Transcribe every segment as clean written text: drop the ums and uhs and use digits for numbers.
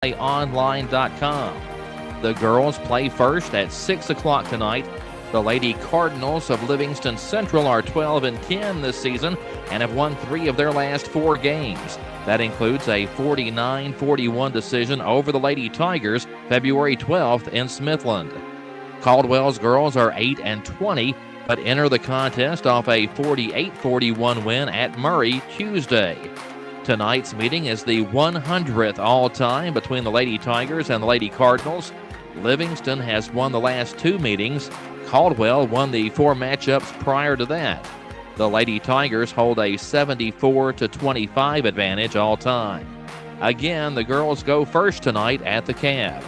Online.com. The girls play first at 6 o'clock tonight. The Lady Cardinals of Livingston Central are 12-10 this season and have won 3 of their last 4 games. That includes a 49-41 decision over the Lady Tigers February 12th in Smithland. Caldwell's girls are 8-20, but enter the contest off a 48-41 win at Murray Tuesday. Tonight's meeting is the 100th all-time between the Lady Tigers and the Lady Cardinals. Livingston has won the last 2 meetings. Caldwell won the 4 matchups prior to that. The Lady Tigers hold a 74-25 advantage all-time. Again, the girls go first tonight at the Cab.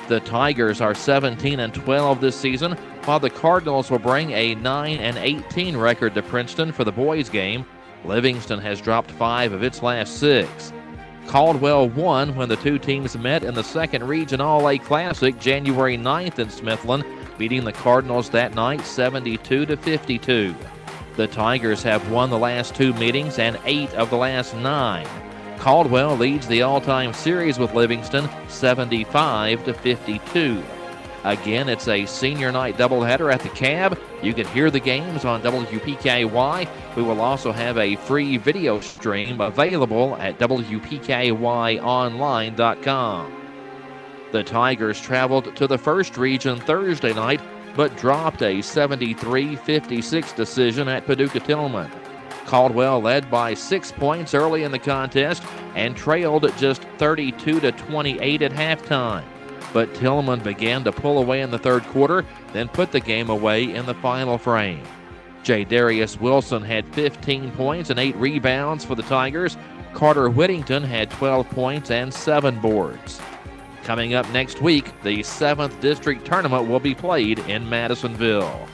The Tigers are 17-12 this season, while the Cardinals will bring a 9-18 record to Princeton for the boys' game. Livingston has dropped 5 of its last 6. Caldwell won when the 2 teams met in the second Region All-A Classic January 9th in Smithland, beating the Cardinals that night 72-52. The Tigers have won the last 2 meetings and 8 of the last 9. Caldwell leads the all-time series with Livingston 75-52. Again, it's a senior night doubleheader at the Cab. You can hear the games on WPKY. We will also have a free video stream available at WPKYonline.com. The Tigers traveled to the first region Thursday night, but dropped a 73-56 decision at Paducah-Tillman. Caldwell led by 6 points early in the contest and trailed at just 32-28 at halftime. But Tillman began to pull away in the third quarter, then put the game away in the final frame. J. Darius Wilson had 15 points and 8 rebounds for the Tigers. Carter Whittington had 12 points and 7 boards. Coming up next week, the 7th District Tournament will be played in Madisonville.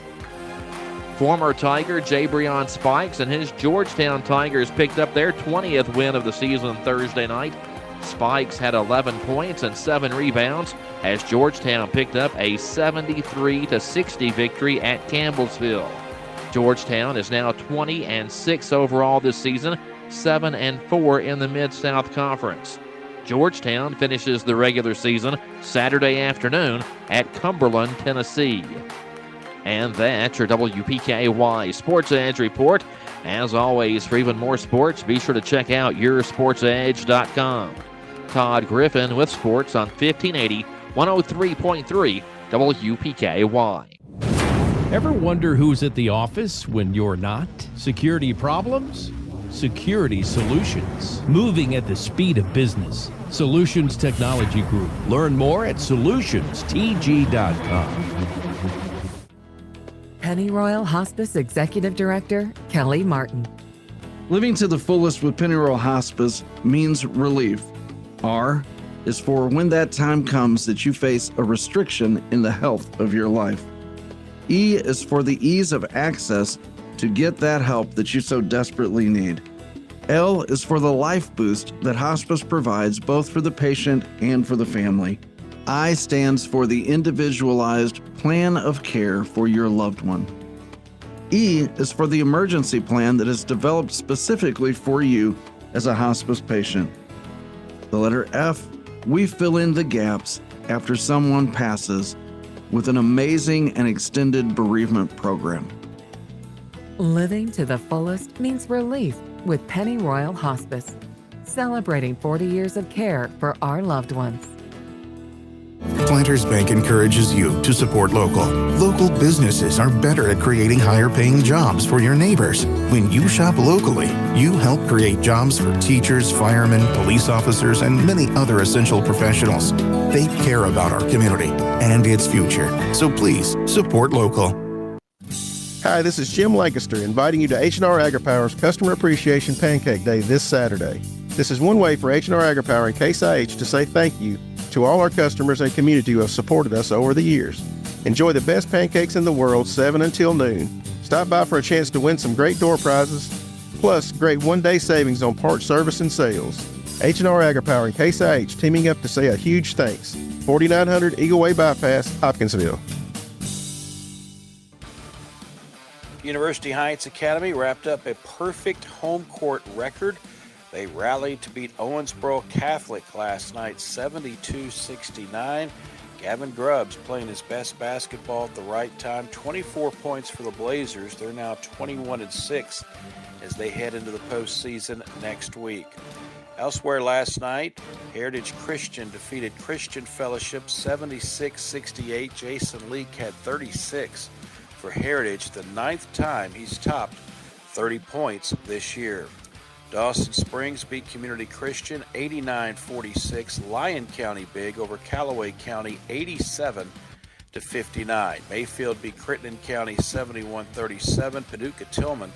Former Tiger J. Breon Spikes and his Georgetown Tigers picked up their 20th win of the season Thursday night. Spikes had 11 points and 7 rebounds as Georgetown picked up a 73-60 victory at Campbellsville. Georgetown is now 20-6 overall this season, 7-4 in the Mid-South Conference. Georgetown finishes the regular season Saturday afternoon at Cumberland, Tennessee. And that's your WPKY Sports Edge report. As always, for even more sports, be sure to check out yoursportsedge.com. Todd Griffin with sports on 1580, 103.3 WPKY. Ever wonder who's at the office when you're not? Security problems? Security Solutions. Moving at the speed of business. Solutions Technology Group. Learn more at solutionstg.com. Pennyroyal Hospice Executive Director Kelly Martin. Living to the fullest with Pennyroyal Hospice means relief. R is for when that time comes that you face a restriction in the health of your life. E is for the ease of access to get that help that you so desperately need. L is for the life boost that hospice provides both for the patient and for the family. I stands for the individualized plan of care for your loved one. E is for the emergency plan that is developed specifically for you as a hospice patient. The letter F, we fill in the gaps after someone passes with an amazing and extended bereavement program. Living to the fullest means relief with Pennyroyal Hospice, celebrating 40 years of care for our loved ones. Planters Bank encourages you to support local. Local businesses are better at creating higher-paying jobs for your neighbors. When you shop locally, you help create jobs for teachers, firemen, police officers, and many other essential professionals. They care about our community and its future. So please, support local. Hi, this is Jim Lancaster inviting you to H&R AgriPower's Customer Appreciation Pancake Day this Saturday. This is one way for H&R AgriPower and Case IH to say thank you to all our customers and community who have supported us over the years. Enjoy the best pancakes in the world 7 until noon. Stop by for a chance to win some great door prizes, plus great one-day savings on parts, service, and sales. H&R AgriPower and Case IH teaming up to say a huge thanks. 4900 Eagle Way Bypass, Hopkinsville. University Heights Academy wrapped up a perfect home court record. They rallied to beat Owensboro Catholic last night 72-69. Gavin Grubbs playing his best basketball at the right time. 24 points for the Blazers. They're now 21-6 as they head into the postseason next week. Elsewhere last night, Heritage Christian defeated Christian Fellowship 76-68. Jason Leak had 36 for Heritage, the 9th time he's topped 30 points this year. Dawson Springs beat Community Christian 89-46. Lyon County big over Callaway County 87-59. Mayfield beat Crittenden County 71-37. Paducah Tillman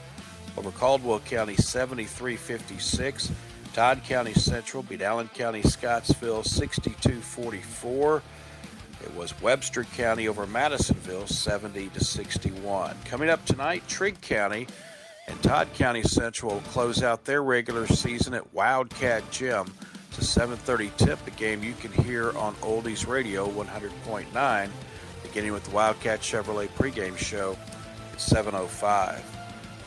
over Caldwell County 73-56. Todd County Central beat Allen County Scottsville 62-44. It was Webster County over Madisonville 70-61. Coming up tonight, Trigg County and Todd County Central will close out their regular season at Wildcat Gym. It's a 7:30 tip, a game you can hear on Oldies Radio 100.9, beginning with the Wildcat Chevrolet pregame show at 7:05.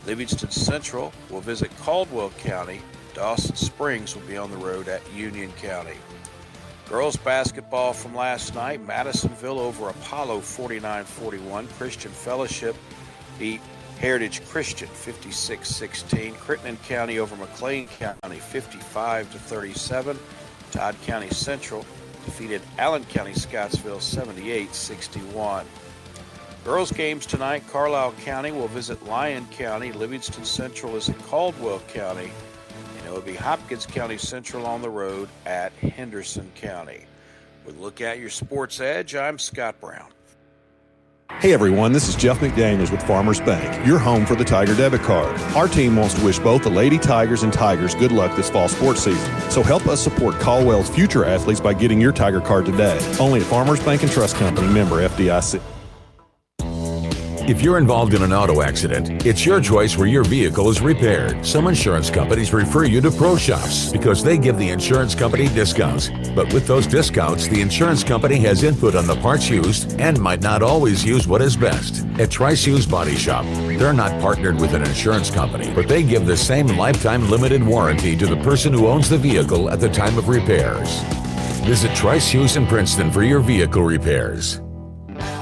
Livingston Central will visit Caldwell County. Dawson Springs will be on the road at Union County. Girls basketball from last night, Madisonville over Apollo 49-41. Christian Fellowship beat Heritage Christian 56-16. Crittenden County over McLean County 55-37. Todd County Central defeated Allen County Scottsville 78-61. Girls games tonight, Carlisle County will visit Lyon County. Livingston Central is at Caldwell County. And it will be Hopkins County Central on the road at Henderson County. With a look at your Sports Edge, I'm Scott Brown. Hey everyone, this is Jeff McDaniels with Farmers Bank, your home for the Tiger debit card. Our team wants to wish both the Lady Tigers and Tigers good luck this fall sports season. So help us support Caldwell's future athletes by getting your Tiger card today. Only at Farmers Bank and Trust Company, member FDIC. If you're involved in an auto accident, it's your choice where your vehicle is repaired. Some insurance companies refer you to pro shops because they give the insurance company discounts. But with those discounts, the insurance company has input on the parts used and might not always use what is best. At Trice Used Body Shop, they're not partnered with an insurance company, but they give the same lifetime limited warranty to the person who owns the vehicle at the time of repairs. Visit Trice Used in Princeton for your vehicle repairs.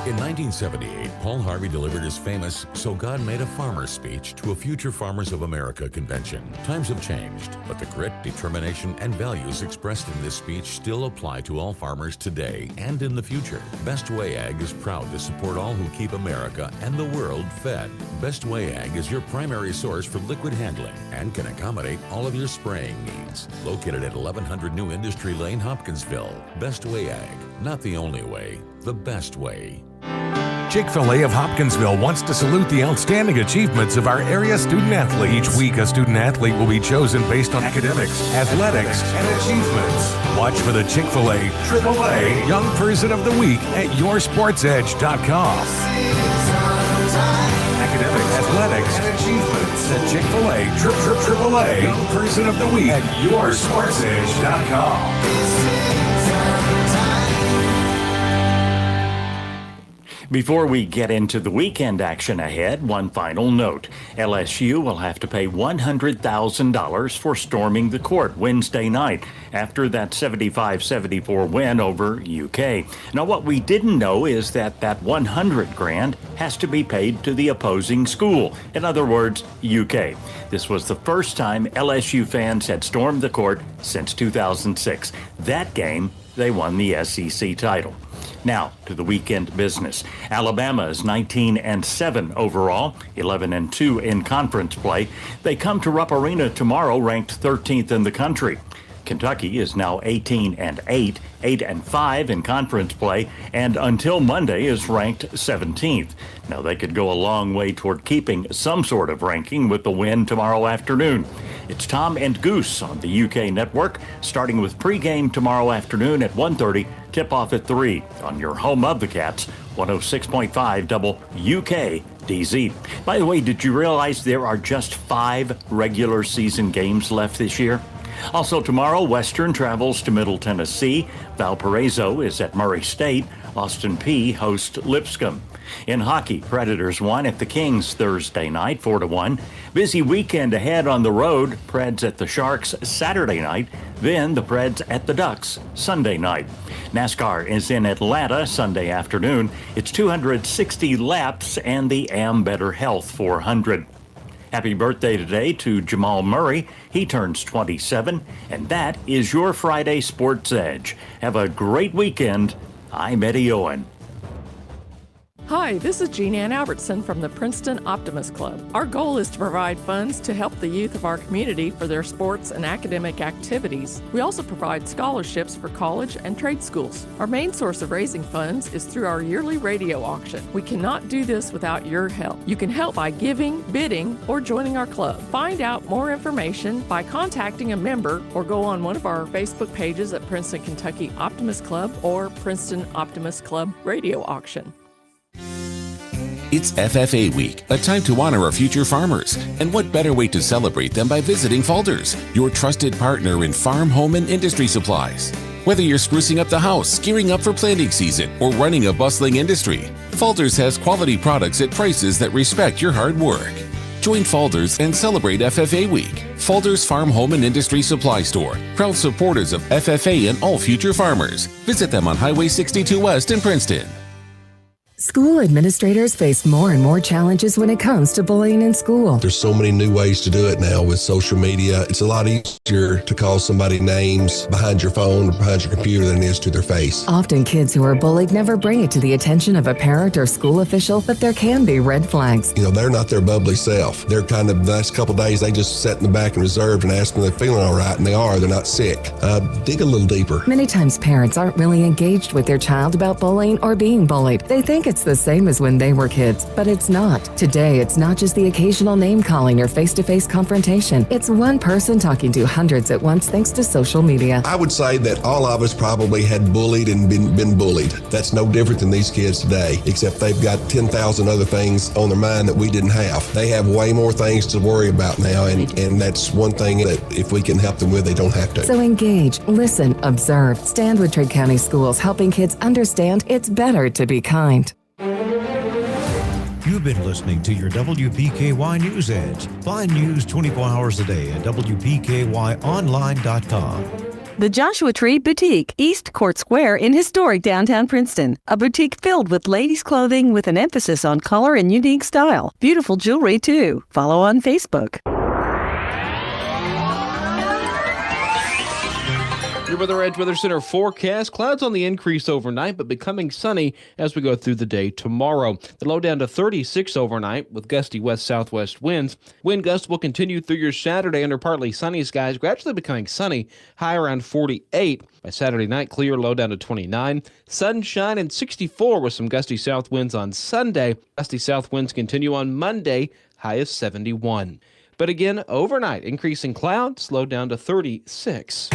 In 1978, Paul Harvey delivered his famous "So God Made a Farmer" speech to a Future Farmers of America convention. Times have changed, but the grit, determination, and values expressed in this speech still apply to all farmers today and in the future. Best Way Ag is proud to support all who keep America and the world fed. Best Way Ag is your primary source for liquid handling and can accommodate all of your spraying needs. Located at 1100 New Industry Lane, Hopkinsville. Best Way Ag, not the only way, the best way. Chick-fil-A of Hopkinsville wants to salute the outstanding achievements of our area student athletes. Each week, a student athlete will be chosen based on academics, athletics, and achievements. Watch for the Chick-fil-A AAA Young Person of the Week at yoursportsedge.com. Academics, athletics, and achievements. The Chick-fil-A AAA Young Person of the Week at yoursportsedge.com. Before we get into the weekend action ahead, one final note. LSU will have to pay $100,000 for storming the court Wednesday night after that 75-74 win over UK. Now, what we didn't know is that $100,000 has to be paid to the opposing school. In other words, UK. This was the first time LSU fans had stormed the court since 2006. That game, they won the SEC title. Now, to the weekend business. Alabama is 19-7 overall, 11-2 in conference play. They come to Rupp Arena tomorrow ranked 13th in the country. Kentucky is now 18-8, 8-5 in conference play, and until Monday is ranked 17th. Now, they could go a long way toward keeping some sort of ranking with the win tomorrow afternoon. It's Tom and Goose on the UK network, starting with pregame tomorrow afternoon at 1:30, tip-off at 3 on your home of the Cats, 106.5 WUK DZ. By the way, did you realize there are just 5 regular season games left this year? Also tomorrow, Western travels to Middle Tennessee. Valparaiso is at Murray State. Austin Peay hosts Lipscomb. In hockey, Predators won at the Kings Thursday night, 4-1. Busy weekend ahead on the road. Preds at the Sharks Saturday night. Then the Preds at the Ducks Sunday night. NASCAR is in Atlanta Sunday afternoon. It's 260 laps and the Am Better Health 400. Happy birthday today to Jamal Murray. He turns 27. And that is your Friday Sports Edge. Have a great weekend. I'm Eddie Owen. Hi, this is Jean Ann Albertson from the Princeton Optimist Club. Our goal is to provide funds to help the youth of our community for their sports and academic activities. We also provide scholarships for college and trade schools. Our main source of raising funds is through our yearly radio auction. We cannot do this without your help. You can help by giving, bidding, or joining our club. Find out more information by contacting a member or go on one of our Facebook pages at Princeton Kentucky Optimist Club or Princeton Optimist Club Radio Auction. It's FFA Week, a time to honor our future farmers. And what better way to celebrate than by visiting Falters, your trusted partner in farm, home, and industry supplies. Whether you're sprucing up the house, gearing up for planting season, or running a bustling industry, Falters has quality products at prices that respect your hard work. Join Falters and celebrate FFA Week. Falters Farm, Home, and Industry Supply Store, proud supporters of FFA and all future farmers. Visit them on Highway 62 West in Princeton. School administrators face more and more challenges when it comes to bullying in school. There's so many new ways to do it now with social media. It's a lot easier to call somebody names behind your phone or behind your computer than it is to their face. Often kids who are bullied never bring it to the attention of a parent or school official, but there can be red flags. You know, they're not their bubbly self. They're kind of, the last couple of days, they just sat in the back and reserved and asked them if they're feeling all right, and they are. They're not sick. Dig a little deeper. Many times parents aren't really engaged with their child about bullying or being bullied. They think it's the same as when they were kids, but it's not. Today, it's not just the occasional name calling or face-to-face confrontation. It's one person talking to hundreds at once thanks to social media. I would say that all of us probably had bullied and been bullied. That's no different than these kids today, except they've got 10,000 other things on their mind that we didn't have. They have way more things to worry about now, and that's one thing that if we can help them with, they don't have to. So engage, listen, observe. Stand with Trigg County Schools, helping kids understand it's better to be kind. You've been listening to your WPKY News Edge. Find news 24 hours a day at WPKYOnline.com. The Joshua Tree Boutique, East Court Square in historic downtown Princeton. A boutique filled with ladies' clothing with an emphasis on color and unique style. Beautiful jewelry, too. Follow on Facebook. Your Weather Edge Weather Center forecast. Clouds on the increase overnight, but becoming sunny as we go through the day tomorrow. The low down to 36 overnight with gusty west-southwest winds. Wind gusts will continue through your Saturday under partly sunny skies, gradually becoming sunny, high around 48. By Saturday night, clear, low down to 29. Sunshine and 64 with some gusty south winds on Sunday. Gusty south winds continue on Monday, high of 71. But again, overnight, increasing clouds, low down to 36.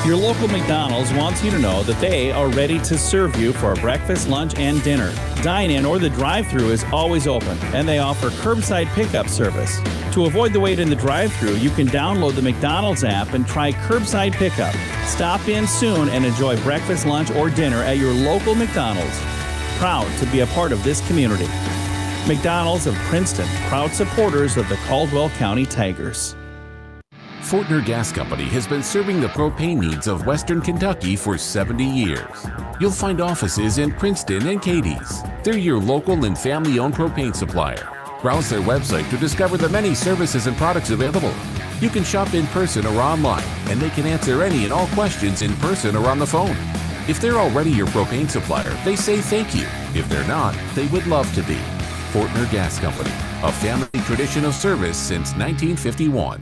Your local McDonald's wants you to know that they are ready to serve you for breakfast, lunch, and dinner. Dine-in or the drive-thru is always open, and they offer curbside pickup service. To avoid the wait in the drive-thru, you can download the McDonald's app and try curbside pickup. Stop in soon and enjoy breakfast, lunch, or dinner at your local McDonald's. Proud to be a part of this community. McDonald's of Princeton, proud supporters of the Caldwell County Tigers. Fortner Gas Company has been serving the propane needs of Western Kentucky for 70 years. You'll find offices in Princeton and Cadiz. They're your local and family-owned propane supplier. Browse their website to discover the many services and products available. You can shop in person or online, and they can answer any and all questions in person or on the phone. If they're already your propane supplier, they say thank you. If they're not, they would love to be. Fortner Gas Company, a family tradition of service since 1951.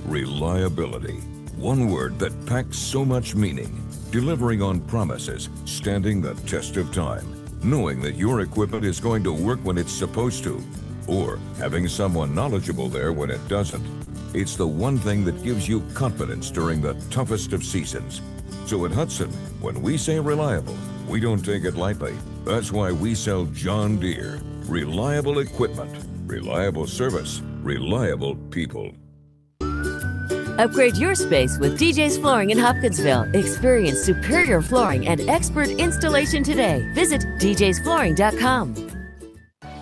Reliability. One word that packs so much meaning. Delivering on promises, standing the test of time. Knowing that your equipment is going to work when it's supposed to. Or having someone knowledgeable there when it doesn't. It's the one thing that gives you confidence during the toughest of seasons. So at Hudson, when we say reliable, we don't take it lightly. That's why we sell John Deere. Reliable equipment, reliable service, reliable people. Upgrade your space with DJ's Flooring in Hopkinsville. Experience superior flooring and expert installation today. Visit djsflooring.com.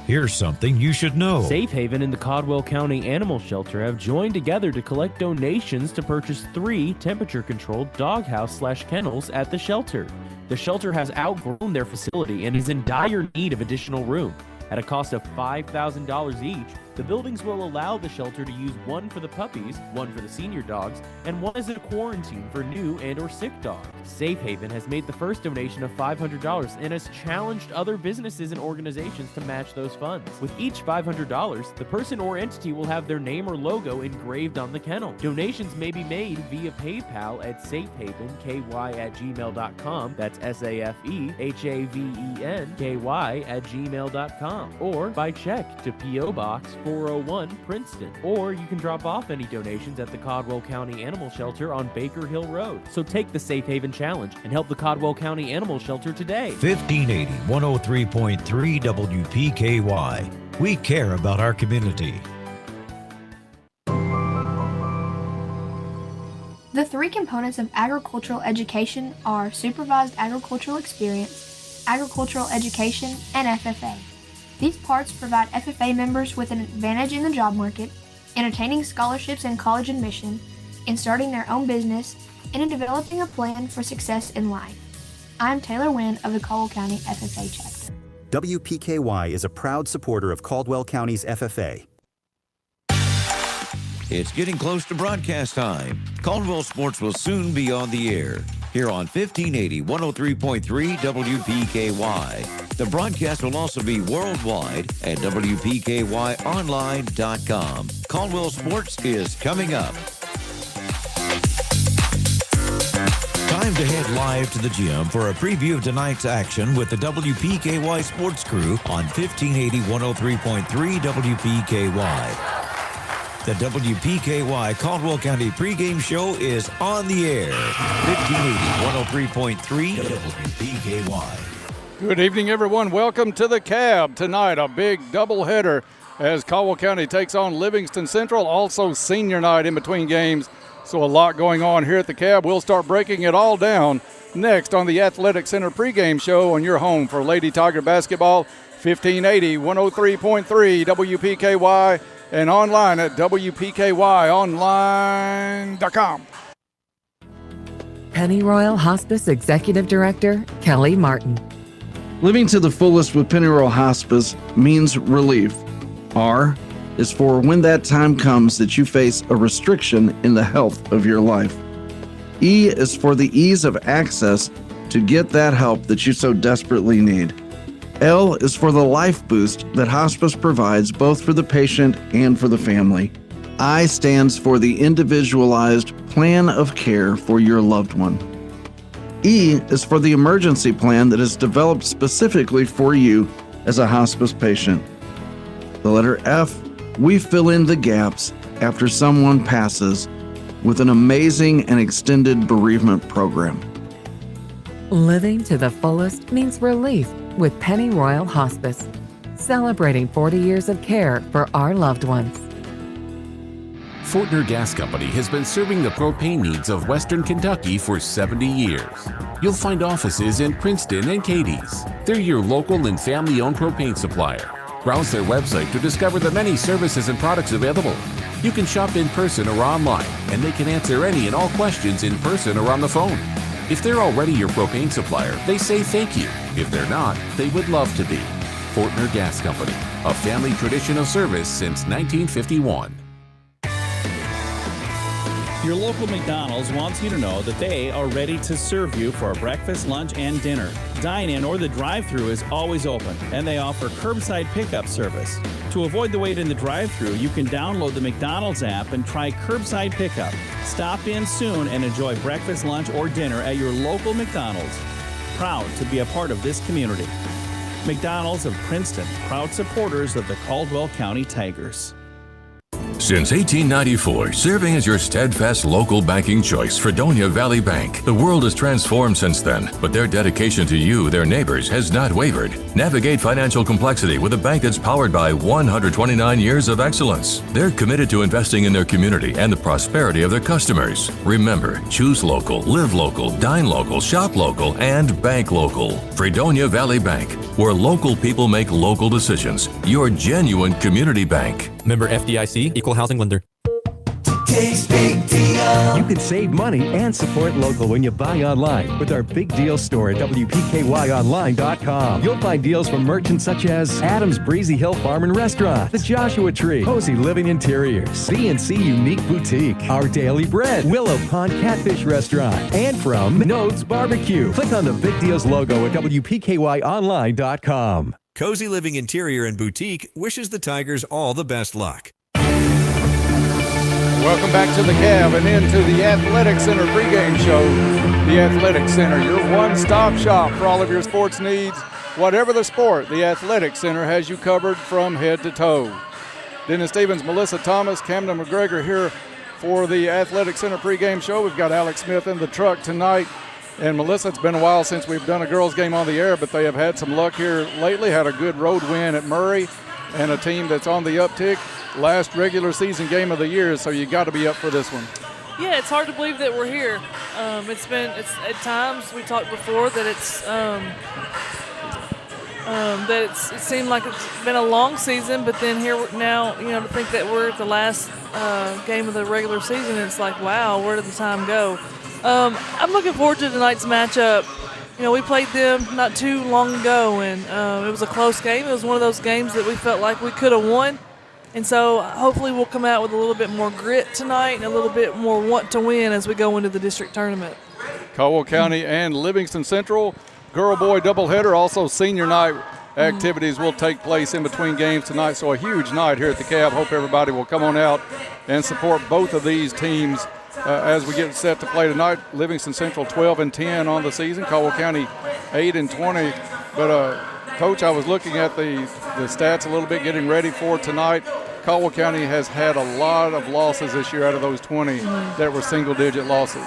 Here's something you should know. Safe Haven and the Caldwell County Animal Shelter have joined together to collect donations to purchase 3 temperature-controlled doghouse/kennels at the shelter. The shelter has outgrown their facility and is in dire need of additional room. At a cost of $5,000 each, the buildings will allow the shelter to use one for the puppies, one for the senior dogs, and one as a quarantine for new and/or sick dogs. Safe Haven has made the first donation of $500 and has challenged other businesses and organizations to match those funds. With each $500, the person or entity will have their name or logo engraved on the kennel. Donations may be made via PayPal at safehavenky@gmail.com. That's SAFEHAVENKY@gmail.com. Or by check to P.O. Box 401 Princeton. Or you can drop off any donations at the Caldwell County Animal Shelter on Baker Hill Road. So take the Safe Haven Challenge and help the Caldwell County Animal Shelter today. 1580 103.3 WPKY. We care about our community. The 3 components of agricultural education are supervised agricultural experience, agricultural education, and FFA. These parts provide FFA members with an advantage in the job market, in attaining scholarships and college admission, in starting their own business, and in developing a plan for success in life. I'm Taylor Wynn of the Caldwell County FFA chapter. WPKY is a proud supporter of Caldwell County's FFA. It's getting close to broadcast time. Caldwell Sports will soon be on the air here on 1580 103.3 WPKY. The broadcast will also be worldwide at WPKYonline.com. Caldwell Sports is coming up. Time to head live to the gym for a preview of tonight's action with the WPKY Sports Crew on 1580 103.3 WPKY. The WPKY Caldwell County pregame show is on the air. 1580 103.3 WPKY. Good evening, everyone. Welcome to the Cab. Tonight, a big doubleheader as Caldwell County takes on Livingston Central. Also, senior night in between games. So a lot going on here at the Cab. We'll start breaking it all down next on the Athletic Center pregame show on your home for Lady Tiger basketball. 1580 103.3 WPKY. And online at WPKYonline.com. Pennyroyal Hospice Executive Director Kelly Martin. Living to the fullest with Pennyroyal Hospice means relief. R is for when that time comes that you face a restriction in the health of your life. E is for the ease of access to get that help that you so desperately need. L is for the life boost that hospice provides both for the patient and for the family. I stands for the individualized plan of care for your loved one. E is for the emergency plan that is developed specifically for you as a hospice patient. The letter F, we fill in the gaps after someone passes with an amazing and extended bereavement program. Living to the fullest means relief with Pennyroyal Hospice, celebrating 40 years of care for our loved ones. Fortner Gas Company has been serving the propane needs of Western Kentucky for 70 years. You'll find offices in Princeton and Cadiz. They're your local and family-owned propane supplier. Browse their website to discover the many services and products available. You can shop in person or online, and they can answer any and all questions in person or on the phone. If they're already your propane supplier, they say thank you. If they're not, they would love to be. Fortner Gas Company, a family tradition of service since 1951. Your local McDonald's wants you to know that they are ready to serve you for breakfast, lunch, and dinner. Dine-in or the drive-thru is always open, and they offer curbside pickup service. To avoid the wait in the drive-thru, you can download the McDonald's app and try curbside pickup. Stop in soon and enjoy breakfast, lunch, or dinner at your local McDonald's. Proud to be a part of this community. McDonald's of Princeton, proud supporters of the Caldwell County Tigers. Since 1894, serving as your steadfast local banking choice, Fredonia Valley Bank. The world has transformed since then, but their dedication to you, their neighbors, has not wavered. Navigate financial complexity with a bank that's powered by 129 years of excellence. They're committed to investing in their community and the prosperity of their customers. Remember, choose local, live local, dine local, shop local, and bank local. Fredonia Valley Bank, where local people make local decisions. Your genuine community bank. Member FDIC, Equal Housing Lender. Today's big deal. You can save money and support local when you buy online with our big deal store at WPKYonline.com. You'll find deals from merchants such as Adams Breezy Hill Farm and Restaurant, The Joshua Tree, Cozy Living Interiors, C&C Unique Boutique, Our Daily Bread, Willow Pond Catfish Restaurant, and from Nodes Barbecue. Click on the Big Deals logo at WPKYonline.com. Cozy Living Interior and Boutique wishes the Tigers all the best luck. Welcome back to the Cab and into the Athletic Center pregame show. The Athletic Center, your one-stop shop for all of your sports needs. Whatever the sport, the Athletic Center has you covered from head to toe. Dennis Stevens, Melissa Thomas, Camden McGregor here for the Athletic Center pregame show. We've got Alex Smith in the truck tonight. And Melissa, it's been a while since we've done a girls game on the air, but they have had some luck here lately. Had a good road win at Murray and a team that's on the uptick. Last regular season game of the year, so you got to be up for this one. Yeah, it's hard to believe that we're here. It's at times we talked before that it seemed like it's been a long season, but then here now, to think that we're at the last game of the regular season, it's like, wow, where did the time go? I'm looking forward to tonight's matchup. We played them not too long ago, and it was a close game. It was one of those games that we felt like we could have won. And so hopefully we'll come out with a little bit more grit tonight and a little bit more want to win as we go into the district tournament. Caldwell County and Livingston Central, girl-boy doubleheader. Also senior night activities will take place in between games tonight. So a huge night here at the Cab. Hope everybody will come on out and support both of these teams as we get set to play tonight. Livingston Central 12-10 on the season. Caldwell County 8-20. But Coach, I was looking at the stats a little bit, getting ready for tonight. Caldwell County has had a lot of losses this year out of those 20 that were single-digit losses.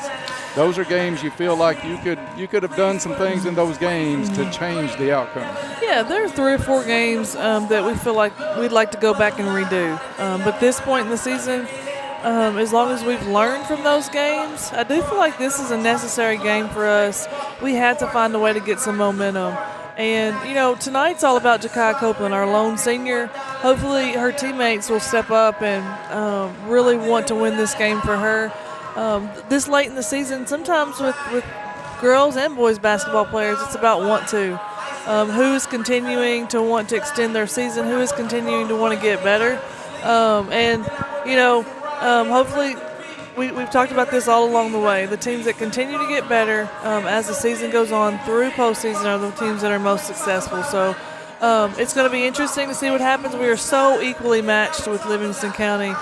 Those are games you feel like you could have done some things in those games to change the outcome. Yeah, there are 3 or 4 games that we feel like we'd like to go back and redo. But this point in the season, as long as we've learned from those games, I do feel like this is a necessary game for us. We had to find a way to get some momentum. And, tonight's all about Ja'Kai Copeland, our lone senior. Hopefully her teammates will step up and really want to win this game for her. This late in the season, sometimes with girls and boys basketball players, it's about want to. Who is continuing to want to extend their season, who is continuing to want to get better. Hopefully we've talked about this all along the way. The teams that continue to get better as the season goes on through postseason are the teams that are most successful. So it's going to be interesting to see what happens. We are so equally matched with Livingston County,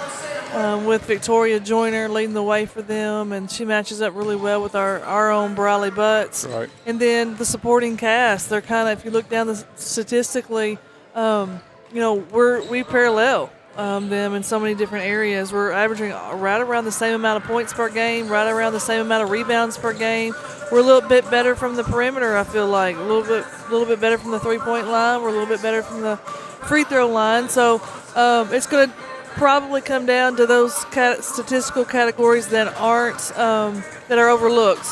with Victoria Joyner leading the way for them, and she matches up really well with our own Briley Butts. Right. And then the supporting cast, they're kind of, if you look down statistically, we parallel them in so many different areas. We're averaging right around the same amount of points per game, right around the same amount of rebounds per game. We're a little bit better from the perimeter, I feel like. A little bit better from the three-point line. We're a little bit better from the free throw line. So it's going to probably come down to those statistical categories that aren't that are overlooked.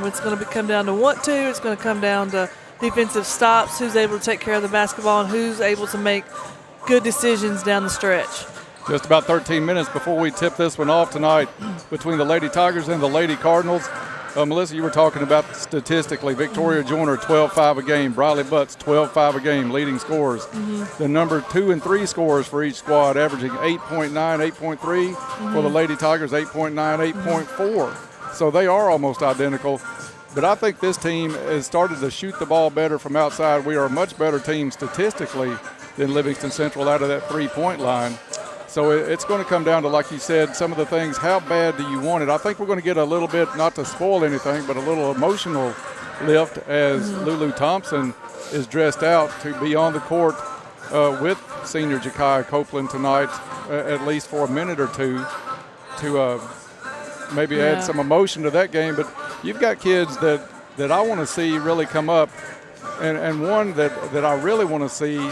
It's going to come down to want to. It's going to come down to defensive stops, who's able to take care of the basketball, and who's able to make good decisions down the stretch. Just about 13 minutes before we tip this one off tonight between the Lady Tigers and the Lady Cardinals. Melissa, you were talking about statistically, Victoria Joyner 12-5 a game, Briley Butts 12-5 a game, leading scorers. The number 2 and 3 scorers for each squad, averaging 8.9, 8.3 for the Lady Tigers, 8.9, 8.4. So they are almost identical. But I think this team has started to shoot the ball better from outside. We are a much better team statistically than Livingston Central out of that three-point line. So it's going to come down to, like you said, some of the things, how bad do you want it? I think we're going to get a little bit, not to spoil anything, but a little emotional lift as Lulu Thompson is dressed out to be on the court with senior Ja'Kai Copeland tonight. at least for a minute or two to maybe add some emotion to that game. But you've got kids that I want to see really come up, and one that I really want to see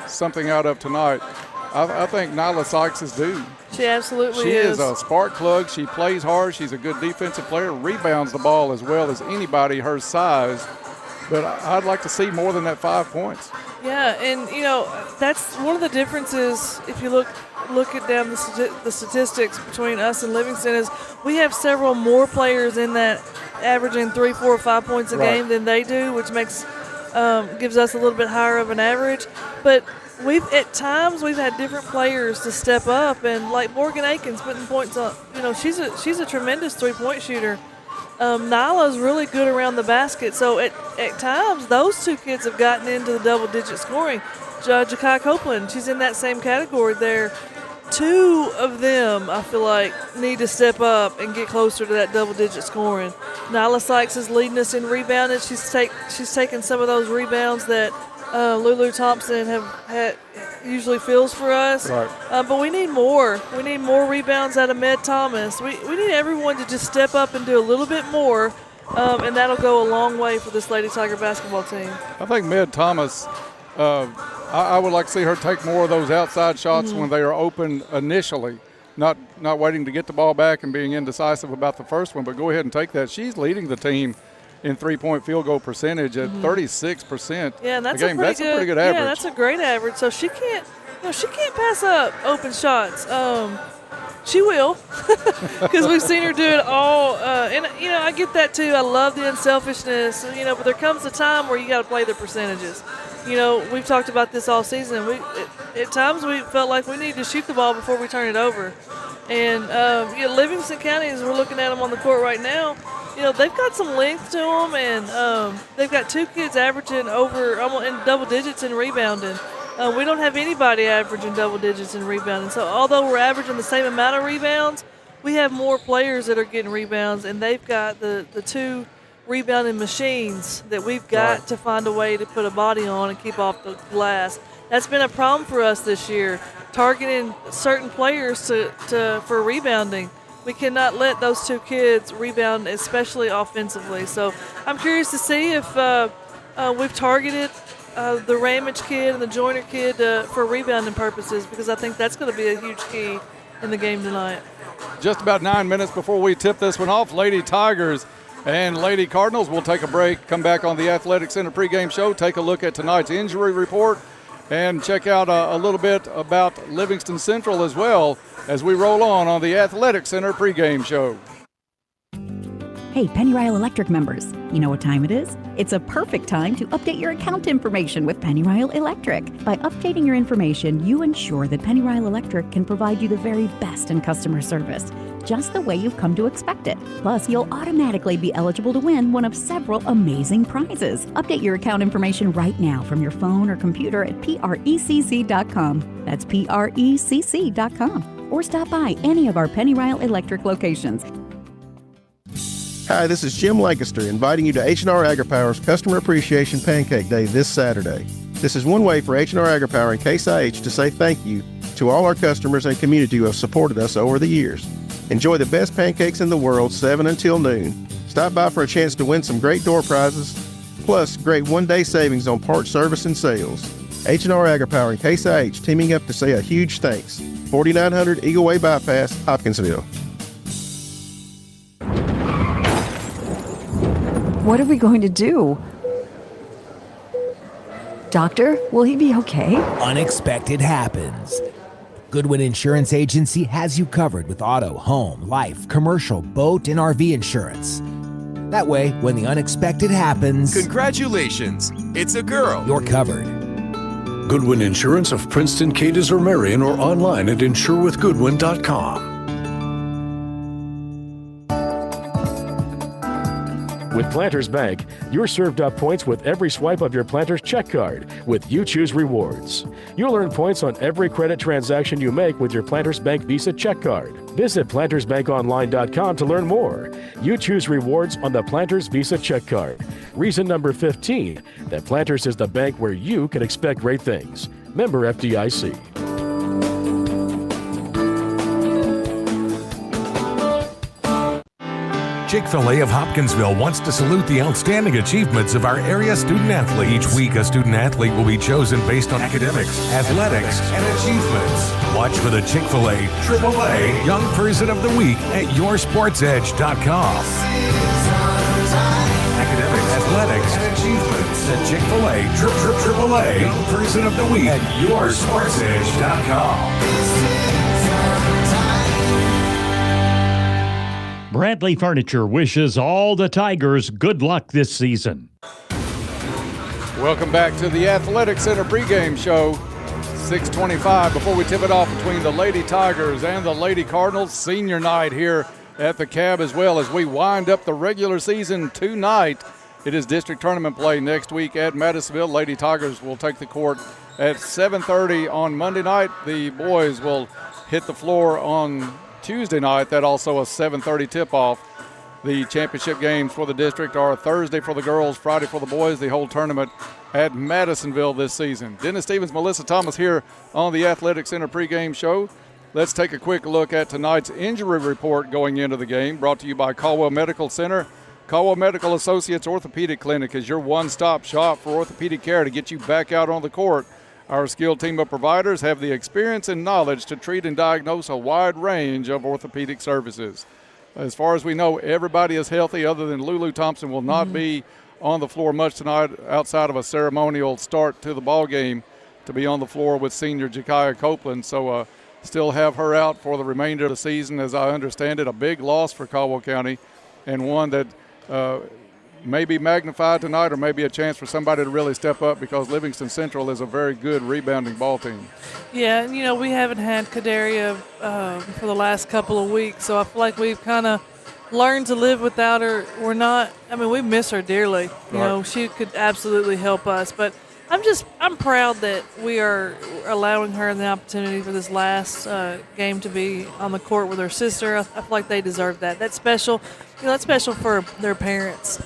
something out of tonight. I think Nyla Sykes is due. She absolutely She is. is a spark plug. She plays hard. She's a good defensive player, rebounds the ball as well as anybody her size. But I'd like to see more than that 5 points. Yeah, and that's one of the differences. If you look at down the statistics between us and Livingston, is we have several more players in that averaging 3, 4, 5 points a game than they do, which makes gives us a little bit higher of an average. But at times we've had different players to step up, and like Morgan Aikens putting points on. She's a tremendous 3-point shooter. Nyla's really good around the basket, so at times those two kids have gotten into the double-digit scoring. Jakai Copeland, she's in that same category there. Two of them, I feel like, need to step up and get closer to that double-digit scoring. Nyla Sykes is leading us in rebounding. She's taken some of those rebounds that Lulu Thompson usually fills for us. Right. But we need more. We need more rebounds out of Med Thomas. We need everyone to just step up and do a little bit more, and that'll go a long way for this Lady Tiger basketball team. I think Med Thomas, I would like to see her take more of those outside shots when they are open initially, not waiting to get the ball back and being indecisive about the first one, but go ahead and take that. She's leading the team in 3-point field goal percentage at 36%. Yeah, and that's a pretty good average. Yeah, that's a great average. So she can't pass up open shots. She will, because we've seen her do it all. And I get that too. I love the unselfishness. But there comes a time where you got to play the percentages. We've talked about this all season. At times we felt like we needed to shoot the ball before we turn it over. And Livingston County, as we're looking at them on the court right now, they've got some length to them, and they've got two kids averaging over in double digits in rebounding. We don't have anybody averaging double digits in rebounding. So although we're averaging the same amount of rebounds, we have more players that are getting rebounds, and they've got the two rebounding machines that we've got to find a way to put a body on and keep off the glass. That's been a problem for us this year, targeting certain players for rebounding. We cannot let those two kids rebound, especially offensively. So I'm curious to see if we've targeted the Ramage kid and the Joyner kid for rebounding purposes, because I think that's going to be a huge key in the game tonight. Just about 9 minutes before we tip this one off, Lady Tigers and Lady Cardinals will take a break, come back on the Athletic Center pregame show, take a look at tonight's injury report, and check out a little bit about Livingston Central as well as we roll on the Athletic Center pregame show. Hey, Pennyrile Electric members, you know what time it is? It's a perfect time to update your account information with Pennyrile Electric. By updating your information, you ensure that Pennyrile Electric can provide you the very best in customer service, just the way you've come to expect it. Plus, you'll automatically be eligible to win one of several amazing prizes. Update your account information right now from your phone or computer at PRECC.com. That's PRECC.com. Or stop by any of our Pennyrile Electric locations. Hi, this is Jim Lancaster inviting you to H&R AgriPower's Customer Appreciation Pancake Day this Saturday. This is one way for H&R AgriPower and Case IH to say thank you to all our customers and community who have supported us over the years. Enjoy the best pancakes in the world 7 until noon. Stop by for a chance to win some great door prizes, plus great one-day savings on parts, service, and sales. H&R AgriPower and Case IH teaming up to say a huge thanks. 4900 Eagle Way Bypass, Hopkinsville. What are we going to do? Doctor, will he be okay? Unexpected happens. Goodwin Insurance Agency has you covered with auto, home, life, commercial, boat, and RV insurance. That way, when the unexpected happens... Congratulations! It's a girl! You're covered. Goodwin Insurance of Princeton, Cadiz, or Marion, or online at insurewithgoodwin.com. With Planters Bank, you're served up points with every swipe of your Planters check card with You Choose Rewards. You'll earn points on every credit transaction you make with your Planters Bank Visa check card. Visit plantersbankonline.com to learn more. You choose rewards on the Planters Visa check card. Reason number 15, that Planters is the bank where you can expect great things. Member FDIC. Chick-fil-A of Hopkinsville wants to salute the outstanding achievements of our area student-athlete. Each week, a student-athlete will be chosen based on academics, athletics, and achievements. Watch for the Chick-fil-A AAA Young Person of the Week at yoursportsedge.com. Academics, athletics, and achievements. The Chick-fil-A AAA Young Person of the Week at yoursportsedge.com. Bradley Furniture wishes all the Tigers good luck this season. Welcome back to the Athletic Center pregame show. 6:25 before we tip it off between the Lady Tigers and the Lady Cardinals. Senior night here at the Cab as well as we wind up the regular season tonight. It is district tournament play next week at Madisonville. Lady Tigers will take the court at 7:30 on Monday night. The boys will hit the floor on Tuesday night. That also a 7:30 tip-off. The championship games for the district are Thursday for the girls, Friday for the boys. The whole tournament at Madisonville this season. Dennis Stevens, Melissa Thomas here on the Athletic Center pregame show. Let's take a quick look at tonight's injury report going into the game, brought to you by Caldwell Medical Center. Caldwell Medical Associates Orthopedic Clinic is your one-stop shop for orthopedic care to get you back out on the court. Our skilled team of providers have the experience and knowledge to treat and diagnose a wide range of orthopedic services. As far as we know, everybody is healthy other than Lulu Thompson will not be on the floor much tonight outside of a ceremonial start to the ball game to be on the floor with senior Jakaya Copeland. So still have her out for the remainder of the season, as I understand it. A big loss for Caldwell County and one that may be magnified tonight or maybe a chance for somebody to really step up because Livingston Central is a very good rebounding ball team. Yeah, and we haven't had Kadaria for the last couple of weeks, so I feel like we've kind of learned to live without her. We miss her dearly. You know, she could absolutely help us, but I'm proud that we are allowing her the opportunity for this last game to be on the court with her sister. I feel like they deserve that. That's special. That's special for their parents.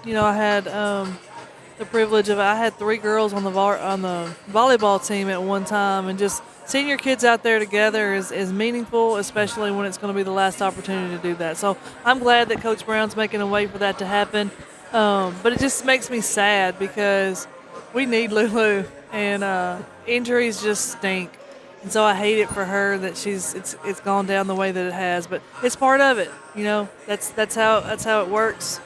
I had the privilege of I had 3 girls on the volleyball team at one time, and just seeing your kids out there together is meaningful, especially when it's going to be the last opportunity to do that. So I'm glad that Coach Brown's making a way for that to happen. But it just makes me sad because we need Lulu, and injuries just stink. And so I hate it for her that it's gone down the way that it has. But it's part of it. That's how it works.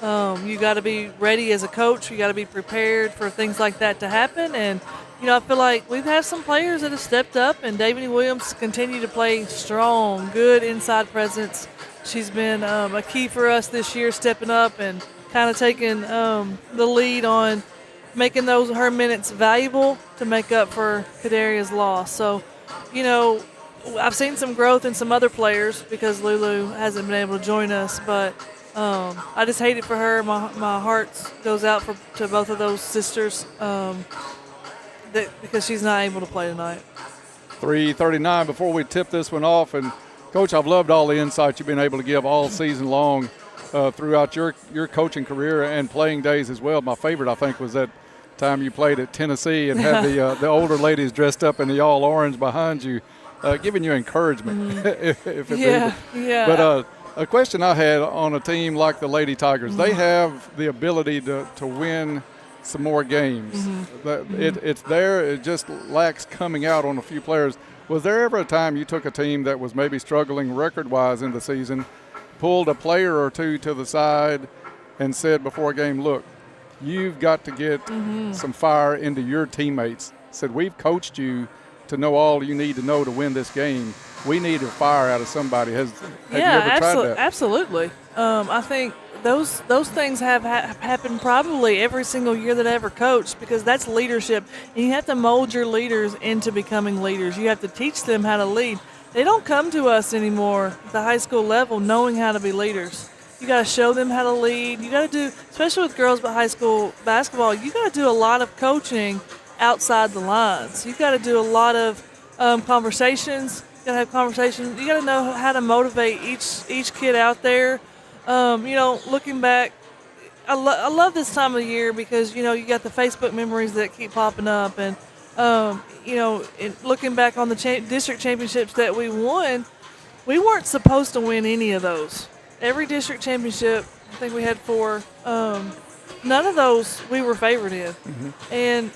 You got to be ready as a coach. You got to be prepared for things like that to happen. And I feel like we've had some players that have stepped up, and Davini Williams continue to play strong, good inside presence. She's been a key for us this year, stepping up and kind of taking the lead on making her minutes valuable to make up for Kadaria's loss. So, I've seen some growth in some other players because Lulu hasn't been able to join us, but I just hate it for her. My heart goes out to both of those sisters because she's not able to play tonight. 3:39 before we tip this one off. And, Coach, I've loved all the insight you've been able to give all season long throughout your coaching career and playing days as well. My favorite, I think, was that time you played at Tennessee and had the older ladies dressed up in the all orange behind you, giving you encouragement. if it yeah. But a question I had on a team like the Lady Tigers, they have the ability to win some more games. It's there. It just lacks coming out on a few players. Was there ever a time you took a team that was maybe struggling record-wise in the season, pulled a player or two to the side and said before a game, look, you've got to get some fire into your teammates? Said, we've coached you to know all you need to know to win this game. We need a fire out of somebody. Have you ever tried that? Absolutely. I think those things have happened probably every single year that I ever coached, because that's leadership. And you have to mold your leaders into becoming leaders. You have to teach them how to lead. They don't come to us anymore at the high school level knowing how to be leaders. You got to show them how to lead. You got to do, especially with girls but high school basketball, you got to do a lot of coaching outside the lines. You got to do a lot of conversations. You got to have conversations. You got to know how to motivate each kid out there. Looking back, I love this time of the year because, you got the Facebook memories that keep popping up. And, looking back on the district championships that we won, we weren't supposed to win any of those. every district championship, I think we had 4. None of those we were favored in, and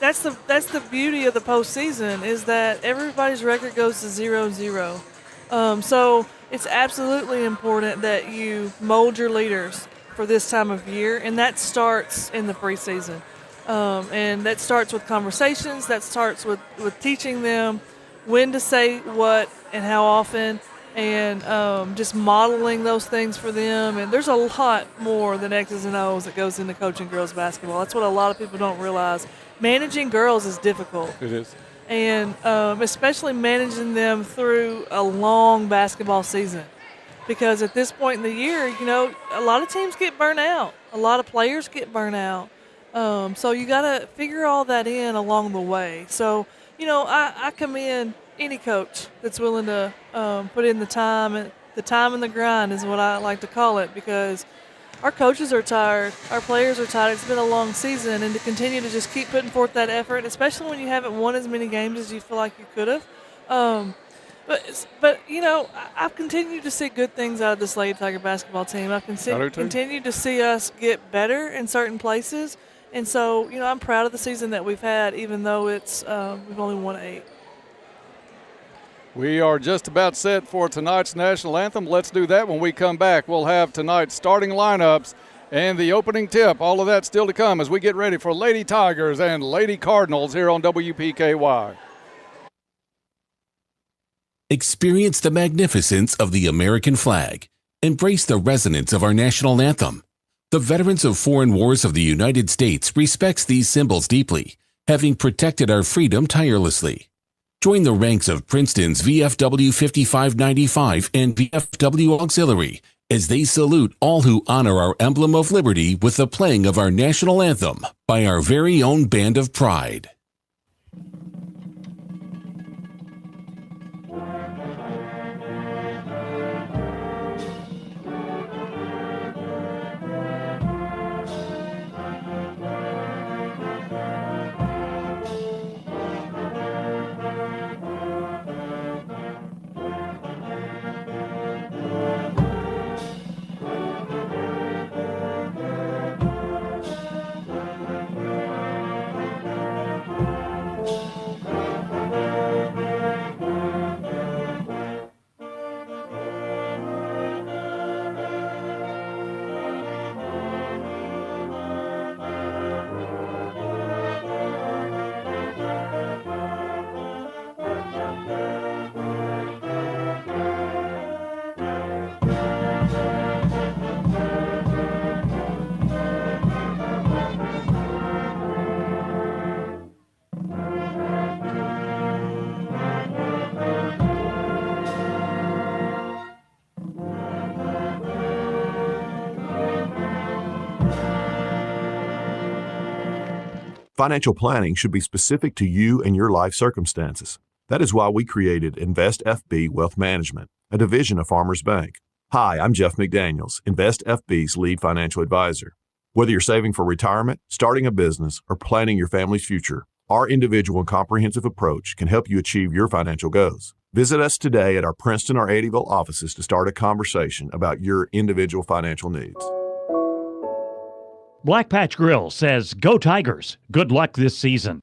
that's the beauty of the postseason is that everybody's record goes to 0-0. So it's absolutely important that you mold your leaders for this time of year, and that starts in the preseason. And that starts with conversations. That starts with teaching them when to say what and how often, and just modeling those things for them. And there's a lot more than X's and O's that goes into coaching girls basketball. That's what a lot of people don't realize. Managing girls is difficult. It is. And especially managing them through a long basketball season. Because at this point in the year, a lot of teams get burnt out. A lot of players get burnt out. So you got to figure all that in along the way. So, I commend any coach that's willing to put in the time and the grind is what I like to call it, because our coaches are tired, our players are tired. It's been a long season, and to continue to just keep putting forth that effort, especially when you haven't won as many games as you feel like you could have. But I've continued to see good things out of this Lady Tiger basketball team. I've continued to see us get better in certain places, and so I'm proud of the season that we've had, even though it's we've only won 8. We are just about set for tonight's national anthem. Let's do that when we come back. We'll have tonight's starting lineups and the opening tip. All of that still to come as we get ready for Lady Tigers and Lady Cardinals here on WPKY. Experience the magnificence of the American flag. Embrace the resonance of our national anthem. The veterans of foreign wars of the United States respects these symbols deeply, having protected our freedom tirelessly. Join the ranks of Princeton's VFW 5595 and VFW Auxiliary as they salute all who honor our emblem of liberty with the playing of our national anthem by our very own Band of Pride. Financial planning should be specific to you and your life circumstances. That is why we created Invest FB Wealth Management, a division of Farmers Bank. Hi, I'm Jeff McDaniels, Invest FB's lead financial advisor. Whether you're saving for retirement, starting a business, or planning your family's future, our individual and comprehensive approach can help you achieve your financial goals. Visit us today at our Princeton or Eddyville offices to start a conversation about your individual financial needs. Black Patch Grill says, "Go Tigers! Good luck this season."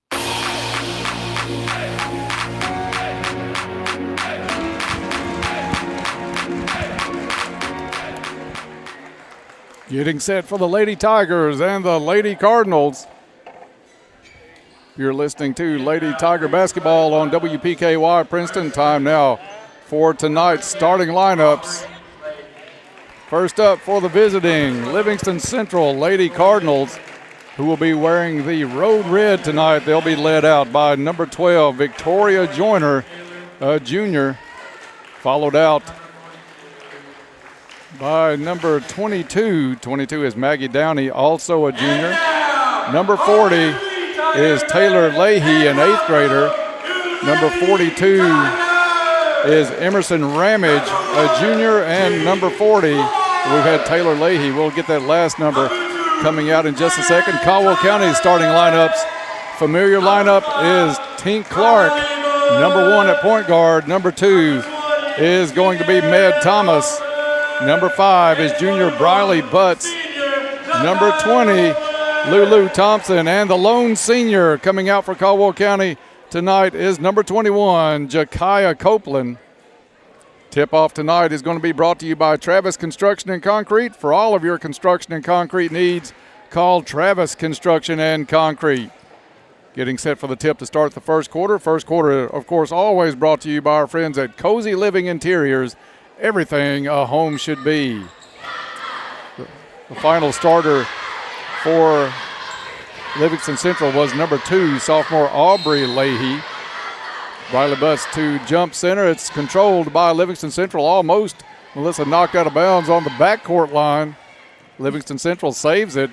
Getting set for the Lady Tigers and the Lady Cardinals. You're listening to Lady Tiger basketball on WPKY Princeton. Time now for tonight's starting lineups. First up for the visiting Livingston Central Lady Cardinals, who will be wearing the road red tonight. They'll be led out by number 12, Victoria Joyner, a junior, followed out by number 22. 22 is Maggie Downey, also a junior. Number 40 is Taylor Leahy, an 8th grader. Number 42 is Emerson Ramage, a junior, and number 40, we've had Taylor Leahy. We'll get that last number coming out in just a second. Caldwell County's starting lineups. Familiar lineup is Tink Clark, number 1 at point guard. Number 2 is going to be Med Thomas. Number 5 is junior Briley Butts. Number 20, Lulu Thompson. And the lone senior coming out for Caldwell County tonight is number 21, Jakaya Copeland. Tip-off tonight is going to be brought to you by Travis Construction and Concrete. For all of your construction and concrete needs, call Travis Construction and Concrete. Getting set for the tip to start the first quarter. First quarter, of course, always brought to you by our friends at Cozy Living Interiors. Everything a home should be. The final starter for Livingston Central was number 2, sophomore Aubrey Leahy. Briley Butts to jump center. It's controlled by Livingston Central almost. Melissa knocked out of bounds on the backcourt line. Livingston Central saves it.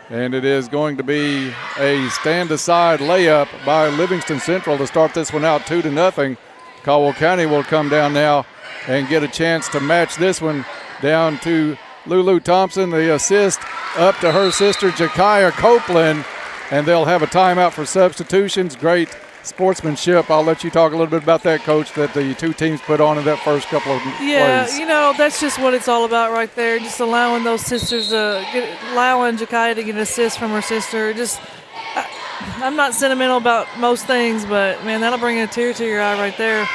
And it is going to be a stand-aside layup by Livingston Central to start this one out 2-0. Caldwell County will come down now and get a chance to match this one down to Lulu Thompson. The assist up to her sister, Jakaya Copeland, and they'll have a timeout for substitutions. Great sportsmanship. I'll let you talk a little bit about that, Coach, that the two teams put on in that first couple of plays. Yeah, that's just what it's all about right there, just allowing those sisters allowing Jakaya to get an assist from her sister. I'm not sentimental about most things, but, man, that'll bring a tear to your eye right there.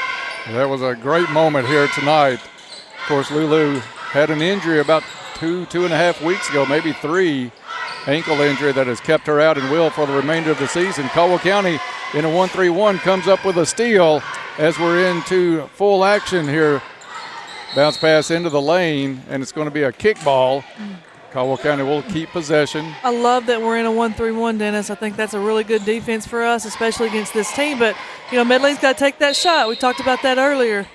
That was a great moment here tonight. Of course, Lulu had an injury about 2.5 weeks ago, maybe 3, ankle injury that has kept her out and will for the remainder of the season. Caldwell County in a 1-3-1 comes up with a steal as we're into full action here. Bounce pass into the lane, and it's going to be a kickball. Caldwell County will keep possession. I love that we're in a 1-3-1, Dennis. I think that's a really good defense for us, especially against this team. But, Medlay's got to take that shot. We talked about that earlier.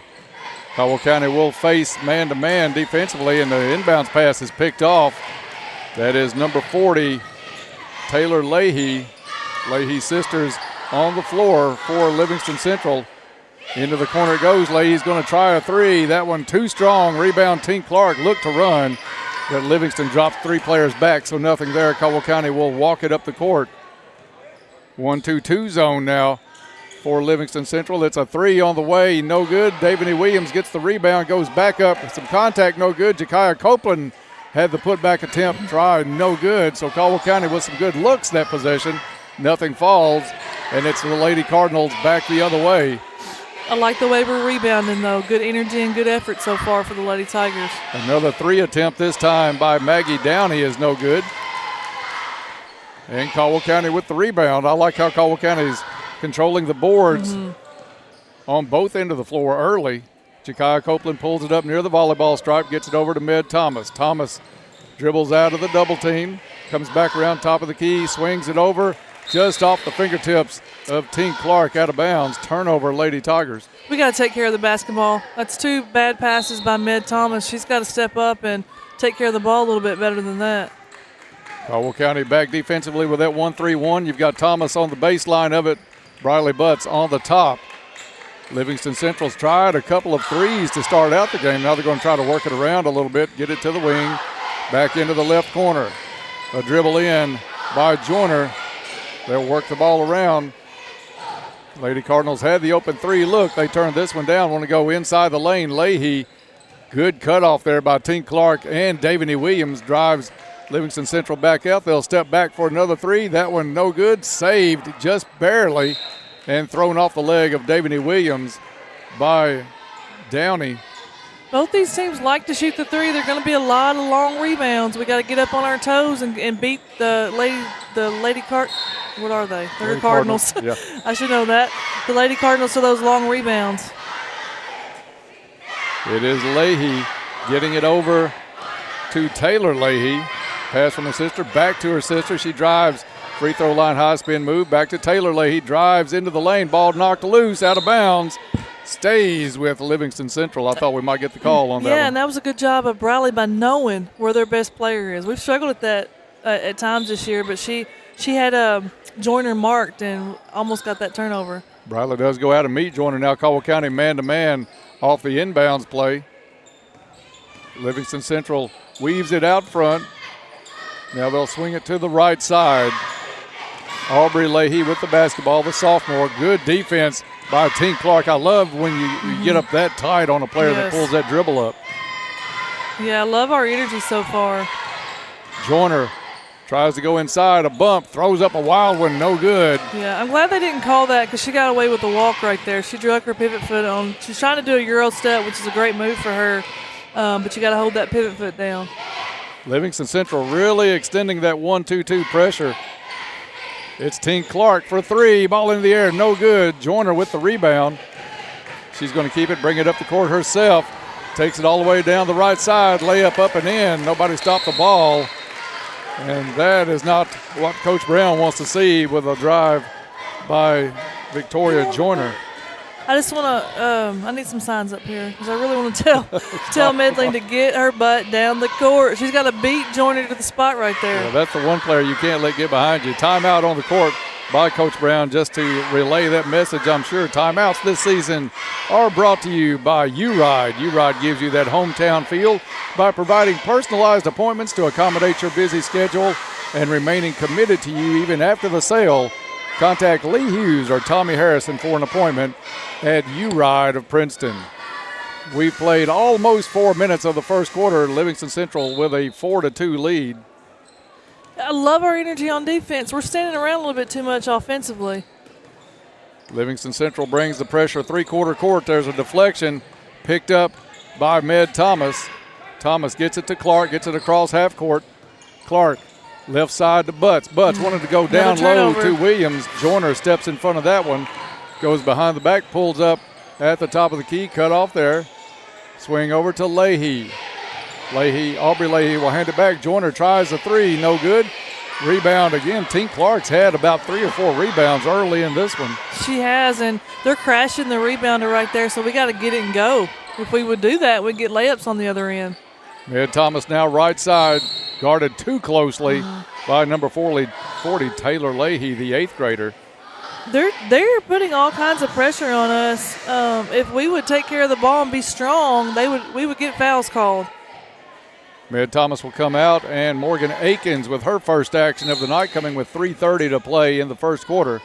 Caldwell County will face man-to-man defensively, and the inbounds pass is picked off. That is number 40, Taylor Leahy. Leahy's sisters on the floor for Livingston Central. Into the corner it goes. Leahy's going to try a 3. That one too strong. Rebound, Tink Clark looked to run. But Livingston drops 3 players back, so nothing there. Caldwell County will walk it up the court. 1-2-2 zone now for Livingston Central. It's a 3 on the way, no good. Davany Williams gets the rebound, goes back up. Some contact, no good. Jakaya Copeland had the putback attempt, tried, no good. So Caldwell County with some good looks that possession. Nothing falls, and it's the Lady Cardinals back the other way. I like the way we're rebounding, though. Good energy and good effort so far for the Lady Tigers. Another 3 attempt this time by Maggie Downey is no good. And Caldwell County with the rebound. I like how Caldwell County is controlling the boards on both ends of the floor early. Jakaya Copeland pulls it up near the volleyball stripe, gets it over to Med Thomas. Thomas dribbles out of the double team, comes back around top of the key, swings it over. Just off the fingertips of Tink Clark, out of bounds. Turnover, Lady Tigers. We got to take care of the basketball. That's 2 bad passes by Med Thomas. She's got to step up and take care of the ball a little bit better than that. Caldwell County back defensively with that 1-3-1. You've got Thomas on the baseline of it. Briley Butts on the top. Livingston Central's tried a couple of 3s to start out the game. Now they're going to try to work it around a little bit, get it to the wing, back into the left corner. A dribble in by Joyner. They'll work the ball around. Lady Cardinals had the open 3 look. They turned this one down. Want to go inside the lane. Leahy, good cutoff there by Tink Clark, and Davany Williams drives Livingston Central back out. They'll step back for another 3. That one no good. Saved just barely and thrown off the leg of Davany Williams by Downey. Both these teams like to shoot the 3. There are going to be a lot of long rebounds. We got to get up on our toes and beat the Lady What are they? They're Lady Cardinals. Yeah. I should know that. The Lady Cardinals to those long rebounds. It is Leahy getting it over to Taylor Leahy. Pass from her sister, back to her sister. She drives, free throw line high spin move, back to Taylor Leahy. Drives into the lane, ball knocked loose, out of bounds. Stays with Livingston Central. I thought we might get the call on that one. Yeah, and that was a good job of Briley by knowing where their best player is. We've struggled at that at times this year, but she had Joyner marked and almost got that turnover. Briley does go out and meet Joyner now. Caldwell County man-to-man off the inbounds play. Livingston Central weaves it out front. Now they'll swing it to the right side. Aubrey Leahy with the basketball, the sophomore. Good defense by Tink Clark. I love when you get up that tight on a player that pulls that dribble up. Yeah, I love our energy so far. Joyner tries to go inside, a bump, throws up a wild one, no good. Yeah, I'm glad they didn't call that because she got away with the walk right there. She drug her pivot foot on. She's trying to do a Euro step, which is a great move for her, but you got to hold that pivot foot down. Livingston Central really extending that 1-2-2 pressure. It's Tink Clark for three, ball in the air, no good. Joyner with the rebound. She's going to keep it, bring it up the court herself. Takes it all the way down the right side, layup up and in. Nobody stopped the ball. And that is not what Coach Brown wants to see with a drive by Victoria Joyner. I just want to I need some signs up here because I really want to tell Medling to get her butt down the court. She's got to beat Joyner to the spot right there. Yeah, that's the one player you can't let get behind you. Timeout on the court by Coach Brown just to relay that message, I'm sure. Timeouts this season are brought to you by U-Ride. U-Ride gives you that hometown feel by providing personalized appointments to accommodate your busy schedule and remaining committed to you even after the sale. Contact Lee Hughes or Tommy Harrison for an appointment at U-Ride of Princeton. We played almost 4 minutes of the first quarter. Livingston Central with a 4-2 lead. I love our energy on defense. We're standing around a little bit too much offensively. Livingston Central brings the pressure three-quarter court. There's a deflection picked up by Med Thomas. Thomas gets it to Clark, gets it across half court. Clark, left side to Butts. Butts wanted to go down low to Williams. Joyner steps in front of that one. Goes behind the back, pulls up at the top of the key, cut off there. Swing over to Leahy. Aubrey Leahy will hand it back. Joyner tries the three, no good. Rebound again. Tink Clark's had about 3 or 4 rebounds early in this one. She has, and they're crashing the rebounder right there, so we got to get it and go. If we would do that, we'd get layups on the other end. Med Thomas now right side, guarded too closely by number 40, Taylor Leahy, the 8th grader. They're putting all kinds of pressure on us. If we would take care of the ball and be strong, we would get fouls called. Med Thomas will come out, and Morgan Akins with her first action of the night, coming with 3:30 to play in the first quarter.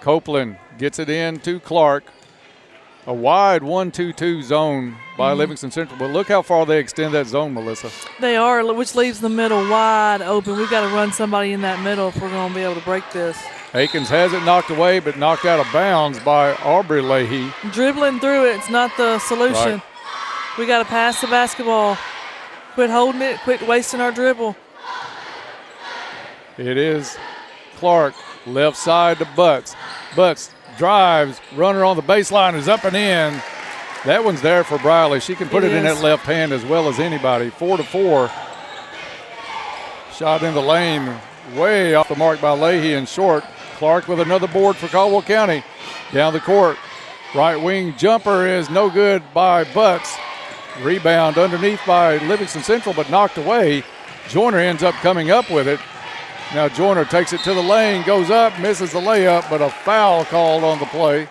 Copeland gets it in to Clark. A wide 1-2-2 zone by Livingston Central. But look how far they extend that zone, Melissa. They are, which leaves the middle wide open. We've got to run somebody in that middle if we're going to be able to break this. Akins has it knocked away, but knocked out of bounds by Aubrey Leahy. Dribbling through it, it's not the solution. Right. We got to pass the basketball. Quit holding it, quit wasting our dribble. It is Clark, left side to Butts. Butts drives, runner on the baseline is up and in. That one's there for Briley. She can put it in that left hand as well as anybody. 4-4. Shot in the lane, way off the mark by Leahy and short. Clark with another board for Caldwell County. Down the court, right wing jumper is no good by Butts. Rebound underneath by Livingston Central, but knocked away. Joyner ends up coming up with it. Now Joyner takes it to the lane, goes up, misses the layup, but a foul called on the play.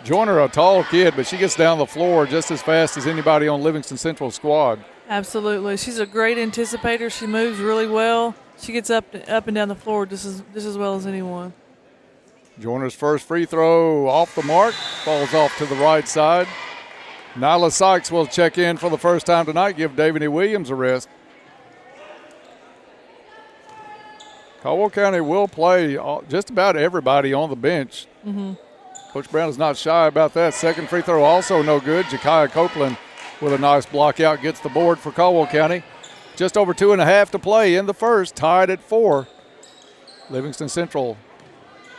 Joyner, a tall kid, but she gets down the floor just as fast as anybody on Livingston Central's squad. Absolutely. She's a great anticipator. She moves really well. She gets up and down the floor just as well as anyone. Joyner's first free throw off the mark, falls off to the right side. Nyla Sykes will check in for the first time tonight, give Davy Williams a rest. Caldwell County will play just about everybody on the bench. Coach Brown is not shy about that. Second free throw also no good. Jakiah Copeland with a nice block out gets the board for Caldwell County. Just over 2.5 to play in the first, tied at 4. Livingston Central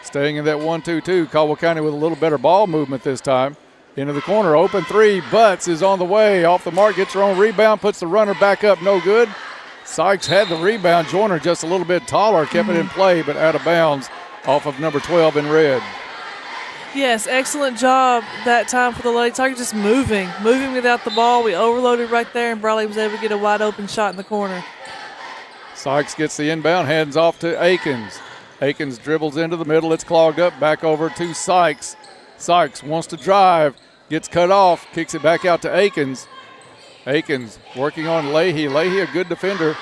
staying in that 1-2-2. Caldwell County with a little better ball movement this time. Into the corner, open three. Butts is on the way. Off the mark, gets her own rebound, puts the runner back up, no good. Sykes had the rebound. Joyner just a little bit taller, kept it in play, but out of bounds off of number 12 in red. Yes, excellent job that time for the Lady Tigers, just moving without the ball. We overloaded right there, and Briley was able to get a wide open shot in the corner. Sykes gets the inbound, hands off to Akins. Akins dribbles into the middle. It's clogged up. Back over to Sykes. Sykes wants to drive. Gets cut off. Kicks it back out to Akins. Akins working on Leahy. Leahy, a good defender.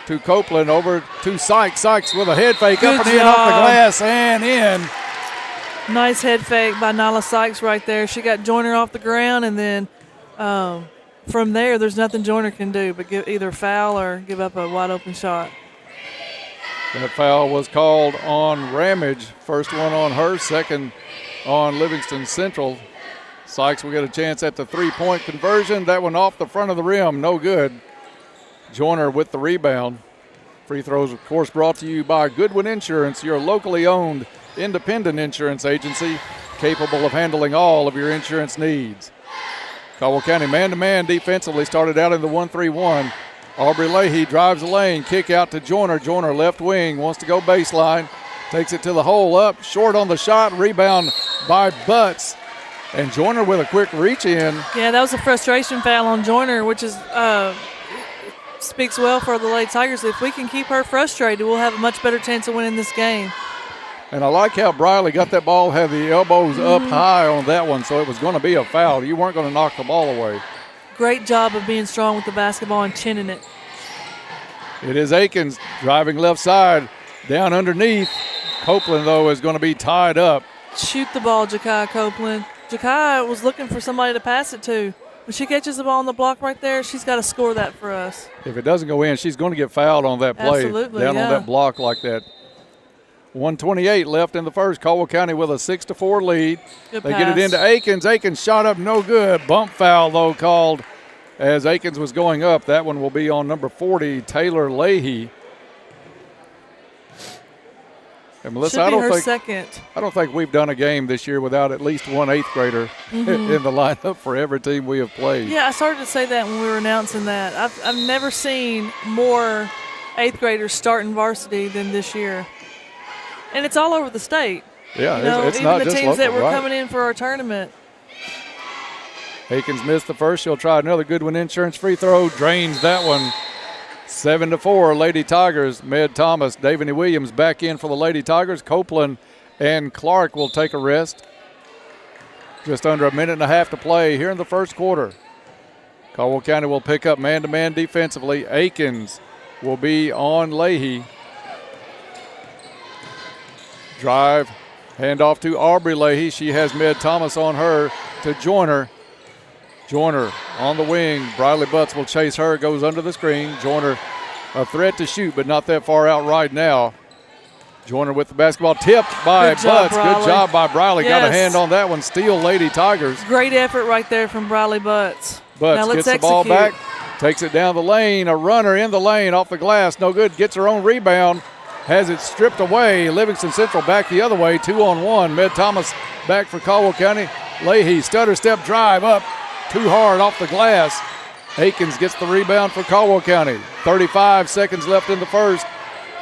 to Copeland, over to Sykes. Sykes with a head fake. Good up and in job. off the glass and in. Nice head fake by Nyla Sykes right there. She got Joyner off the ground, and then from there, there's nothing Joyner can do but give either foul or give up a wide open shot. That foul was called on Ramage. First one on her, second on Livingston Central. Sykes will get a chance at the three-point conversion. That one off the front of the rim, no good. Joyner with the rebound. Free throws, of course, brought to you by Goodwin Insurance, your locally owned independent insurance agency capable of handling all of your insurance needs. Caldwell County man-to-man defensively started out in the 1-3-1. Aubrey Leahy drives the lane, kick out to Joyner. Joyner left wing, wants to go baseline, takes it to the hole, up, short on the shot, rebound by Butts. And Joyner with a quick reach in. Yeah, that was a frustration foul on Joyner, which is speaks well for the Lady Tigers. If we can keep her frustrated, we'll have a much better chance of winning this game. And I like how Briley got that ball, had the elbows up high on that one, so it was going to be a foul. You weren't going to knock the ball away. Great job of being strong with the basketball and chinning it. It is Akins driving left side, down underneath. Copeland, though, is going to be tied up. Shoot the ball, Jakai Copeland. Jakai was looking for somebody to pass it to. When she catches the ball on the block right there, she's got to score that for us. If it doesn't go in, she's going to get fouled on that play. Absolutely, down yeah. on that block like that. 1:28 left in the first. Caldwell County with a 6-4 lead. Good They pass. get it into Akins. Akins shot up, no good. Bump foul, though, called as Akins was going up. That one will be on number 40, Taylor Leahy. And Melissa, Should be her second. I don't think we've done a game this year without at least one 8th grader in the lineup for every team we have played. Yeah, I started to say that when we were announcing that. I've never seen more 8th graders starting varsity than this year. And it's all over the state. Yeah, you know, it's even not the just teams that local, were right. coming in for our tournament. Akins missed the first. She'll try another Goodwin Insurance free throw. Drains that one. 7-4, Lady Tigers. Med Thomas, Davany Williams back in for the Lady Tigers. Copeland and Clark will take a rest. Just under a minute and a half to play here in the first quarter. Caldwell County will pick up man-to-man defensively. Akins will be on Leahy. Drive, hand off to Aubrey Leahy. She has Med Thomas on her to Joyner. Joyner on the wing. Briley Butts will chase her, goes under the screen. Joyner a threat to shoot, but not that far out right now. Joyner with the basketball, tipped by Butts. Good job by Briley. Yes. Got a hand on that one. Steal Lady Tigers. Great effort right there from Briley Butts. Butts now let's gets the ball execute. back, takes it down the lane. A runner in the lane off the glass. No good. Gets her own rebound. Has it stripped away. Livingston Central back the other way. 2-on-1. Med Thomas back for Caldwell County. Leahy, stutter step drive up. Too hard off the glass. Akins gets the rebound for Caldwell County. 35 seconds left in the first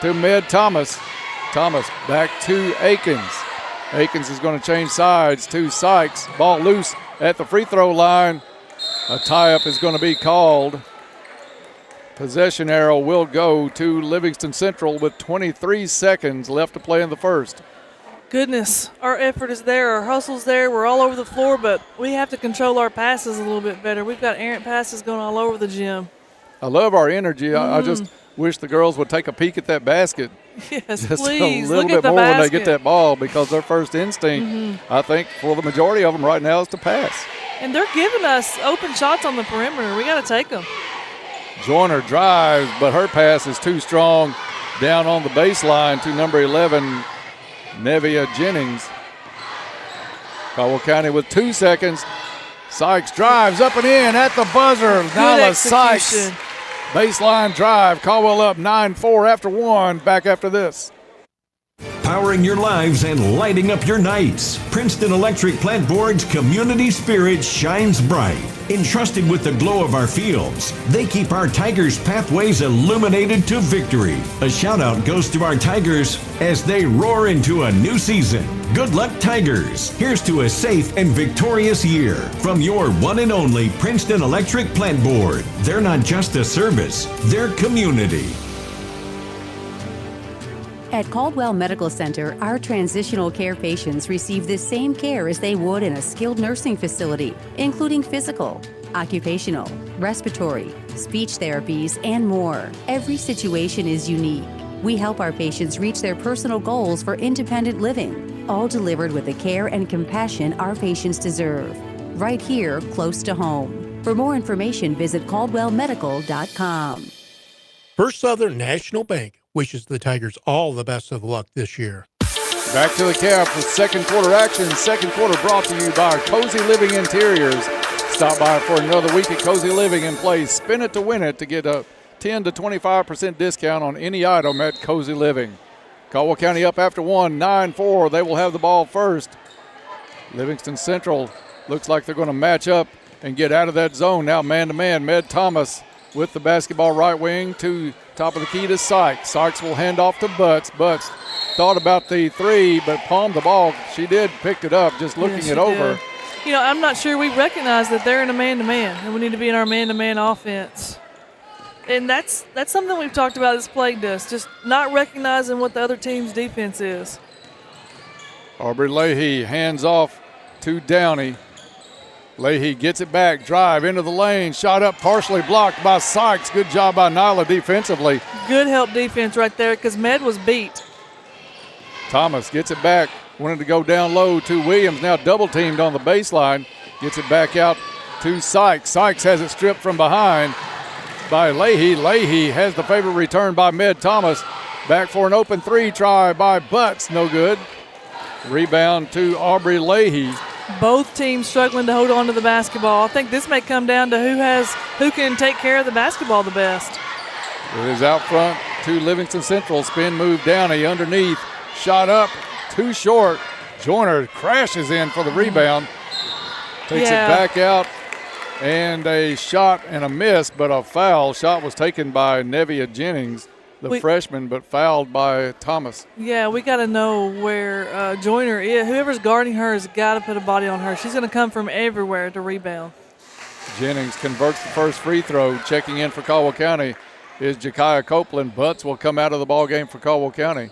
to Med Thomas. Thomas back to Akins. Akins is going to change sides to Sykes. Ball loose at the free throw line. A tie-up is going to be called. Possession arrow will go to Livingston Central with 23 seconds left to play in the first. Goodness, our effort is there. Our hustle's there. We're all over the floor, but we have to control our passes a little bit better. We've got errant passes going all over the gym. I love our energy. I just wish the girls would take a peek at that basket. Yes, just please. a little Look bit at the more basket. when they get that ball, because their first instinct, I think, for the majority of them right now is to pass. And they're giving us open shots on the perimeter. We got to take them. Joyner drives, but her pass is too strong down on the baseline to number 11, Nevia Jennings. Caldwell County with 2 seconds. Sykes drives up and in at the buzzer. Nyla Sykes. Baseline drive. Caldwell up 9-4 after one. Back after this. Powering your lives and lighting up your nights. Princeton Electric Plant Board's community spirit shines bright. Entrusted with the glow of our fields, they keep our Tigers' pathways illuminated to victory. A shout out goes to our Tigers as they roar into a new season. Good luck, Tigers. Here's to a safe and victorious year from your one and only Princeton Electric Plant Board. They're not just a service, they're community. At Caldwell Medical Center, our transitional care patients receive the same care as they would in a skilled nursing facility, including physical, occupational, respiratory, speech therapies, and more. Every situation is unique. We help our patients reach their personal goals for independent living, all delivered with the care and compassion our patients deserve, right here close to home. For more information, visit caldwellmedical.com. First Southern National Bank wishes the Tigers all the best of luck this year. Back to the Cab for second quarter action. Second quarter brought to you by Cozy Living Interiors. Stop by for another week at Cozy Living and play Spin It to Win It to get a 10 to 25% discount on any item at Cozy Living. Caldwell County up after one, 9-4. They will have the ball first. Livingston Central looks like they're going to match up and get out of that zone. Now man-to-man, Med Thomas with the basketball right wing to top of the key to Sykes. Sykes will hand off to Butts. Butts thought about the three, but palmed the ball. She did, picked it up, just looking it over. Did. You know, I'm not sure we recognize that they're in a man-to-man, and we need to be in our man-to-man offense. And that's something we've talked about that's plagued us, just not recognizing what the other team's defense is. Aubrey Leahy hands off to Downey. Leahy gets it back, drive into the lane, shot up, partially blocked by Sykes. Good job by Nyla defensively. Good help defense right there because Med was beat. Thomas gets it back, wanted to go down low to Williams, now double teamed on the baseline. Gets it back out to Sykes. Sykes has it stripped from behind by Leahy. Leahy has the favorite return by Med Thomas. Back for an open three try by Butts, no good. Rebound to Aubrey Leahy. Both teams struggling to hold on to the basketball. I think this may come down to who can take care of the basketball the best. It is out front to Livingston Central. Spin move Downey underneath. Shot up, too short. Joyner crashes in for the rebound. Takes it back out. And a shot and a miss, but a foul. Shot was taken by Nevia Jennings, the freshman, but fouled by Thomas. Yeah, we got to know where Joyner is. Whoever's guarding her has got to put a body on her. She's going to come from everywhere to rebound. Jennings converts the first free throw. Checking in for Caldwell County is Jakiah Copeland. Butts will come out of the ball game for Caldwell County.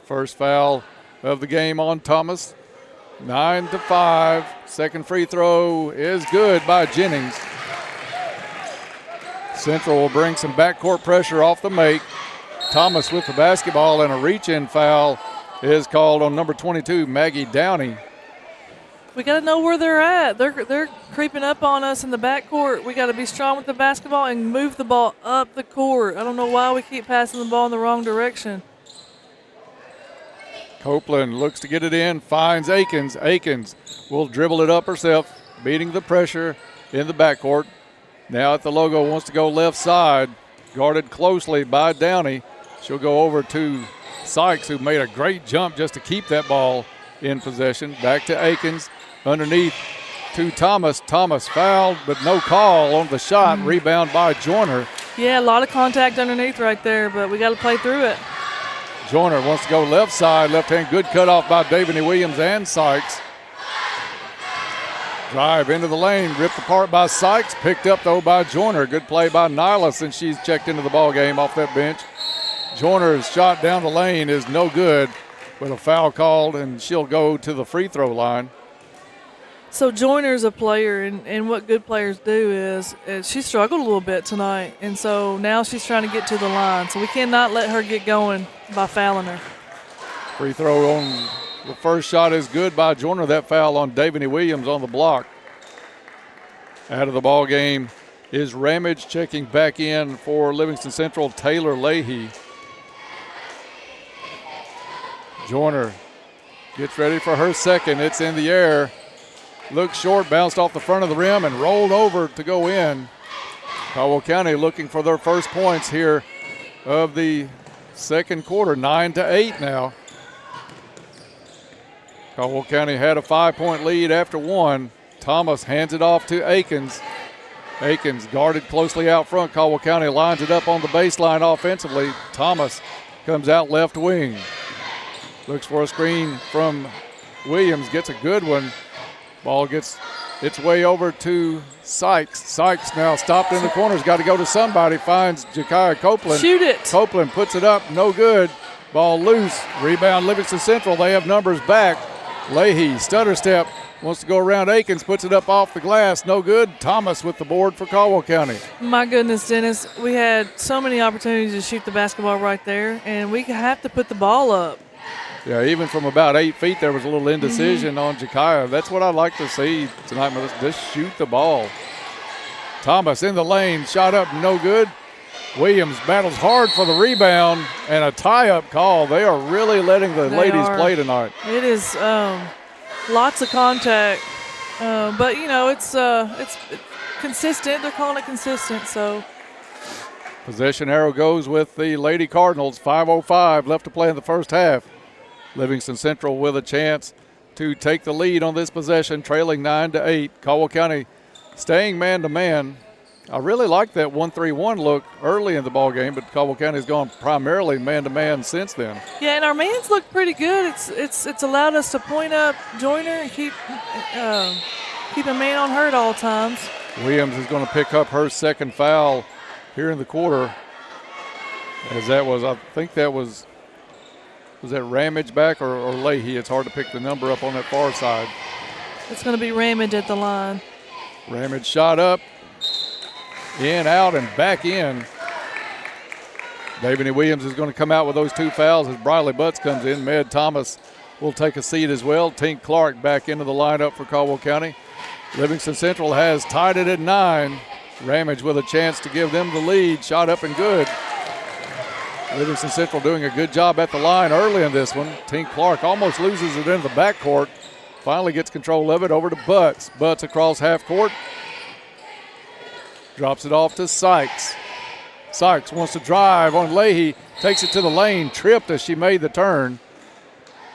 First foul of the game on Thomas. 9-5. Second free throw is good by Jennings. Central will bring some backcourt pressure off the make. Thomas with the basketball, and a reach-in foul is called on number 22, Maggie Downey. We got to know where they're at. They're creeping up on us in the backcourt. We got to be strong with the basketball and move the ball up the court. I don't know why we keep passing the ball in the wrong direction. Copeland looks to get it in, finds Akins. Akins will dribble it up herself, beating the pressure in the backcourt. Now at the logo, wants to go left side, guarded closely by Downey. She'll go over to Sykes, who made a great jump just to keep that ball in possession. Back to Akins, underneath to Thomas. Thomas fouled, but no call on the shot. Rebound by Joyner. Yeah, a lot of contact underneath right there, but we got to play through it. Joyner wants to go left side, left hand, good cutoff by Davany Williams and Sykes. Drive into the lane, ripped apart by Sykes, picked up though by Joyner. Good play by Nyla since she's checked into the ball game off that bench. Joyner's shot down the lane is no good, with a foul called, and she'll go to the free throw line. So Joyner's a player, and what good players do is she struggled a little bit tonight, and so now she's trying to get to the line. So we cannot let her get going by fouling her. Free throw on the first shot is good by Joyner. That foul on Davany Williams on the block. Out of the ball game is Ramage. Checking back in for Livingston Central, Taylor Leahy. Joyner gets ready for her second. It's in the air. Looks short, bounced off the front of the rim and rolled over to go in. Caldwell County looking for their first points here of the second quarter, 9-8 now. Caldwell County had a 5-point lead after one. Thomas hands it off to Akins. Akins guarded closely out front. Caldwell County lines it up on the baseline offensively. Thomas comes out left wing. Looks for a screen from Williams, gets a good one. Ball gets its way over to Sykes. Sykes now stopped in the corners, got to go to somebody, finds Jakiah Copeland. Shoot it. Copeland puts it up, no good. Ball loose. Rebound Livingston Central. They have numbers back. Leahy, stutter step, wants to go around Akins, puts it up off the glass. No good. Thomas with the board for Caldwell County. My goodness, Dennis, we had so many opportunities to shoot the basketball right there, and we have to put the ball up. Yeah, even from about 8 feet, there was a little indecision on Jakaya. That's what I'd like to see tonight. Just shoot the ball. Thomas in the lane, shot up, no good. Williams battles hard for the rebound and a tie-up call. They are really letting the ladies play tonight. It is lots of contact, but you know it's consistent. They're calling it consistent. So possession arrow goes with the Lady Cardinals. 5:05 left to play in the first half. Livingston Central with a chance to take the lead on this possession, trailing 9-8. Caldwell County staying man-to-man. I really like that 1-3-1 look early in the ball game, but Caldwell County's gone primarily man-to-man since then. Yeah, and our man's look pretty good. It's allowed us to point up Joyner and keep a man on her at all times. Williams is going to pick up her second foul here in the quarter. As that was, I think that was that Ramage back or Leahy? It's hard to pick the number up on that far side. It's going to be Ramage at the line. Ramage shot up. In, out, and back in. Davany Williams is going to come out with those 2 fouls as Briley Butts comes in. Med Thomas will take a seat as well. Tink Clark back into the lineup for Caldwell County. Livingston Central has tied it at 9. Ramage with a chance to give them the lead. Shot up and good. Livingston Central doing a good job at the line early in this one. Tink Clark almost loses it into the backcourt. Finally gets control of it over to Butts. Butts across half court. Drops it off to Sykes. Sykes wants to drive on Leahy. Takes it to the lane. Tripped as she made the turn.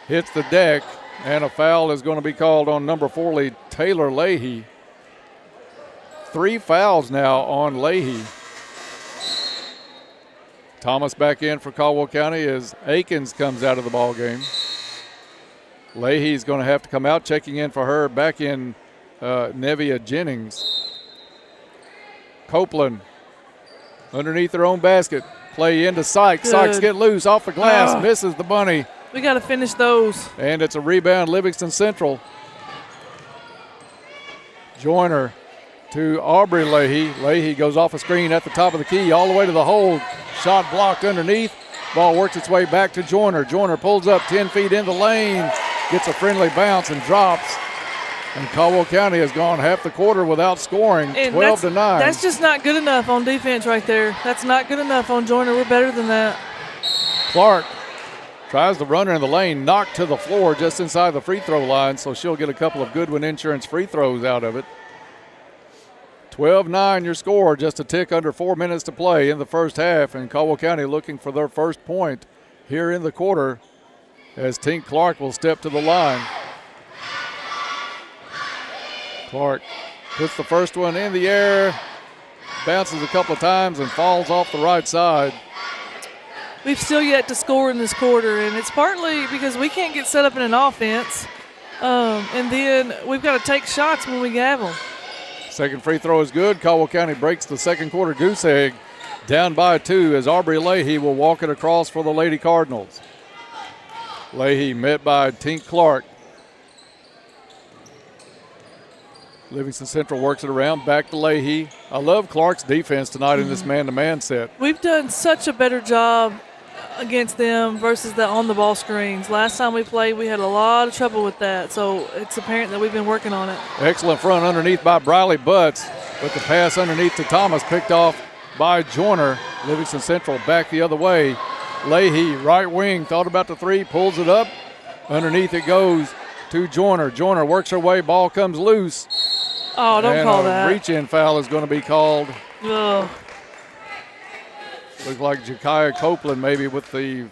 Hits the deck. And a foul is going to be called on number 4, Taylor Leahy. 3 fouls now on Leahy. Thomas back in for Caldwell County as Akins comes out of the ball game. Leahy's going to have to come out. Checking in for her. Back in Nevia Jennings. Copeland underneath their own basket. Play into Sykes. Good. Sykes get loose off the glass. Misses the bunny. We got to finish those. And it's a rebound, Livingston Central. Joyner to Aubrey Leahy. Leahy goes off a screen at the top of the key all the way to the hole. Shot blocked underneath. Ball works its way back to Joyner. Joyner pulls up 10 feet in the lane. Gets a friendly bounce and drops. And Caldwell County has gone half the quarter without scoring, 12-9. That's just not good enough on defense right there. That's not good enough on Joyner. We're better than that. Clark tries the runner in the lane, knocked to the floor just inside the free throw line, so she'll get a couple of Goodwin Insurance free throws out of it. 12-9 your score, just a tick under 4 minutes to play in the first half, and Caldwell County looking for their first point here in the quarter as Tink Clark will step to the line. Clark puts the first one in the air, bounces a couple of times and falls off the right side. We've still yet to score in this quarter, and it's partly because we can't get set up in an offense, and then we've got to take shots when we have them. Second free throw is good. Caldwell County breaks the second quarter goose egg, down by 2 as Aubrey Leahy will walk it across for the Lady Cardinals. Leahy met by Tink Clark. Livingston Central works it around, back to Leahy. I love Clark's defense tonight in this man-to-man set. We've done such a better job against them versus the on-the-ball screens. Last time we played, we had a lot of trouble with that, so it's apparent that we've been working on it. Excellent front underneath by Briley Butts, but the pass underneath to Thomas picked off by Joyner. Livingston Central back the other way. Leahy, right wing, thought about the 3, pulls it up. Underneath it goes to Joyner. Joyner works her way, ball comes loose. Oh, don't call that. Reach-in foul is going to be called. Ugh. Looks like Jakaya Copeland maybe with the.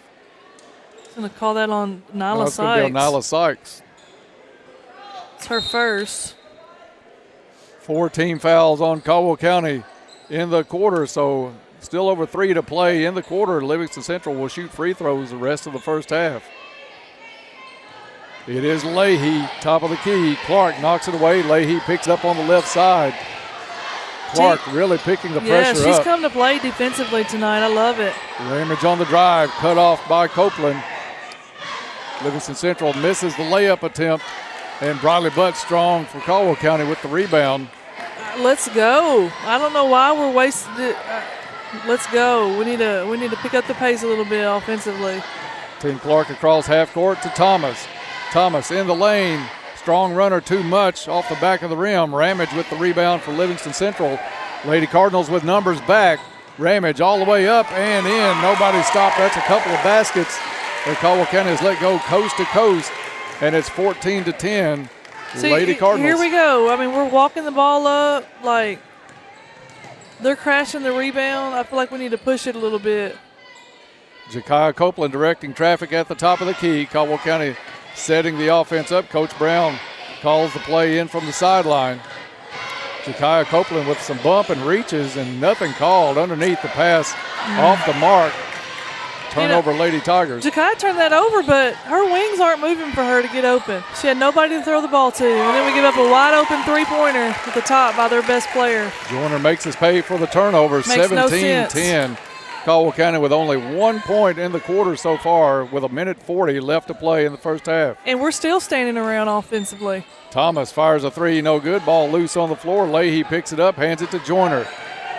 It's going to call that on Nyla Sykes. It's going to be on Nyla Sykes. It's her first. 4 team fouls on Caldwell County in the quarter, so still over 3 to play in the quarter. Livingston Central will shoot free throws the rest of the first half. It is Leahy, top of the key. Clark knocks it away. Leahy picks up on the left side. Clark really picking the pressure up. Yeah, she's come to play defensively tonight. I love it. Ramage on the drive, cut off by Copeland. Livingston Central misses the layup attempt, and Briley Butt strong for Caldwell County with the rebound. Let's go. I don't know why we're wasting it. Let's go. We need to pick up the pace a little bit offensively. Tim Clark across half court to Thomas. Thomas in the lane. Strong runner too much off the back of the rim. Ramage with the rebound for Livingston Central. Lady Cardinals with numbers back. Ramage all the way up and in. Nobody stopped. That's a couple of baskets. And Caldwell County has let go coast to coast, and it's 14-10. See, Lady Cardinals. Here we go. I mean, we're walking the ball up. Like, they're crashing the rebound. I feel like we need to push it a little bit. Jakiah Copeland directing traffic at the top of the key. Caldwell County setting the offense up. Coach Brown calls the play in from the sideline. Jakiah Copeland with some bump and reaches and nothing called underneath the pass off the mark. Turnover, Lady Tigers. Jakiah turned that over, but her wings aren't moving for her to get open. She had nobody to throw the ball to, and then we give up a wide open three-pointer at the top by their best player. Joyner makes us pay for the turnover. 17-10. Caldwell County with only 1 point in the quarter so far, with 1:40 left to play in the first half. And we're still standing around offensively. Thomas fires a three, no good. Ball loose on the floor. Leahy picks it up, hands it to Joyner.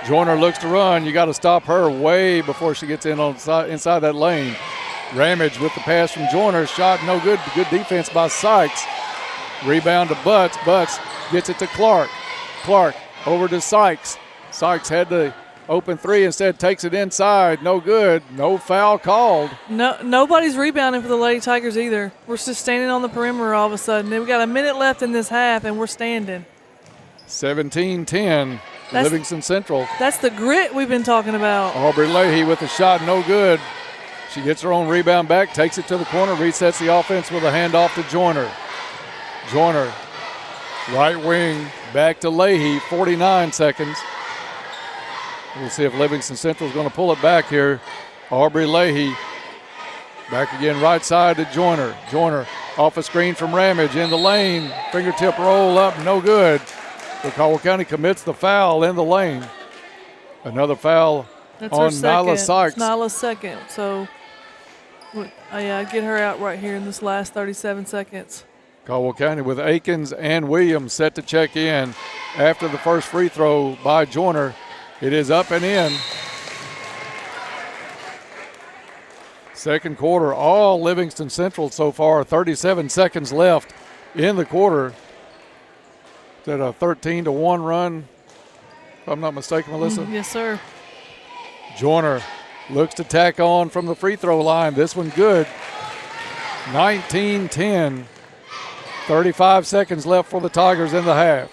Joyner looks to run. You got to stop her way before she gets in on inside that lane. Ramage with the pass from Joyner. Shot no good. Good defense by Sykes. Rebound to Butts. Butts gets it to Clark. Clark over to Sykes. Sykes had the open three, instead takes it inside. No good. No foul called. No, nobody's rebounding for the Lady Tigers either. We're just standing on the perimeter all of a sudden. Then we got a minute left in this half, and we're standing. 17-10. Livingston Central. That's the grit we've been talking about. Aubrey Leahy with a shot, no good. She gets her own rebound back, takes it to the corner, resets the offense with a handoff to Joyner. Joyner, right wing, back to Leahy, 49 seconds. We'll see if Livingston Central is going to pull it back here. Aubrey Leahy back again, right side to Joyner. Joyner off a screen from Ramage in the lane. Fingertip roll up, no good. So Caldwell County commits the foul in the lane. Another foul on Nyla Sykes. Nyla's second. So, yeah, get her out right here in this last 37 seconds. Caldwell County with Akins and Williams set to check in after the first free throw by Joyner. It is up and in. Second quarter, all Livingston Central so far. 37 seconds left in the quarter. Is that a 13-1 run, if I'm not mistaken, Melissa? Yes, sir. Joyner looks to tack on from the free throw line. This one good. 19-10. 35 seconds left for the Tigers in the half.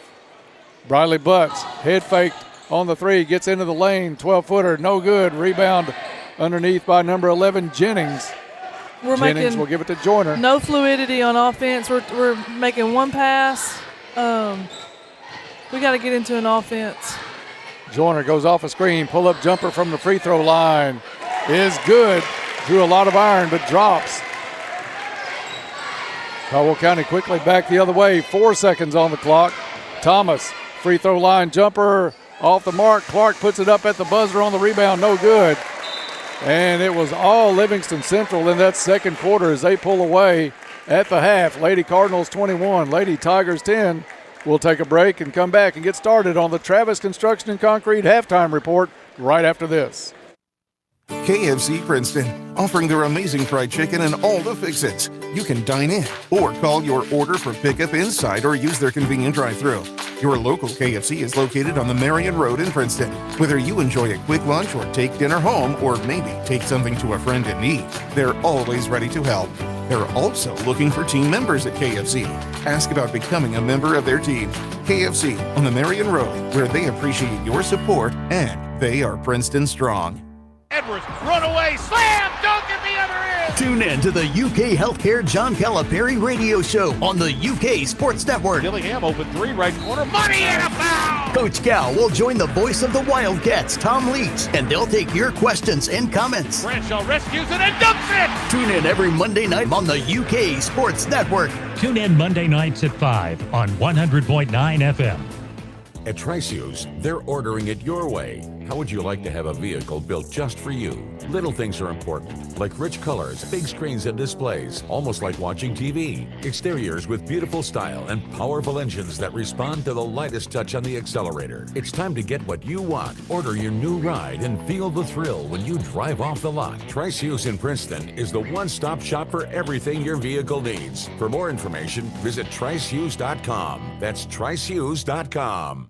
Briley Butts, head faked on the three, gets into the lane, 12-footer, no good. Rebound underneath by number 11, Jennings. Jennings will give it to Joyner. No fluidity on offense. We're making one pass. We got to get into an offense. Joyner goes off a screen, pull-up jumper from the free throw line is good. Drew a lot of iron, but drops. Caldwell County quickly back the other way. 4 seconds on the clock. Thomas, free throw line jumper off the mark. Clark puts it up at the buzzer on the rebound, no good. And it was all Livingston Central in that second quarter as they pull away at the half. Lady Cardinals 21, Lady Tigers 10. We'll take a break and come back and get started on the Travis Construction and Concrete halftime report right after this. KFC Princeton, offering their amazing fried chicken and all the fix-its. You can dine in or call your order for pickup inside or use their convenient drive-thru. Your local KFC is located on the Marion Road in Princeton. Whether you enjoy a quick lunch or take dinner home or maybe take something to a friend in need, they're always ready to help. They're also looking for team members at KFC. Ask about becoming a member of their team. KFC on the Marion Road, where they appreciate your support and they are Princeton strong. Edwards, runaway, slam, dunk at the other end. Tune in to the UK Healthcare John Calipari radio show on the UK Sports Network. Dillingham open three, right corner, money and a foul. Coach Cal will join the voice of the Wildcats, Tom Leach, and they'll take your questions and comments. Bradshaw rescues it and dumps it. Tune in every Monday night on the UK Sports Network. Tune in Monday nights at 5 on 100.9 FM. At Tricios, they're ordering it your way. How would you like to have a vehicle built just for you? Little things are important, like rich colors, big screens and displays, almost like watching TV. Exteriors with beautiful style and powerful engines that respond to the lightest touch on the accelerator. It's time to get what you want. Order your new ride and feel the thrill when you drive off the lot. Trice Hughes in Princeton is the one-stop shop for everything your vehicle needs. For more information, visit tricehughes.com. That's tricehughes.com.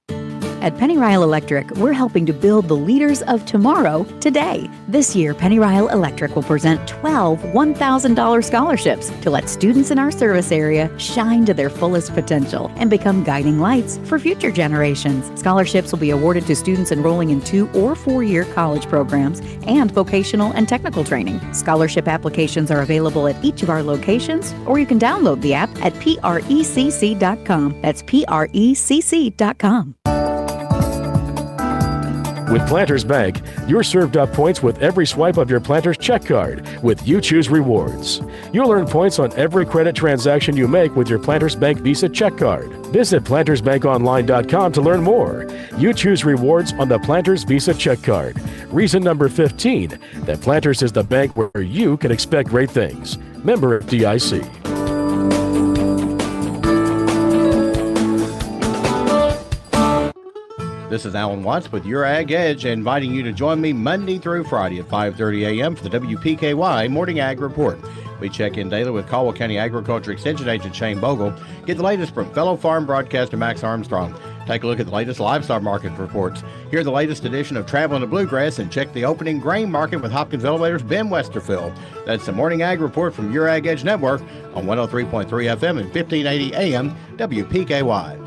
At Penny Ryle Electric, we're helping to build the leaders of tomorrow today. This year, Penny Ryle Electric will present 12 $1,000 scholarships to let students in our service area shine to their fullest potential and become guiding lights for future generations. Scholarships will be awarded to students enrolling in 2- or 4-year college programs and vocational and technical training. Scholarship applications are available at each of our locations, or you can download the app at precc.com. That's precc.com. With Planters Bank, you're served up points with every swipe of your Planters check card with You Choose Rewards. You'll earn points on every credit transaction you make with your Planters Bank Visa check card. Visit plantersbankonline.com to learn more. You choose rewards on the Planters Visa check card. Reason number 15, that Planters is the bank where you can expect great things. Member FDIC. This is Alan Watts with Your Ag Edge, inviting you to join me Monday through Friday at 5:30 a.m. for the WPKY Morning Ag Report. We check in daily with Caldwell County Agriculture Extension Agent Shane Bogle. Get the latest from fellow farm broadcaster Max Armstrong. Take a look at the latest livestock market reports. Hear the latest edition of Traveling the Bluegrass and check the opening grain market with Hopkins Elevator's Ben Westerfield. That's the Morning Ag Report from Your Ag Edge Network on 103.3 FM and 1580 AM WPKY.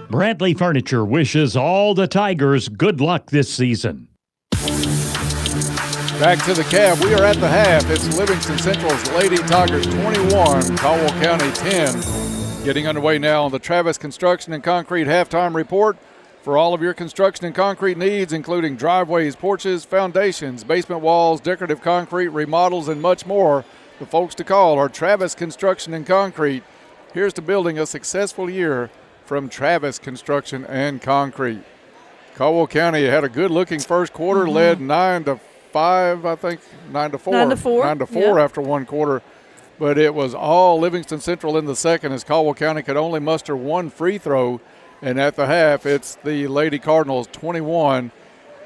Bradley Furniture wishes all the Tigers good luck this season. Back to the cab. We are at the half. It's Livingston Central's Lady Tigers 21, Caldwell County 10. Getting underway now on the Travis Construction and Concrete halftime report. For all of your construction and concrete needs, including driveways, porches, foundations, basement walls, decorative concrete, remodels, and much more, the folks to call are Travis Construction and Concrete. Here's to building a successful year from Travis Construction and Concrete. Caldwell County had a good-looking first quarter, led 9-5, I think, 9-4. 9-4 after one quarter. But it was all Livingston Central in the second, as Caldwell County could only muster one free throw. And at the half, it's the Lady Cardinals 21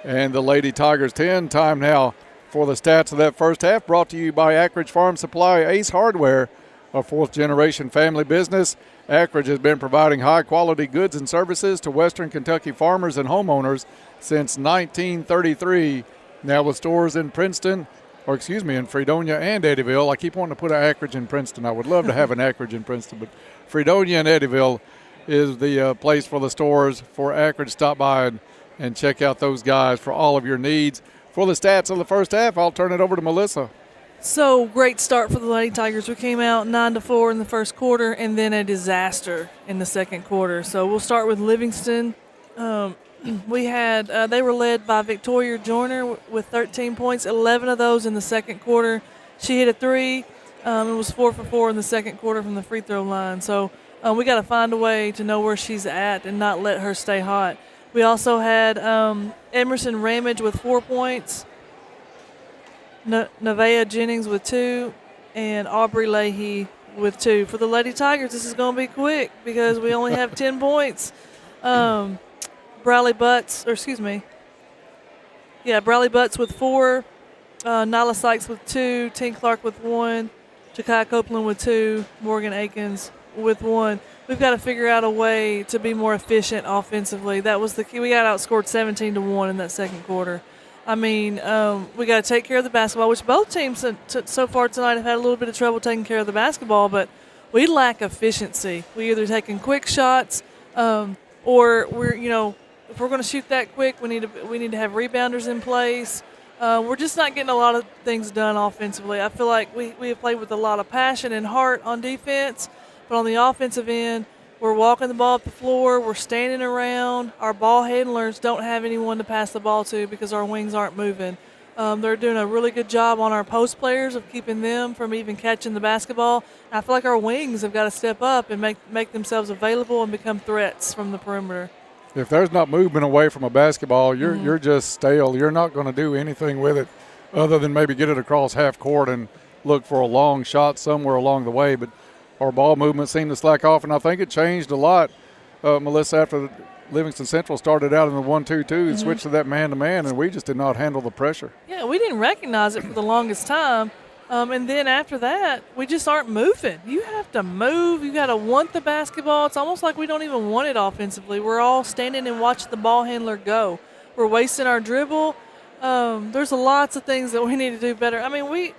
and the Lady Tigers 10. Time now for the stats of that first half, brought to you by Ackridge Farm Supply, Ace Hardware, a fourth-generation family business. Ackridge has been providing high-quality goods and services to Western Kentucky farmers and homeowners since 1933. Now with stores in Princeton, in Fredonia and Eddyville. I keep wanting to put an Ackridge in Princeton. I would love to have an Ackridge in Princeton, but Fredonia and Eddyville is the place for the stores for Ackridge. Stop by and check out those guys for all of your needs. For the stats of the first half, I'll turn it over to Melissa. So, great start for the Lady Tigers. We came out 9-4 in the first quarter and then a disaster in the second quarter. So, we'll start with Livingston. They were led by Victoria Joyner with 13 points, 11 of those in the second quarter. She hit a three. It was 4 for 4 in the second quarter from the free throw line. So, we got to find a way to know where she's at and not let her stay hot. We also had Emerson Ramage with 4 points. Nevaeh Jennings with 2, and Aubrey Leahy with 2. For the Lady Tigers, this is going to be quick because we only have 10 points. Bradley Butts with 4, Nyla Sykes with 2, Tink Clark with 1, Jakai Copeland with 2, Morgan Akins with 1. We've got to figure out a way to be more efficient offensively. That was the key. We got outscored 17-1 in that second quarter. I mean, we got to take care of the basketball, which both teams so far tonight have had a little bit of trouble taking care of the basketball, but we lack efficiency. We either taking quick shots or we're, if we're going to shoot that quick, we need to have rebounders in place. We're just not getting a lot of things done offensively. I feel like we have played with a lot of passion and heart on defense, but on the offensive end, we're walking the ball up the floor. We're standing around. Our ball handlers don't have anyone to pass the ball to because our wings aren't moving. They're doing a really good job on our post players of keeping them from even catching the basketball. I feel like our wings have got to step up and make themselves available and become threats from the perimeter. if there's not movement away from a basketball, you're just stale. You're not going to do anything with it other than maybe get it across half court and look for a long shot somewhere along the way. But our ball movement seemed to slack off, and I think it changed a lot, Melissa, after Livingston Central started out in the 1-2-2, switched to that man-to-man, and we just did not handle the pressure. Yeah, we didn't recognize it for the longest time. And then after that, we just aren't moving. You have to move. You got to want the basketball. It's almost like we don't even want it offensively. We're all standing and watching the ball handler go. We're wasting our dribble. There's lots of things that we need to do better. I mean, we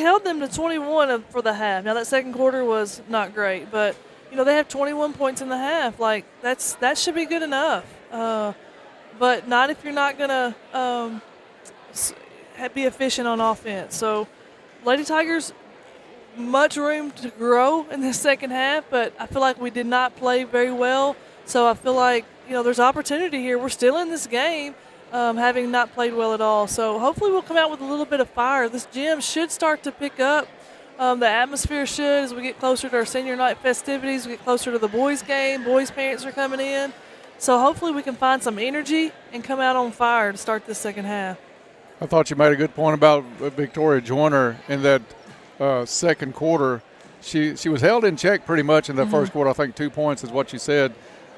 held them to 21 for the half. Now, that second quarter was not great, but – they have 21 points in the half. Like, that should be good enough. But not if you're not going to be efficient on offense. So, Lady Tigers, much room to grow in the second half, but I feel like we did not play very well. So, I feel like, there's opportunity here. We're still in this game, having not played well at all. So, hopefully we'll come out with a little bit of fire. This gym should start to pick up. The atmosphere should, as we get closer to our senior night festivities, we get closer to the boys' game. Boys' parents are coming in. So hopefully we can find some energy and come out on fire to start this second half. I thought you made a good point about Victoria Joyner in that second quarter. She was held in check pretty much in that first quarter. I think 2 points is what you said.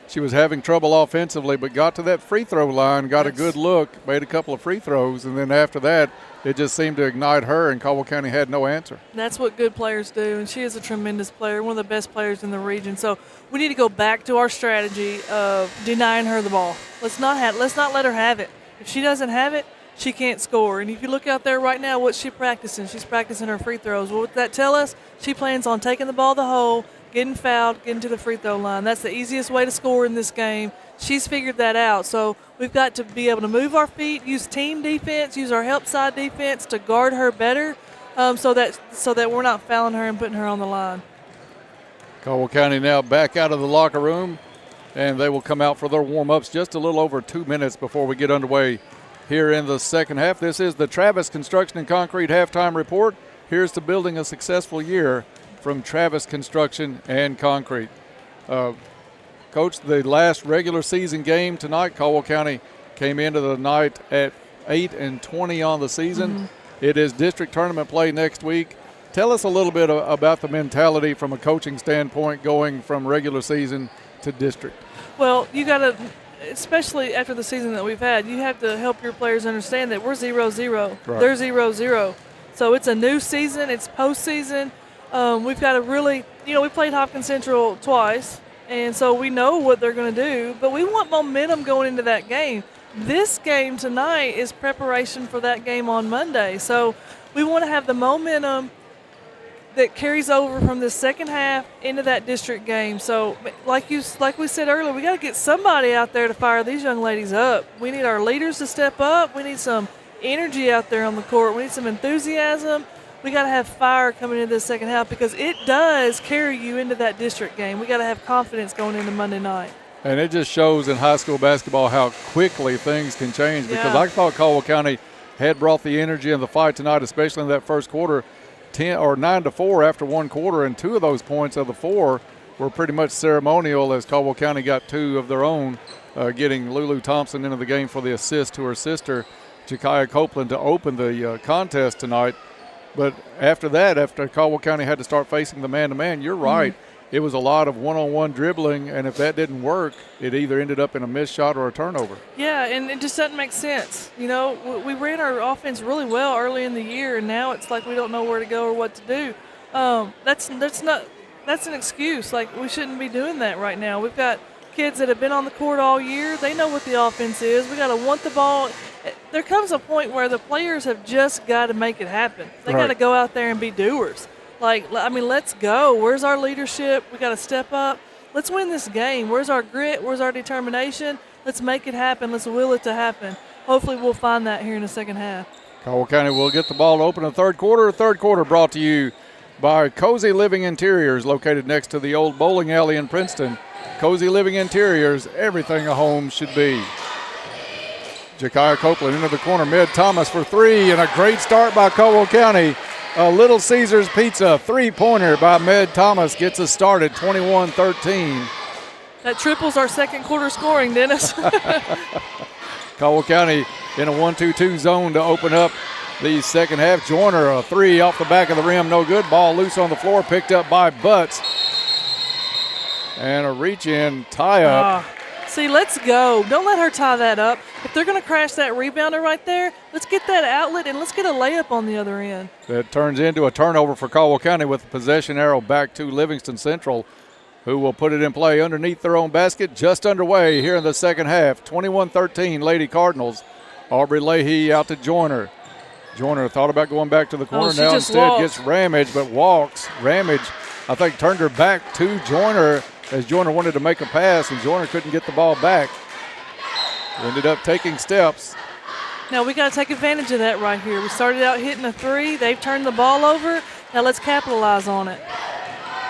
She was having trouble offensively, but got to that free throw line, got a good look, made a couple of free throws, and then after that, it just seemed to ignite her, and Caldwell County had no answer. That's what good players do, and she is a tremendous player, one of the best players in the region. So we need to go back to our strategy of denying her the ball. Let's not let her have it. If she doesn't have it, she can't score. And if you look out there right now, what's she practicing? She's practicing her free throws. Well, what that tell us? She plans on taking the ball to the hole, getting fouled, getting to the free throw line. That's the easiest way to score in this game. She's figured that out. So we've got to be able to move our feet, use team defense, use our help side defense to guard her better, so that we're not fouling her and putting her on the line. Caldwell County now back out of the locker room, and they will come out for their warm-ups just a little over 2 minutes before we get underway here in the second half. This is the Travis Construction and Concrete halftime report. Here's to building a successful year from Travis Construction and Concrete. Coach, the last regular season game tonight, Caldwell County came into the night at 8-20 on the season. It is district tournament play next week. Tell us a little bit about the mentality from a coaching standpoint going from regular season to district. Well, you got to, especially after the season that we've had, you have to help your players understand that we're 0-0. Right. They're 0-0. So it's a new season. It's postseason. We've got to really, we played Hopkins Central twice, and so we know what they're going to do, but we want momentum going into that game. This game tonight is preparation for that game on Monday. So we want to have the momentum that carries over from the second half into that district game. So like we said earlier, we got to get somebody out there to fire these young ladies up. We need our leaders to step up. We need some energy out there on the court. We need some enthusiasm. We got to have fire coming into the second half because it does carry you into that district game. We got to have confidence going into Monday night. And it just shows in high school basketball how quickly things can change because I thought Caldwell County had brought the energy and the fight tonight, especially in that first quarter, 9-4 after one quarter, and 2 of those points of the 4 were pretty much ceremonial as Caldwell County got 2 of their own, getting Lulu Thompson into the game for the assist to her sister, Jakaya Copeland, to open the contest tonight. But after that, after Caldwell County had to start facing the man-to-man, you're right. It was a lot of one-on-one dribbling, and if that didn't work, it either ended up in a missed shot or a turnover. Yeah, and it just doesn't make sense. We ran our offense really well early in the year, and now it's like we don't know where to go or what to do. That's an excuse. Like, we shouldn't be doing that right now. We've got kids that have been on the court all year. They know what the offense is. We got to want the ball. There comes a point where the players have just got to make it happen. They got to go out there and be doers. Let's go. Where's our leadership? We got to step up. Let's win this game. Where's our grit? Where's our determination? Let's make it happen. Let's will it to happen. Hopefully we'll find that here in the second half. Caldwell County will get the ball to open in the third quarter. Third quarter brought to you by Cozy Living Interiors, located next to the old bowling alley in Princeton. Cozy Living Interiors, everything a home should be. Jakaya Copeland into the corner, Med Thomas for 3, and a great start by Caldwell County. A Little Caesars Pizza three-pointer by Med Thomas gets us started, 21-13. That triples our second quarter scoring, Dennis. Caldwell County in a 1-2-2 zone to open up the second half. Joyner, a three off the back of the rim, no good. Ball loose on the floor, picked up by Butts. And a reach-in tie-up. See, let's go. Don't let her tie that up. If they're going to crash that rebounder right there, let's get that outlet and let's get a layup on the other end. That turns into a turnover for Caldwell County with the possession arrow back to Livingston Central, who will put it in play underneath their own basket. Just underway here in the second half. 21-13 Lady Cardinals. Aubrey Leahy out to Joyner. Joyner thought about going back to the corner. Now instead gets Ramage, but walks. Ramage, I think, turned her back to Joyner as Joyner wanted to make a pass, and Joyner couldn't get the ball back. Ended up taking steps. Now we got to take advantage of that right here. We started out hitting a three. They've turned the ball over. Now let's capitalize on it.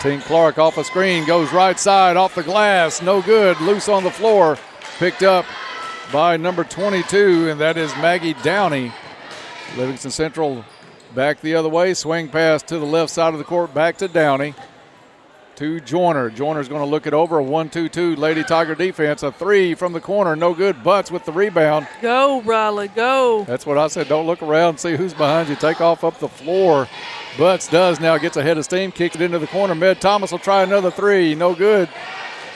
Tink Clark off a screen, goes right side, off the glass, no good, loose on the floor. Picked up by number 22, and that is Maggie Downey. Livingston Central back the other way, swing pass to the left side of the court, back to Downey. To Joyner. Joyner's going to look it over, a 1-2-2 Lady Tiger defense. A three from the corner, no good. Butts with the rebound. Go, Riley, go. That's what I said. Don't look around, see who's behind you. Take off up the floor. Butts does now, gets ahead of steam, kicks it into the corner. Med Thomas will try another three, no good.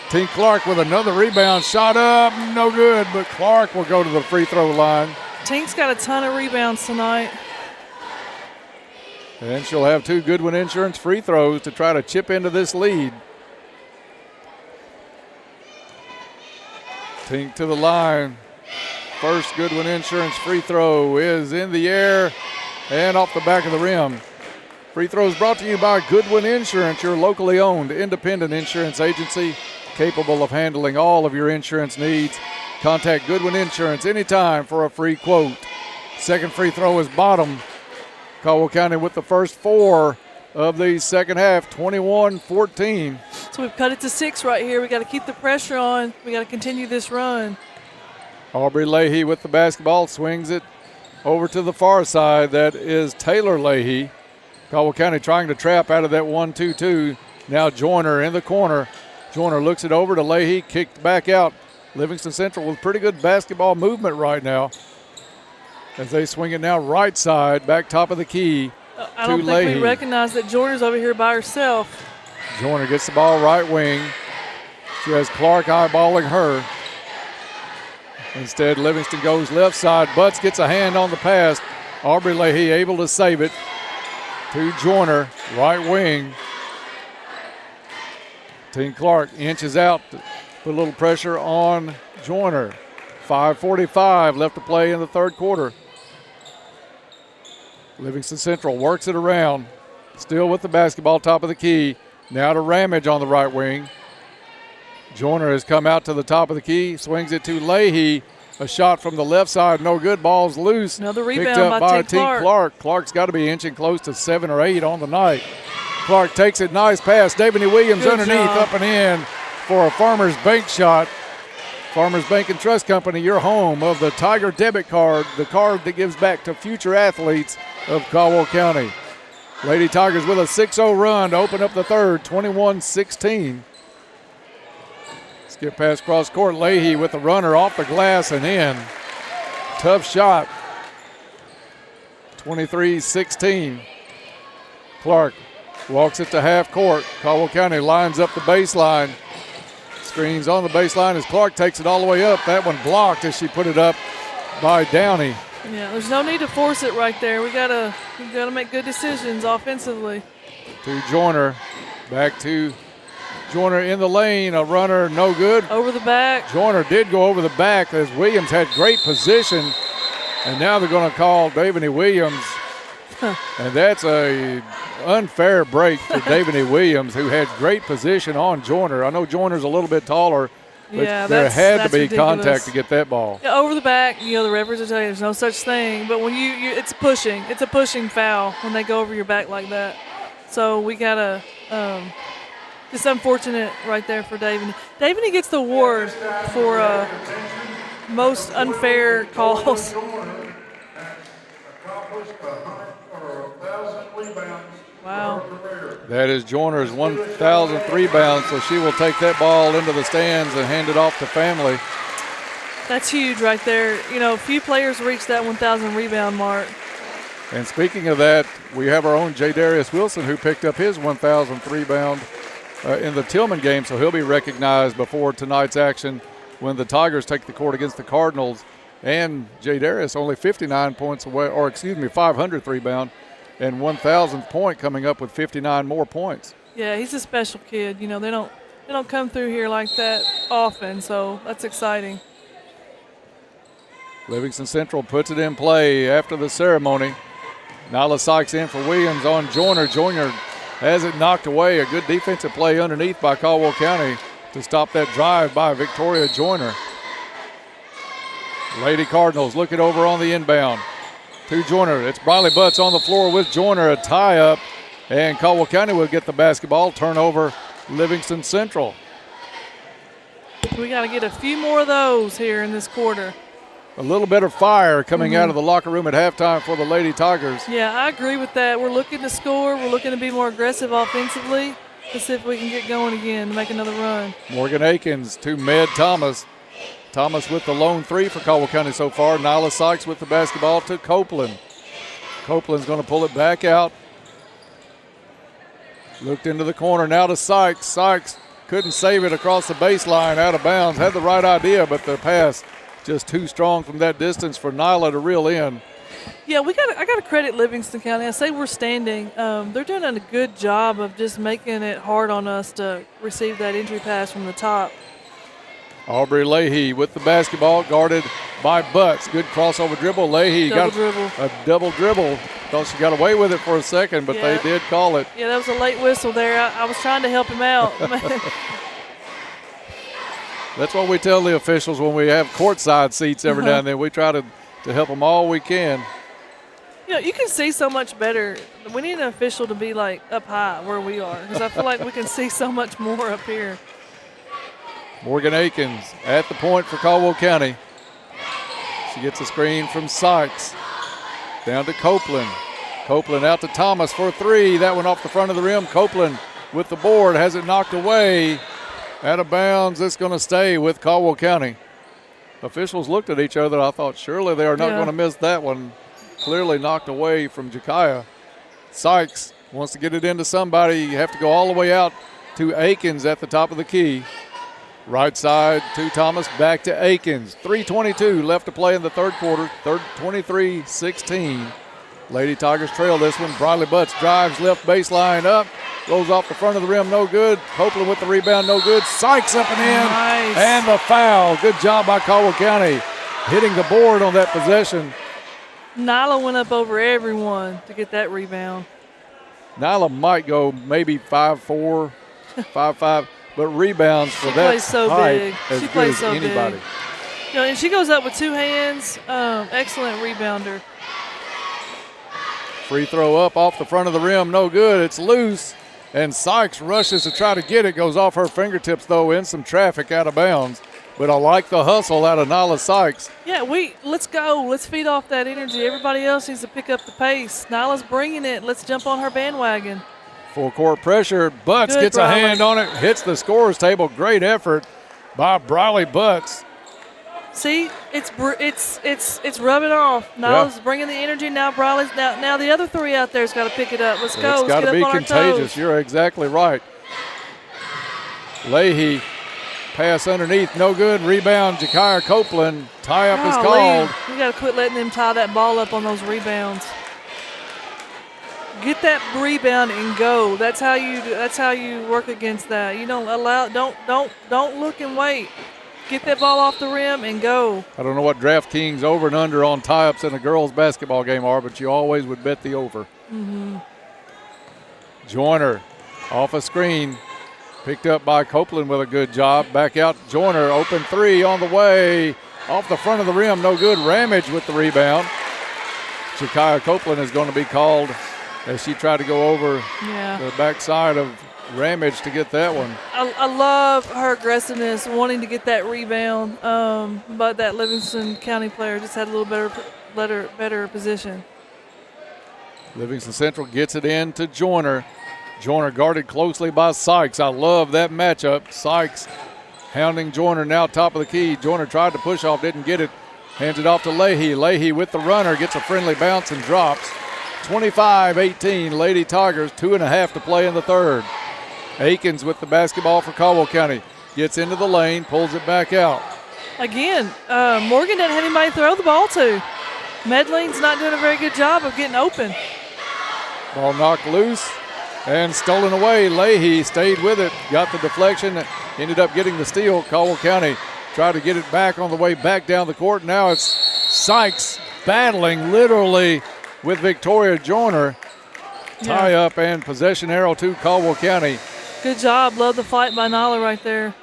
Tink Clark with another rebound, shot up, no good, but Clark will go to the free throw line. Tink's got a ton of rebounds tonight. And she'll have two Goodwin Insurance free throws to try to chip into this lead. Tink to the line. First Goodwin Insurance free throw is in the air and off the back of the rim. Free throws brought to you by Goodwin Insurance, your locally owned independent insurance agency capable of handling all of your insurance needs. Contact Goodwin Insurance anytime for a free quote. Second free throw is bottom. Caldwell County with the first four of the second half, 21-14. So we've cut it to 6 right here. We got to keep the pressure on. We got to continue this run. Aubrey Leahy with the basketball, swings it over to the far side. That is Taylor Leahy. Caldwell County trying to trap out of that 1-2-2. Now Joyner in the corner. Joyner looks it over to Leahy, kicked back out. Livingston Central with pretty good basketball movement right now, as they swing it now right side, back top of the key I don't think we recognize that Joyner's over here by herself. Joyner gets the ball right wing. She has Clark eyeballing her. Instead, Livingston goes left side. Butts gets a hand on the pass. Aubrey Leahy able to save it to Joyner, right wing. Tink Clark inches out, put a little pressure on Joyner. 5:45 left to play in the third quarter. Livingston Central works it around, still with the basketball top of the key. Now to Ramage on the right wing. Joyner has come out to the top of the key, swings it to Leahy. A shot from the left side, no good. Ball's loose. Another rebound picked up by Tink Clark. Clark's got to be inching close to 7 or 8 on the night. Clark takes it, nice pass. Davany Williams Good underneath, job. up and in for a Farmers Bank shot. Farmers Bank and Trust Company, your home of the Tiger debit card, the card that gives back to future athletes of Caldwell County. Lady Tigers with a 6-0 run to open up the third, 21-16. Skip pass cross court. Leahy with the runner off the glass and in. Tough shot. 23-16. Clark walks it to half court. Caldwell County lines up the baseline. Screens on the baseline as Clark takes it all the way up. That one blocked as she put it up by Downey. Yeah, there's no need to force it right there. We gotta make good decisions offensively. To Joyner. Back to Joyner in the lane. A runner, no good. Over the back. Joyner did go over the back as Williams had great position. And now they're going to call Davany Williams. And that's a unfair break for Davany Williams, who had great position on Joyner. I know Joyner's a little bit taller, but Yeah, there had to be ridiculous. contact to get that ball. Yeah, over the back, the referees will tell you there's no such thing. But when you it's pushing. It's a pushing foul when they go over your back like that. So we got to it's unfortunate right there for Davany. Davany gets the award for most unfair calls. Wow. That is Joyner's 1,000th rebound, so she will take that ball into the stands and hand it off to family. That's huge right there. You know, few players reach that 1,000 rebound mark. And speaking of that, we have our own J. Darius Wilson, who picked up his 1,000th rebound in the Tillman game, so he'll be recognized before tonight's action when the Tigers take the court against the Cardinals. And J. Darius only 59 points away, or 500th rebound, and 1,000th point coming up with 59 more points. Yeah, he's a special kid. You know, they don't come through here like that often, so that's exciting. Livingston Central puts it in play after the ceremony. Nyla Sykes in for Williams on Joyner. Joyner has it knocked away. A good defensive play underneath by Caldwell County to stop that drive by Victoria Joyner. Lady Cardinals looking over on the inbound to Joyner. It's Briley Butts on the floor with Joyner, a tie-up, and Caldwell County will get the basketball. Turnover, Livingston Central. We got to get a few more of those here in this quarter. A little bit of fire coming out of the locker room at halftime for the Lady Tigers. Yeah, I agree with that. We're looking to score. We're looking to be more aggressive offensively. Let's see if we can get going again to make another run. Morgan Akins to Med Thomas. Thomas with the lone three for Caldwell County so far. Nyla Sykes with the basketball to Copeland. Copeland's going to pull it back out. Looked into the corner now to Sykes. Sykes couldn't save it across the baseline, out of bounds. Had the right idea, but the pass just too strong from that distance for Nyla to reel in. Yeah, I got to credit Livingston County. I say we're standing. They're doing a good job of just making it hard on us to receive that entry pass from the top. Aubrey Leahy with the basketball, guarded by Butts. Good crossover dribble. Leahy got a double dribble. Thought she got away with it for a second, but they did call it. Yeah, that was a late whistle there. I was trying to help him out. That's what we tell the officials when we have courtside seats every now and then. We try to help them all we can. You know, you can see so much better. We need an official to be like up high where we are, because I feel like we can see so much more up here. Morgan Akins at the point for Caldwell County. She gets a screen from Sykes. Down to Copeland. Copeland out to Thomas for three. That one off the front of the rim. Copeland with the board, has it knocked away. Out of bounds, it's going to stay with Caldwell County. Officials looked at each other. I thought surely they are not going to miss that one. Clearly knocked away from Jakaya. Sykes wants to get it into somebody. You have to go all the way out to Akins at the top of the key. Right side to Thomas, back to Akins. 3:22 left to play in the third quarter. 23-16. Lady Tigers trail this one. Briley Butts drives left baseline up. Rolls off the front of the rim, no good. Copeland with the rebound, no good. Sykes up and in. Nice. And the foul. Good job by Caldwell County hitting the board on that possession. Nyla went up over everyone to get that rebound. Nyla might go maybe 5'4", 5'5", but rebounds for she that plays so height big. as She good plays as so anybody. big. You know, and she goes up with two hands. Excellent rebounder. Free throw up off the front of the rim, no good. It's loose, and Sykes rushes to try to get it. Goes off her fingertips, though, in some traffic out of bounds. But I like the hustle out of Nyla Sykes. Yeah, let's go. Let's feed off that energy. Everybody else needs to pick up the pace. Nyla's bringing it. Let's jump on her bandwagon. Full court pressure. Butts gets a hand on it, hits the scorer's table. Great effort by Briley Butts. See, it's rubbing off. Nyla's bringing the energy. Now Briley's now the other three out there's got to pick it up. Let's go. It's got to be contagious. You're exactly right. Leahy, pass underneath, no good. Rebound, Jakaya Copeland. Tie up is called. You got to quit letting them tie that ball up on those rebounds. Get that rebound and go. That's how you work against that. You don't allow. Don't look and wait. Get that ball off the rim and go. I don't know what DraftKings over and under on tie-ups in a girls' basketball game are, but you always would bet the over. Mm-hmm. Joyner off a screen. Picked up by Copeland with a good job. Back out, Joyner, open three on the way. Off the front of the rim, no good. Ramage with the rebound. Jakaya Copeland is going to be called as she tried to go over the backside of Ramage to get that one. I love her aggressiveness, wanting to get that rebound, but that Livingston County player just had a little better position. Livingston Central gets it in to Joyner. Joyner guarded closely by Sykes. I love that matchup. Sykes hounding Joyner now top of the key. Joyner tried to push off, didn't get it. Hands it off to Leahy. Leahy with the runner, gets a friendly bounce and drops. 25-18, Lady Tigers, 2.5 to play in the third. Akins with the basketball for Caldwell County. Gets into the lane, pulls it back out. Again, Morgan doesn't have anybody to throw the ball to. Medline's not doing a very good job of getting open. Ball knocked loose and stolen away. Leahy stayed with it, got the deflection, ended up getting the steal. Caldwell County tried to get it back on the way back down the court. Now it's Sykes battling literally with Victoria Joyner. Tie up and possession arrow to Caldwell County. Good job. Love the fight by Nala right there.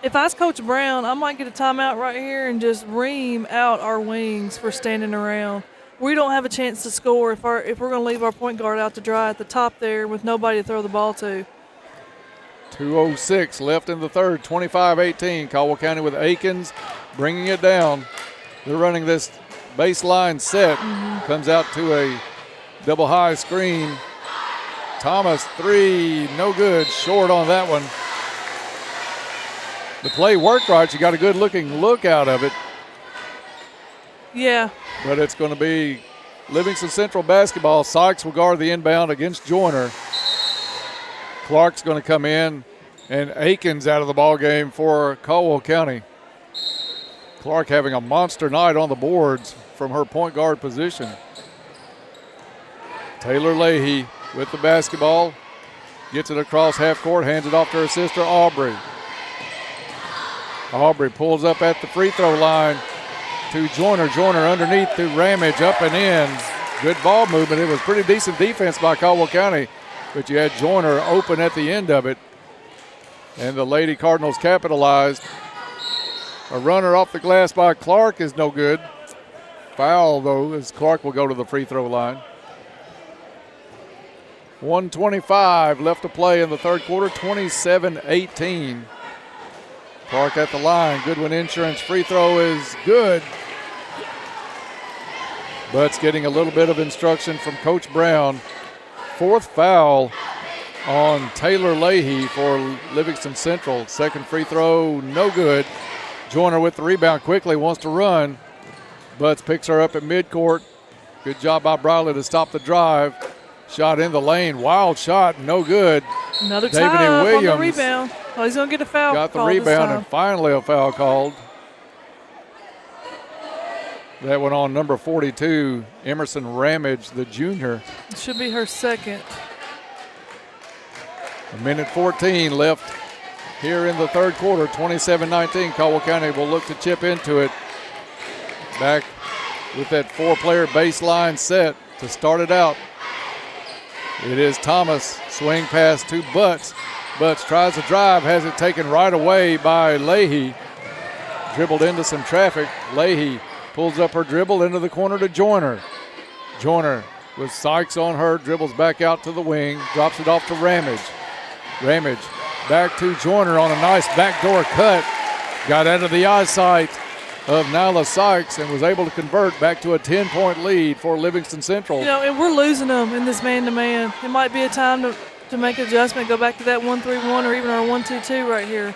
If I was Coach Brown, I might get a timeout right here and just ream out our wings for standing around. We don't have a chance to score if we're going to leave our point guard out to dry at the top there with nobody to throw the ball to. 2:06 left in the third, 25-18. Caldwell County with Akins bringing it down. They're running this baseline set. Comes out to a double high screen. Thomas, three, no good, short on that one. The play worked right. You got a good looking look out of it. Yeah. But it's going to be Livingston Central basketball. Sykes will guard the inbound against Joyner. Clark's going to come in, and Akins out of the ball game for Caldwell County. Clark having a monster night on the boards from her point guard position. Taylor Leahy with the basketball. Gets it across half court, hands it off to her sister Aubrey. Aubrey pulls up at the free throw line to Joyner. Joyner underneath to Ramage, up and in. Good ball movement. It was pretty decent defense by Caldwell County, but you had Joyner open at the end of it. And the Lady Cardinals capitalized. A runner off the glass by Clark is no good. Foul, though, as Clark will go to the free throw line. 1:25 left to play in the third quarter, 27-18. Clark at the line. Goodwin Insurance free throw is good. Butts getting a little bit of instruction from Coach Brown. Fourth foul on Taylor Leahy for Livingston Central. Second free throw, no good. Joyner with the rebound quickly, wants to run. Butts picks her up at midcourt. Good job by Briley to stop the drive. Shot in the lane, wild shot, no good. Another tie up on the rebound. Oh, he's going to get a foul. Got the rebound and finally a foul called. That went on number 42, Emerson Ramage, the junior. It should be her second. A minute 14 left here in the third quarter, 27-19. Caldwell County will look to chip into it. Back with that four-player baseline set to start it out. It is Thomas, swing pass to Butts. Butts tries to drive, has it taken right away by Leahy. Dribbled into some traffic. Leahy pulls up her dribble into the corner to Joyner. Joyner with Sykes on her, dribbles back out to the wing, drops it off to Ramage. Ramage back to Joyner on a nice backdoor cut. Got out of the eyesight of Nyla Sykes and was able to convert back to a 10-point lead for Livingston Central. You know, and we're losing them in this man-to-man. It might be a time to make an adjustment, go back to that 1-3-1 or even our 1-2-2 right here.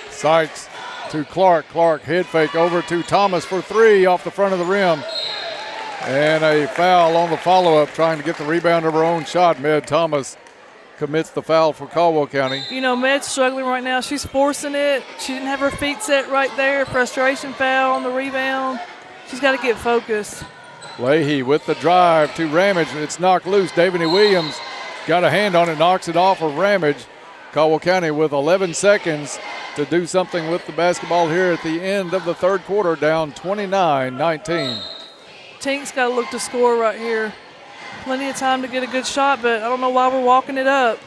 Sykes to Clark. Clark head fake over to Thomas for three off the front of the rim. And a foul on the follow-up, trying to get the rebound of her own shot. Med Thomas commits the foul for Caldwell County. You know, Med's struggling right now. She's forcing it. She didn't have her feet set right there. Frustration foul on the rebound. She's got to get focused. Leahy with the drive to Ramage. It's knocked loose. Davany Williams got a hand on it, knocks it off of Ramage. Caldwell County with 11 seconds to do something with the basketball here at the end of the third quarter, down 29-19. Tink's got to look to score right here. Plenty of time to get a good shot, but I don't know why we're walking it up.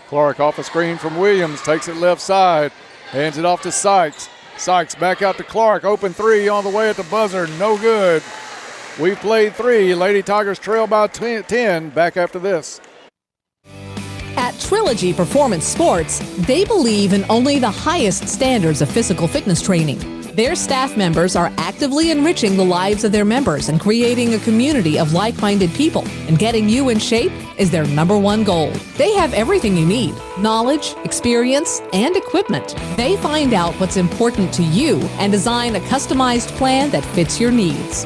Clark off a screen from Williams, takes it left side, hands it off to Sykes. Sykes back out to Clark, open three on the way at the buzzer, no good. We've played three. Lady Tigers trail by 10. Back after this. At Trilogy Performance Sports, they believe in only the highest standards of physical fitness training. Their staff members are actively enriching the lives of their members and creating a community of like-minded people. And getting you in shape is their number one goal. They have everything you need: knowledge, experience, and equipment. They find out what's important to you and design a customized plan that fits your needs.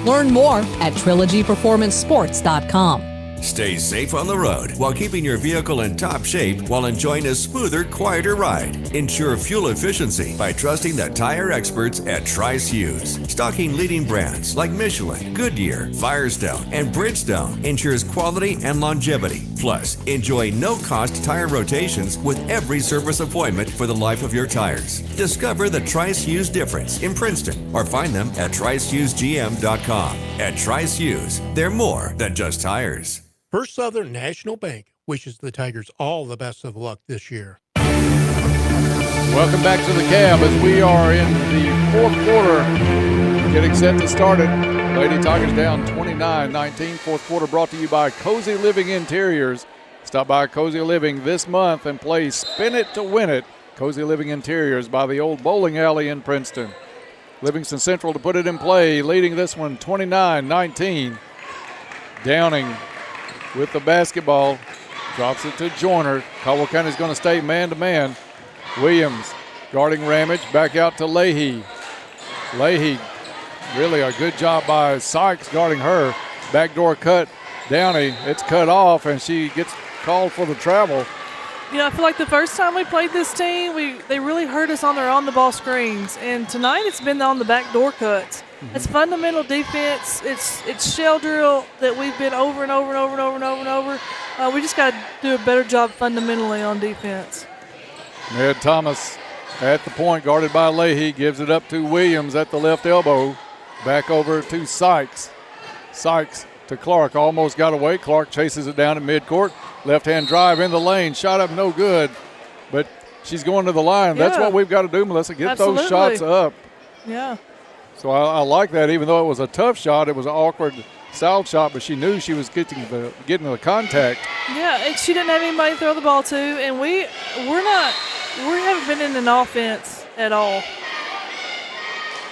Learn more at trilogyperformancesports.com. Stay safe on the road while keeping your vehicle in top shape while enjoying a smoother, quieter ride. Ensure fuel efficiency by trusting the tire experts at Tri-Hughes. Stocking leading brands like Michelin, Goodyear, Firestone, and Bridgestone ensures quality and longevity. Plus, enjoy no-cost tire rotations with every service appointment for the life of your tires. Discover the Tri-Hughes difference in Princeton or find them at TriHughesGM.com. At Tri-Hughes, they're more than just tires. First Southern National Bank wishes the Tigers all the best of luck this year. Welcome back to the Cab as we are in the fourth quarter, getting set to start it. Lady Tigers down 29-19. Fourth quarter brought to you by Cozy Living Interiors. Stop by Cozy Living this month and play Spin It to Win It. Cozy Living Interiors by the old bowling alley in Princeton. Livingston Central to put it in play, leading this one 29-19. Downing with the basketball, drops it to Joyner. Caldwell County is going to stay man-to-man. Williams guarding Ramage, back out to Leahy. Leahy, really a good job by Sykes guarding her. Backdoor cut, Downey, it's cut off, and she gets called for the travel. I feel like the first time we played this team, they really hurt us on their on-the-ball screens. And tonight it's been on the backdoor cuts. It's fundamental defense. It's shell drill that we've been over and over and over and over and over and over. We just got to do a better job fundamentally on defense. Ned Thomas at the point, guarded by Leahy, gives it up to Williams at the left elbow. Back over to Sykes. Sykes to Clark, almost got away. Clark chases it down at midcourt. Left-hand drive in the lane, shot up no good, but she's going to the line. Yeah. That's what we've got to do, Melissa, get those shots up. Yeah. So I like that. Even though it was a tough shot, it was an awkward foul shot, but she knew she was getting the contact. Yeah, and she didn't have anybody to throw the ball to, and we haven't been in an offense at all.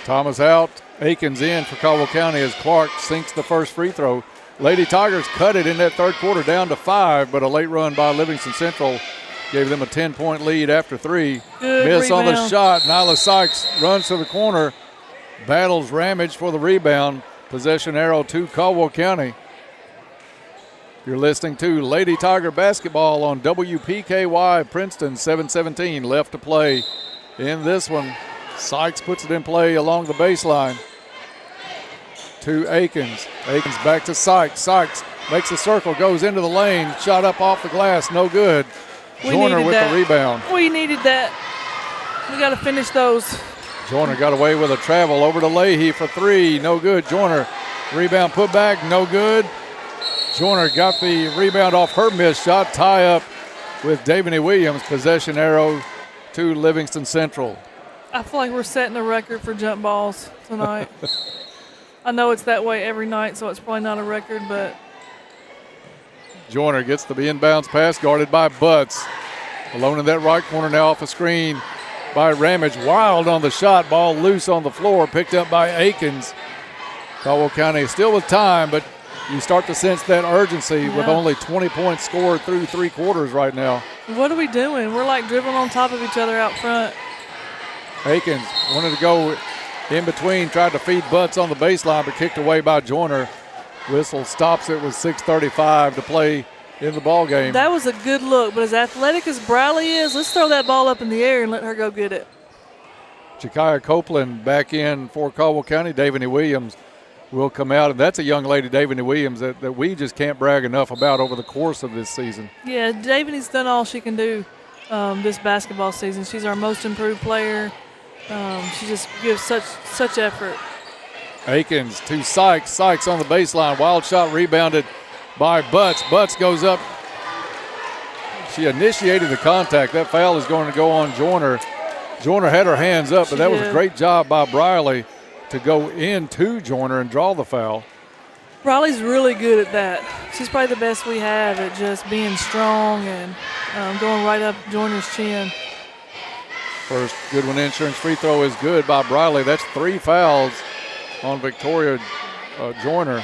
Thomas out, Aikens in for Caldwell County as Clark sinks the first free throw. Lady Tigers cut it in that third quarter down to 5, but a late run by Livingston Central gave them a 10-point lead after 3. Good Miss rebound on the shot. Nyla Sykes runs to the corner, battles Ramage for the rebound. Possession arrow to Caldwell County. You're listening to Lady Tiger basketball on WPKY Princeton. 7:17 left to play in this one. Sykes puts it in play along the baseline to Aikens. Aikens back to Sykes. Sykes makes a circle, goes into the lane, shot up off the glass, no good. Joyner with the rebound. We needed that. We got to finish those. Joyner got away with a travel over to Leahy for 3, no good. Joyner, rebound put back, no good. Joyner got the rebound off her missed shot, tie up with Davini Williams. Possession arrow to Livingston Central. I feel like we're setting a record for jump balls tonight. I know it's that way every night, so it's probably not a record, but. Joyner gets the inbounds pass, guarded by Butts. Alone in that right corner now off a screen by Ramage. Wild on the shot, ball loose on the floor, picked up by Aikens. Caldwell County still with time, but you start to sense that urgency with only 20 points scored through 3 quarters right now. What are we doing? We're like dribbling on top of each other out front. Aikens wanted to go in between, tried to feed Butts on the baseline, but kicked away by Joyner. Whistle stops it with 6:35 to play in the ball game. That was a good look, but as athletic as Briley is, let's throw that ball up in the air and let her go get it. Jakaya Copeland back in for Caldwell County. Davini Williams will come out, and that's a young lady, Davini Williams, that we just can't brag enough about over the course of this season. Yeah, Davini's done all she can do this basketball season. She's our most improved player. She just gives such effort. Aikens to Sykes. Sykes on the baseline. Wild shot rebounded by Butts. Butts goes up. She initiated the contact. That foul is going to go on Joyner. Joyner had her hands up, but that was a great job by Briley to go into Joyner and draw the foul. Briley's really good at that. She's probably the best we have at just being strong and going right up Joyner's chin. First Goodwin Insurance free throw is good by Briley. That's 3 fouls on Victoria Joyner.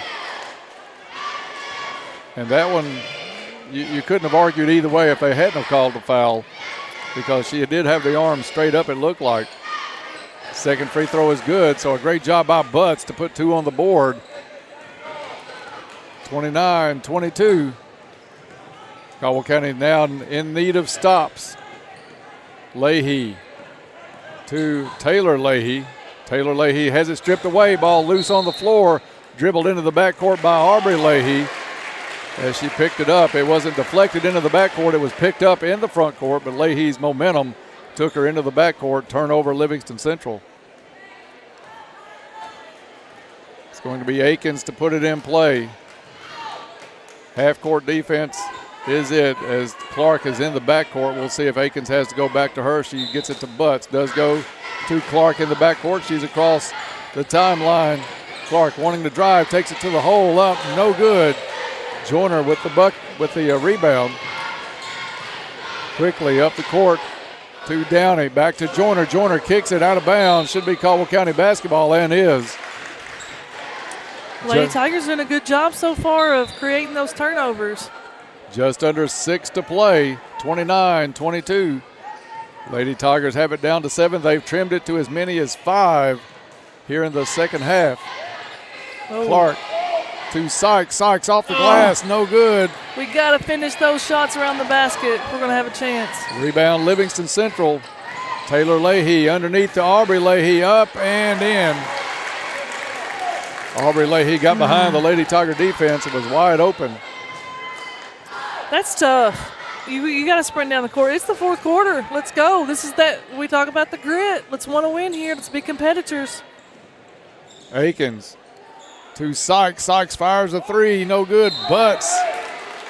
And that one, you couldn't have argued either way if they hadn't have called the foul, because she did have the arm straight up, it looked like. Second free throw is good, so a great job by Butts to put 2 on the board. 29-22. Caldwell County now in need of stops. Leahy to Taylor Leahy. Taylor Leahy has it stripped away. Ball loose on the floor. Dribbled into the backcourt by Aubrey Leahy. As she picked it up, it wasn't deflected into the backcourt. It was picked up in the front court, but Leahy's momentum took her into the backcourt. Turnover Livingston Central. It's going to be Akins to put it in play. Half-court defense is it as Clark is in the backcourt. We'll see if Akins has to go back to her. She gets it to Butts. Does go to Clark in the backcourt. She's across the timeline. Clark wanting to drive, takes it to the hole, up, no good. Joyner with the rebound. Quickly up the court to Downey. Back to Joyner. Joyner kicks it out of bounds. Should be Caldwell County basketball, and is. Lady Tigers doing a good job so far of creating those turnovers. Just under 6 to play, 29-22. Lady Tigers have it down to 7. They've trimmed it to as many as 5 here in the second half. Oh. Clark to Sykes. Sykes off the glass, no good. We got to finish those shots around the basket if we're going to have a chance. Rebound Livingston Central. Taylor Leahy underneath to Aubrey Leahy, up and in. Aubrey Leahy got behind the Lady Tiger defense. It was wide open. That's tough. You got to sprint down the court. It's the fourth quarter. Let's go. This is that we talk about the grit. Let's want to win here. Let's be competitors. Akins to Sykes. Sykes fires a 3. No good. Butts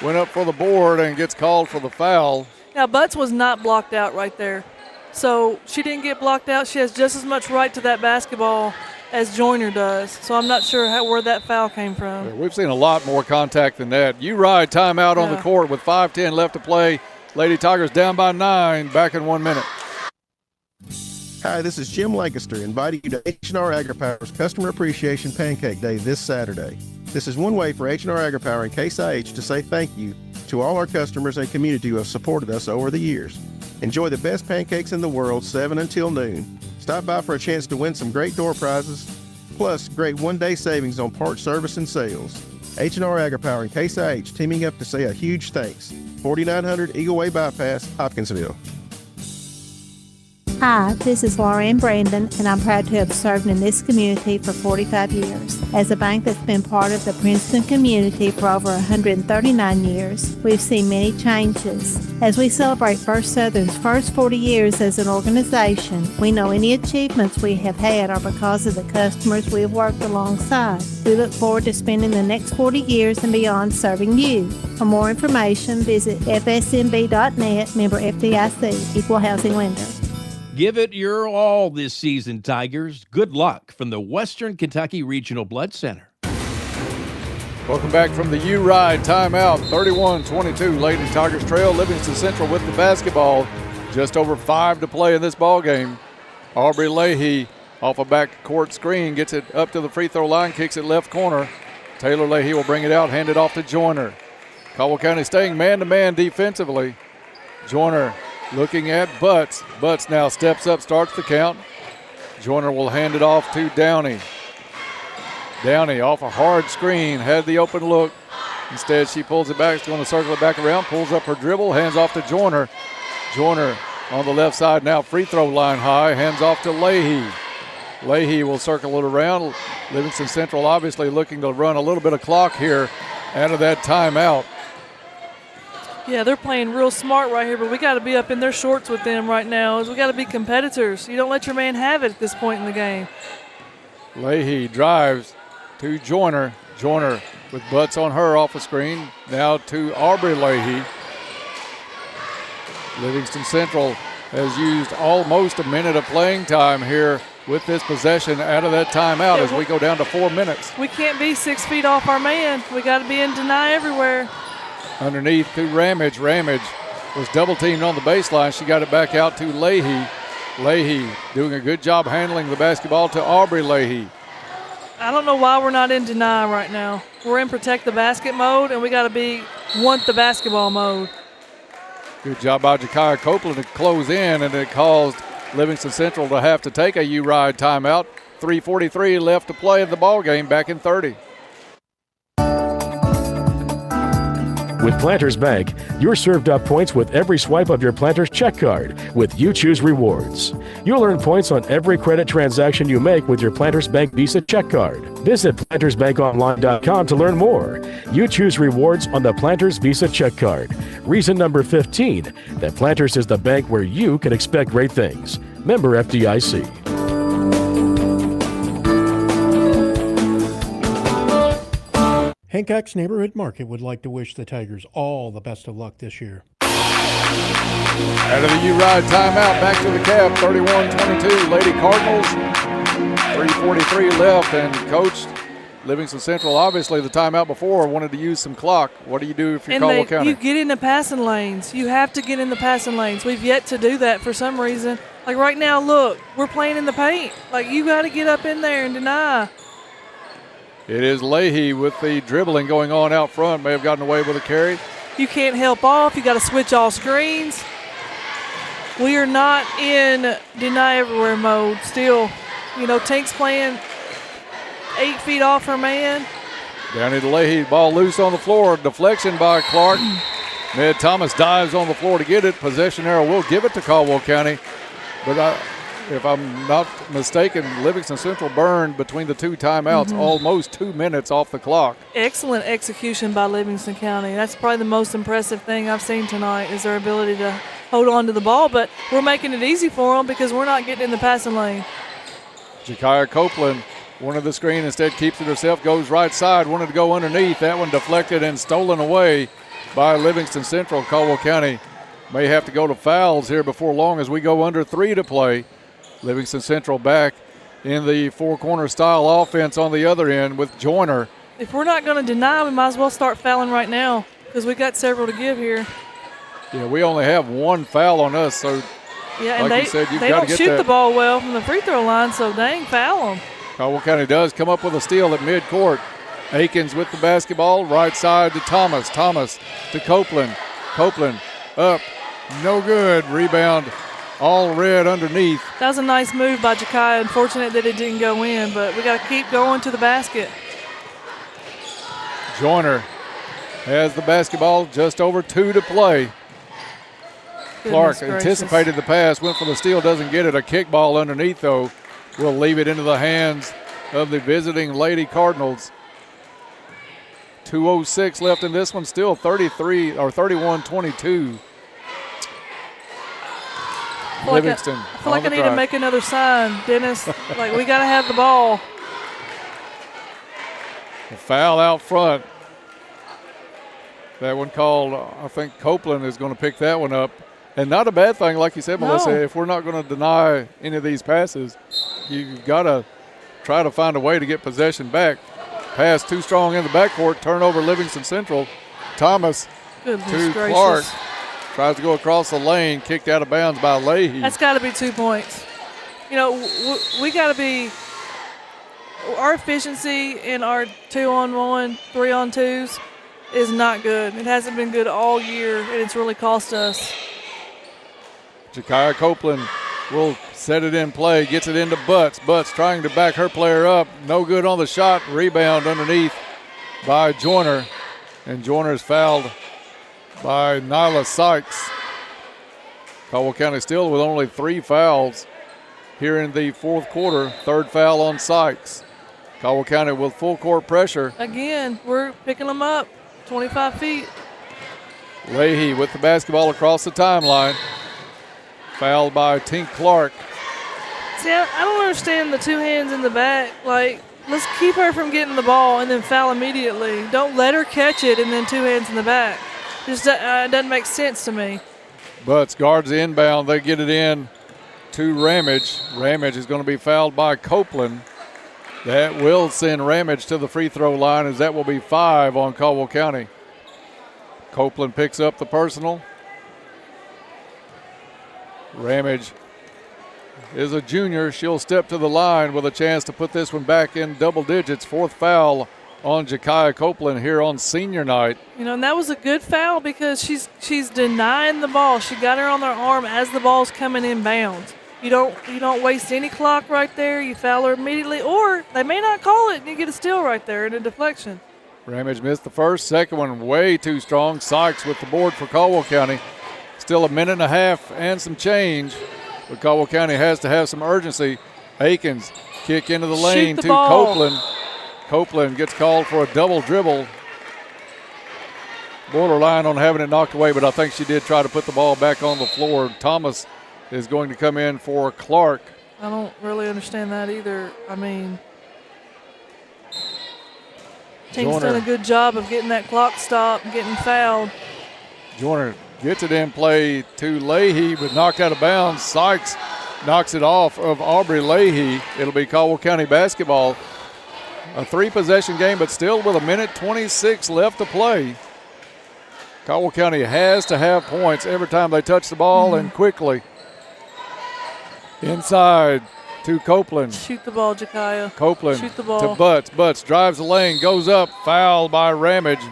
went up for the board and gets called for the foul. Now, Butts was not blocked out right there. So she didn't get blocked out. She has just as much right to that basketball as Joyner does. So I'm not sure where that foul came from. Yeah, we've seen a lot more contact than that. You ride timeout on the court with 5:10 left to play. Lady Tigers down by 9, back in 1 minute. Hi, this is Jim Lancaster inviting you to H&R AgriPower's Customer Appreciation Pancake Day this Saturday. This is one way for H&R AgriPower and Case IH to say thank you to all our customers and community who have supported us over the years. Enjoy the best pancakes in the world 7 until noon. Stop by for a chance to win some great door prizes, plus great one-day savings on parts, service, and sales. H&R AgriPower and Case IH teaming up to say a huge thanks. 4900 Eagle Way Bypass, Hopkinsville. Hi, this is Lauren Brandon, and I'm proud to have served in this community for 45 years. As a bank that's been part of the Princeton community for over 139 years, we've seen many changes. As we celebrate First Southern's first 40 years as an organization, we know any achievements we have had are because of the customers we have worked alongside. We look forward to spending the next 40 years and beyond serving you. For more information, visit fsmb.net, member FDIC, Equal Housing Lender. Give it your all this season, Tigers. Good luck from the Western Kentucky Regional Blood Center. Welcome back from the U-Ride timeout. 31-22, Lady Tigers trail. Livingston Central with the basketball. Just over 5 to play in this ball game. Aubrey Leahy off a back court screen, gets it up to the free throw line, kicks it left corner. Taylor Leahy will bring it out, hand it off to Joyner. Caldwell County staying man-to-man defensively. Joyner looking at Butts. Butts now steps up, starts the count. Joyner will hand it off to Downey. Downey off a hard screen, had the open look. Instead, she pulls it back. She's going to circle it back around, pulls up her dribble, hands off to Joyner. Joyner on the left side now, free throw line high, hands off to Leahy. Leahy will circle it around. Livingston Central obviously looking to run a little bit of clock here out of that timeout. Yeah, they're playing real smart right here, but we got to be up in their shorts with them right now. We got to be competitors. You don't let your man have it at this point in the game. Leahy drives to Joyner. Joyner with Butts on her off the screen. Now to Aubrey Leahy. Livingston Central has used almost a minute of playing time here with this possession out of that timeout as we go down to 4 minutes. We can't be 6 feet off our man. We got to be in deny everywhere. Underneath to Ramage. Ramage was double teamed on the baseline. She got it back out to Leahy. Leahy doing a good job handling the basketball to Aubrey Leahy. I don't know why we're not in deny right now. We're in protect the basket mode, and we got to want the basketball mode. Good job by Jakaya Copeland to close in, and it caused Livingston Central to have to take a U-Ride timeout. 3:43 left to play in the ball game, back in 30. With Planters Bank, you're served up points with every swipe of your Planters check card with You Choose Rewards. You'll earn points on every credit transaction you make with your Planters Bank Visa check card. Visit plantersbankonline.com to learn more. You choose rewards on the Planters Visa check card. Reason number 15, that Planters is the bank where you can expect great things. Member FDIC. Hancock's Neighborhood Market would like to wish the Tigers all the best of luck this year. Out of the U-Ride timeout, back to the Cab, 31-22, Lady Cardinals. 3:43 left, and Coach Livingston Central, obviously the timeout before, wanted to use some clock. What do you do if you're Caldwell County? You get in the passing lanes. You have to get in the passing lanes. We've yet to do that for some reason. Like right now, look, we're playing in the paint. Like you got to get up in there and deny. It is Leahy with the dribbling going on out front. May have gotten away with a carry. You can't help off. You got to switch all screens. We are not in deny everywhere mode still. You know, Tank's playing 8 feet off her man. Down into Leahy, ball loose on the floor. Deflection by Clark. Ned Thomas dives on the floor to get it. Possession arrow will give it to Caldwell County. But if I'm not mistaken, Livingston Central burned between the two timeouts almost 2 minutes off the clock. Excellent execution by Livingston County. That's probably the most impressive thing I've seen tonight is their ability to hold on to the ball, but we're making it easy for them because we're not getting in the passing lane. Jakaya Copeland, one of the screen, instead keeps it herself, goes right side, wanted to go underneath. That one deflected and stolen away by Livingston Central. Caldwell County may have to go to fouls here before long as we go under 3 to play. Livingston Central back in the four-corner style offense on the other end with Joyner. If we're not going to deny, we might as well start fouling right now because we got several to give here. Yeah, we only have one foul on us, so yeah, and like you said, you've they got to don't get shoot that. the ball well from the free throw line, so dang, foul them. Caldwell County does come up with a steal at midcourt. Aikens with the basketball, right side to Thomas. Thomas to Copeland. Copeland up, no good. Rebound, all red underneath. That was a nice move by Jakaya. Unfortunate that it didn't go in, but we got to keep going to the basket. Joyner has the basketball, just over 2 to play. Clark anticipated the pass, went for the steal, doesn't get it. A kick ball underneath, though, will leave it into the hands of the visiting Lady Cardinals. 2:06 left in this one, still 31-22. Livingston. I feel like I need to make another sign, Dennis. Like, we got to have the ball. A foul out front. That one called, I think Copeland is going to pick that one up. And not a bad thing, like you said, Melissa, if we're not going to deny any of these passes, you've got to try to find a way to get possession back. Pass too strong in the backcourt, turnover Livingston Central. Thomas to Clark. Tries to go across the lane, kicked out of bounds by Leahy. That's got to be 2 points. You know, we got to be – our efficiency in our 2-on-1, 3-on-2s is not good. It hasn't been good all year, and it's really cost us. Jakaya Copeland will set it in play, gets it into Butts. Butts trying to back her player up. No good on the shot. Rebound underneath by Joyner. And Joyner is fouled by Nyla Sykes. Caldwell County still with only 3 fouls here in the fourth quarter. 3rd foul on Sykes. Caldwell County with full court pressure. Again, we're picking them up 25 feet. Leahy with the basketball across the timeline. Fouled by Tink Clark. See, I don't understand the 2 hands in the back. Like, let's keep her from getting the ball and then foul immediately. Don't let her catch it and then 2 hands in the back. Just doesn't make sense to me. Butts guards the inbound. They get it in to Ramage. Ramage is going to be fouled by Copeland. That will send Ramage to the free throw line, as that will be 5 on Caldwell County. Copeland picks up the personal. Ramage is a junior. She'll step to the line with a chance to put this one back in double digits. Fourth foul on Jakiah Copeland here on senior night. You know, and that was a good foul because she's denying the ball. She got her on her arm as the ball's coming in bounds. You don't waste any clock right there. You foul her immediately, or they may not call it, and you get a steal right there and a deflection. Ramage missed the first. Second one way too strong. Sykes with the board for Caldwell County. Still a minute and a half and some change, but Caldwell County has to have some urgency. Akins kick into the lane to Copeland. Copeland gets called for a double dribble. Borderline on having it knocked away, but I think she did try to put the ball back on the floor. Thomas is going to come in for Clark. I don't really understand that either. I mean, team's done a good job of getting that clock stopped and getting fouled. Joyner gets it in play to Leahy, but knocked out of bounds. Sykes knocks it off of Aubrey Leahy. It'll be Caldwell County basketball. A 3-possession game, but still with a minute 26 left to play. Caldwell County has to have points every time they touch the ball and quickly. Inside to Copeland. Shoot the ball, Jakiah. Copeland Shoot the ball. to Butts. Butts drives the lane, goes up, foul by Ramage.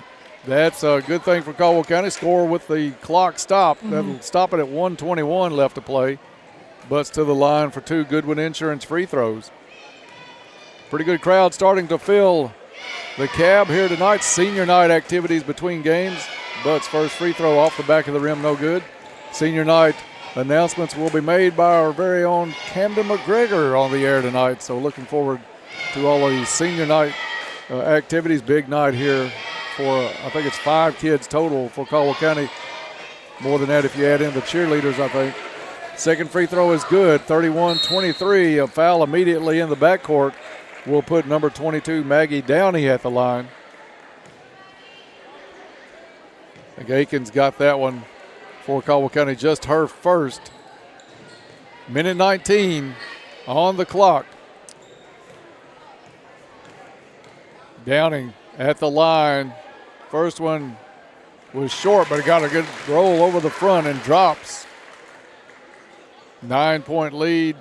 That's a good thing for Caldwell County. Score with the clock stopped. That'll stop it at 1:21 left to play. Butts to the line for 2 Goodwin Insurance free throws. Pretty good crowd starting to fill the cab here tonight. Senior night activities between games. Butts' first free throw off the back of the rim, no good. Senior night announcements will be made by our very own Camden McGregor on the air tonight. So looking forward to all of these senior night activities. Big night here for, I think it's 5 kids total for Caldwell County. More than that if you add in the cheerleaders, I think. Second free throw is good, 31-23. A foul immediately in the backcourt will put number 22, Maggie Downey, at the line. I think Akins got that one for Caldwell County, just her first. Minute 19 on the clock. Downing at the line. First one was short, but it got a good roll over the front and drops. 9-point lead.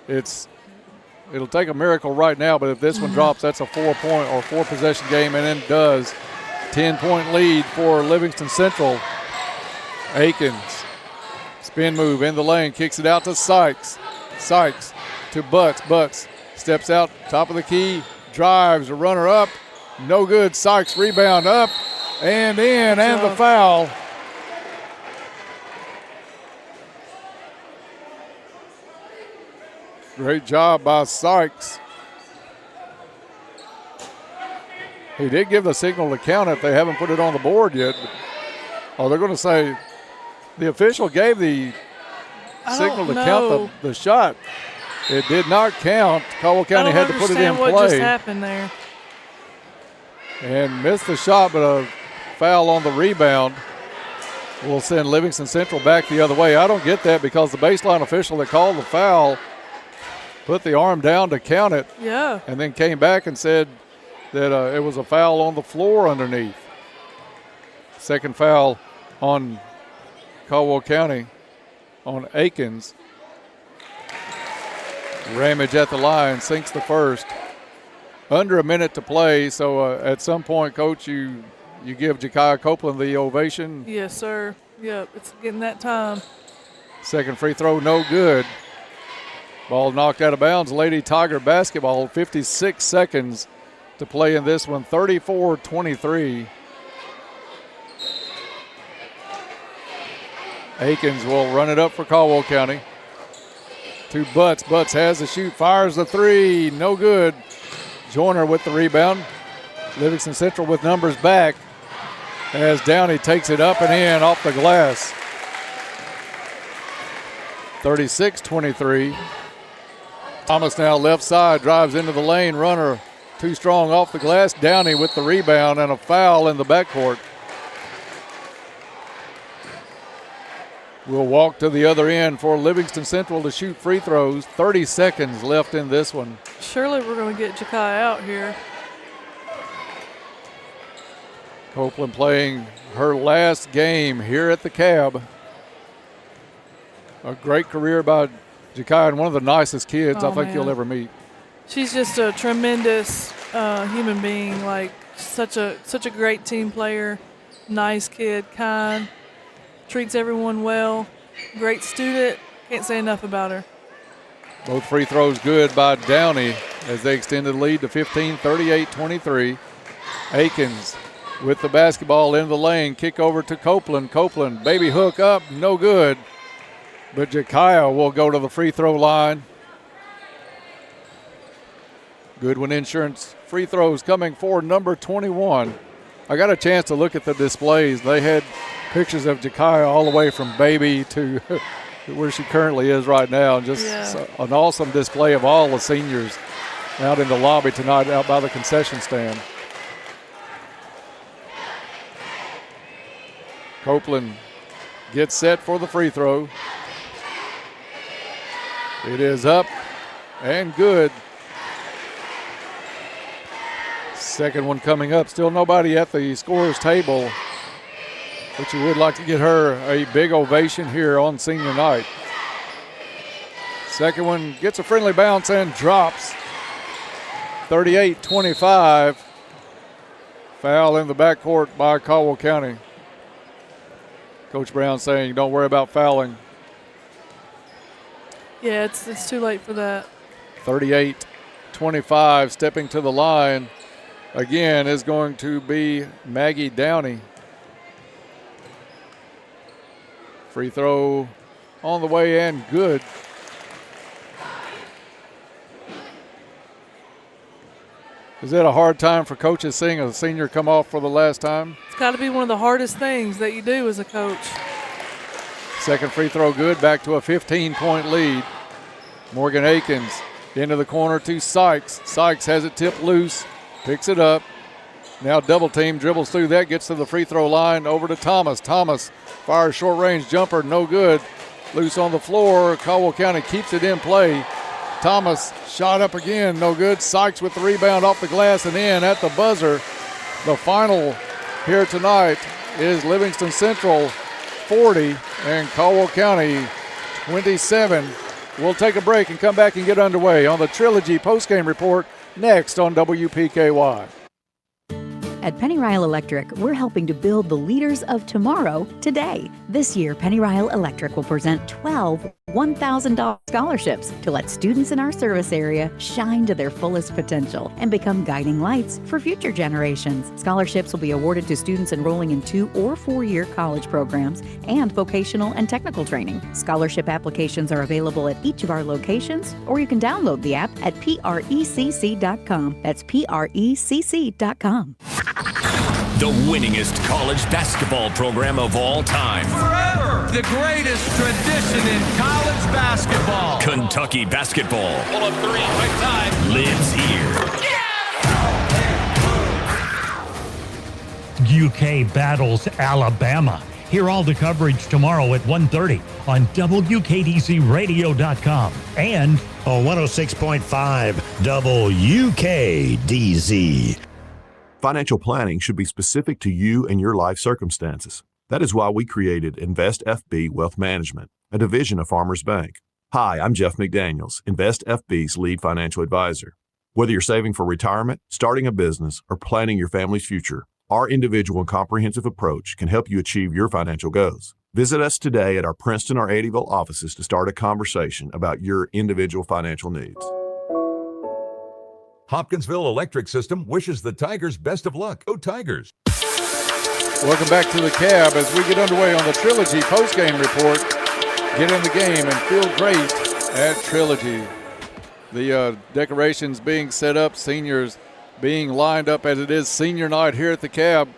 It'll take a miracle right now, but if this one drops, that's a 4-point or 4-possession game, and then does. 10-point lead for Livingston Central. Akins, spin move in the lane, kicks it out to Sykes. Sykes to Butts. Butts steps out, top of the key, drives, a runner up. No good. Sykes rebound up and in, and the foul. Great job by Sykes. He did give the signal to count it. They haven't put it on the board yet. Oh, they're going to say the official gave the signal to count the shot. It did not count. Caldwell County had to put it in play. What just happened there? And missed the shot, but a foul on the rebound will send Livingston Central back the other way. I don't get that because the baseline official that called the foul put the arm down to count it. Yeah. And then came back and said that it was a foul on the floor underneath. Second foul on Caldwell County on Akins. Ramage at the line, sinks the first. Under a minute to play, so at some point, Coach, you give Jakiah Copeland the ovation. Yes, sir. Yep, it's getting that time. Second free throw, no good. Ball knocked out of bounds. Lady Tiger basketball, 56 seconds to play in this one, 34-23. Akins will run it up for Caldwell County. To Butts. Butts has the shoot, fires the three, no good. Joyner with the rebound. Livingston Central with numbers back as Downey takes it up and in off the glass. 36-23. Thomas now left side, drives into the lane, runner too strong off the glass. Downey with the rebound and a foul in the backcourt. We'll walk to the other end for Livingston Central to shoot free throws. 30 seconds left in this one. Surely we're going to get Jakiah out here. Copeland playing her last game here at the Cab. A great career by Jakiah, and one of the nicest kids I think you'll ever meet. She's just a tremendous human being, like such a great team player, nice kid, kind, treats everyone well, great student. Can't say enough about her. Both free throws good by Downey as they extended the lead to 15, 38-23. Akins with the basketball in the lane, kick over to Copeland. Copeland, baby hook up, no good. But Jakiah will go to the free throw line. Goodwin Insurance free throws coming for number 21. I got a chance to look at the displays. They had pictures of Jakiah all the way from baby to where she currently is right now. Just an awesome display of all the seniors out in the lobby tonight out by the concession stand. Copeland gets set for the free throw. It is up and good. Second one coming up. Still nobody at the scorer's table, but you would like to get her a big ovation here on senior night. Second one gets a friendly bounce and drops. 38-25. Foul in the backcourt by Caldwell County. Coach Brown saying, don't worry about fouling. Yeah, it's too late for that. 38-25, stepping to the line again is going to be Maggie Downey. Free throw on the way and good. Is it a hard time for coaches seeing a senior come off for the last time? It's got to be one of the hardest things that you do as a coach. Second free throw good, back to a 15-point lead. Morgan Akins into the corner to Sykes. Sykes has it tipped loose, picks it up. Now double team, dribbles through that, gets to the free throw line, over to Thomas. Thomas fires short range jumper, no good. Loose on the floor, Caldwell County keeps it in play. Thomas shot up again, no good. Sykes with the rebound off the glass and in at the buzzer. The final here tonight is Livingston Central 40 and Caldwell County 27. We'll take a break and come back and get underway on the Trilogy postgame report next on WPKY. At Penny Ryle Electric, we're helping to build the leaders of tomorrow today. This year, Penny Ryle Electric will present 12 $1,000 scholarships to let students in our service area shine to their fullest potential and become guiding lights for future generations. Scholarships will be awarded to students enrolling in 2- or 4-year college programs and vocational and technical training. Scholarship applications are available at each of our locations, or you can download the app at precc.com. That's precc.com. The winningest college basketball program of all time. Forever! The greatest tradition in college basketball. Kentucky basketball. Pull up three, right time. Lives here. UK battles Alabama. Hear all the coverage tomorrow at 1:30 on WKDZRadio.com and on 106.5 WKDZ. Financial planning should be specific to you and your life circumstances. That is why we created Invest FB Wealth Management, a division of Farmers Bank. Hi, I'm Jeff McDaniels, Invest FB's lead financial advisor. Whether you're saving for retirement, starting a business, or planning your family's future, our individual and comprehensive approach can help you achieve your financial goals. Visit us today at our Princeton or Eddyville offices to start a conversation about your individual financial needs. Hopkinsville Electric System wishes the Tigers best of luck. Go Tigers! Welcome back to the Cab as we get underway on the Trilogy postgame report. Get in the game and feel great at Trilogy. The decorations being set up, seniors being lined up as it is senior night here at the Cab.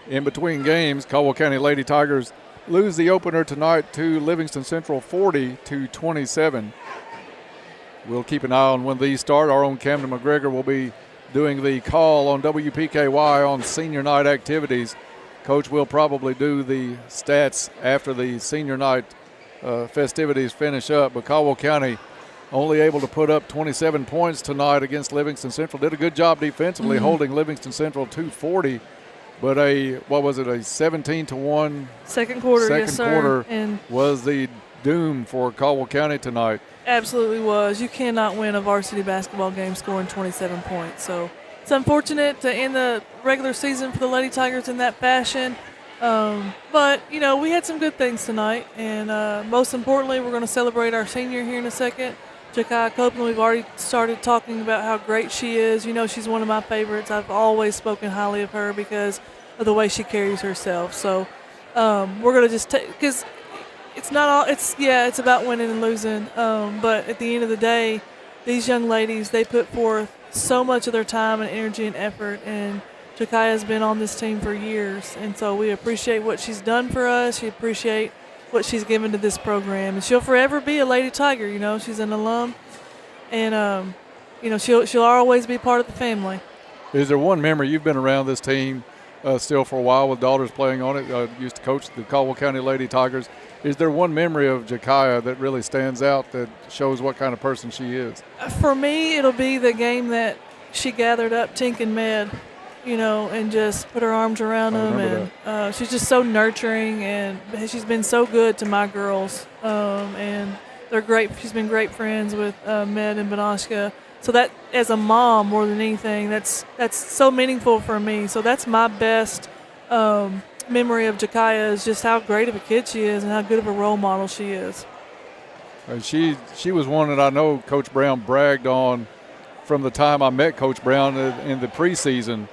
In between games, Caldwell County Lady Tigers lose the opener tonight to Livingston Central 40-27. We'll keep an eye on when these start. Our own Camden McGregor will be doing the call on WPKY on senior night activities. Coach will probably do the stats after the senior night festivities finish up. But Caldwell County only able to put up 27 points tonight against Livingston Central. Did a good job defensively holding Livingston Central to 40. But a 17-1 second quarter, second yes, sir. quarter And was the doom for Caldwell County tonight. Absolutely was. You cannot win a varsity basketball game scoring 27 points. So it's unfortunate to end the regular season for the Lady Tigers in that fashion. But, you know, we had some good things tonight. And most importantly, we're going to celebrate our senior here in a second. Jakaya Copeland, we've already started talking about how great she is. You know, she's one of my favorites. I've always spoken highly of her because of the way she carries herself. So we're going to just take, because it's not all, it's about winning and losing. But at the end of the day, these young ladies, they put forth so much of their time and energy and effort. And Jakaya has been on this team for years. And so we appreciate what she's done for us. We appreciate what she's given to this program, and she'll forever be a Lady Tiger. You know, she's an alum, and you know, she'll always be part of the family. Is there one memory, you've been around this team still for a while with daughters playing on it, used to coach the Caldwell County Lady Tigers. Is there one memory of Jakaya that really stands out that shows what kind of person she is? For me, it'll be the game that she gathered up Tink and Med, you know, and just put her arms around them. And she's just so nurturing, and she's been so good to my girls. And they're great. She's been great friends with Med and Banashka. So that, as a mom, more than anything, that's so meaningful for me. So that's my best memory of Jakaya, is just how great of a kid she is and how good of a role model she is. And she was one that I know Coach Brown bragged on from the time I met Coach Brown in the preseason.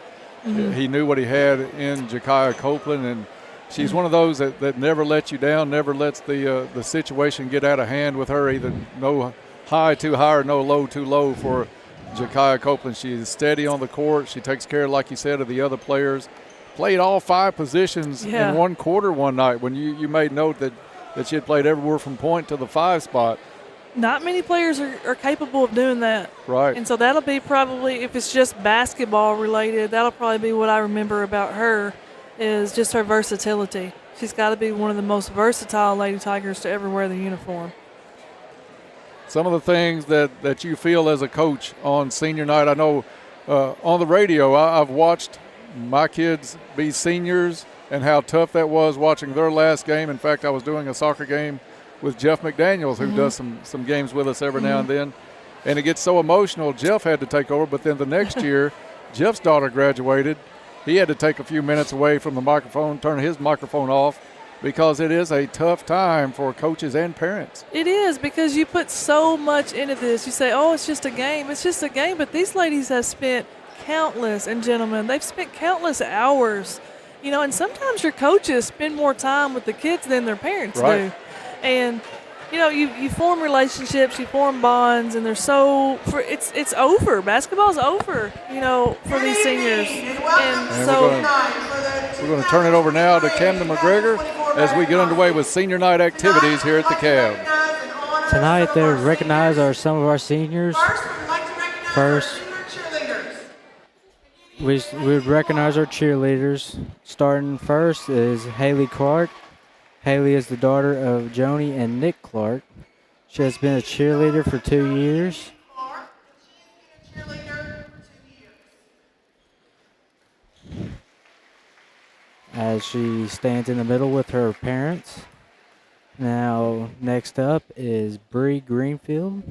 Mm-hmm. He knew what he had in Jakaya Copeland, and she's one of those that never lets you down, never lets the situation get out of hand with her, either no high too high or no low too low for Jakaya Copeland. She is steady on the court. She takes care, like you said, of the other players. Played all 5 positions in one quarter one night when you made note that she had played everywhere from point to the 5 spot. Not many players are capable of doing that. Right. And so that'll be probably, if it's just basketball related, that'll probably be what I remember about her, is just her versatility. She's got to be one of the most versatile Lady Tigers to ever wear the uniform. Some of the things that you feel as a coach on senior night, I know on the radio, I've watched my kids be seniors and how tough that was watching their last game. In fact, I was doing a soccer game with Jeff McDaniels, who does some games with us every now and then. And it gets so emotional, Jeff had to take over, but then the next year, Jeff's daughter graduated. He had to take a few minutes away from the microphone, turn his microphone off, because it is a tough time for coaches and parents. It is, because you put so much into this. You say, oh, it's just a game. It's just a game. But these ladies have spent countless, and gentlemen, they've spent countless hours. You know, and sometimes your coaches spend more time with the kids than their parents do. And, you know, you form relationships, you form bonds, and it's over. Basketball's over, you know, for these seniors. And so we're going to turn it over now to Camden McGregor as we get underway with senior night activities here at the Cab. Tonight, they recognize some of our seniors. First, we would recognize our cheerleaders. Starting first is Haley Clark. Haley is the daughter of Joni and Nick Clark. She has been a cheerleader for 2 years. As she stands in the middle with her parents. Now, next up is Bree Greenfield.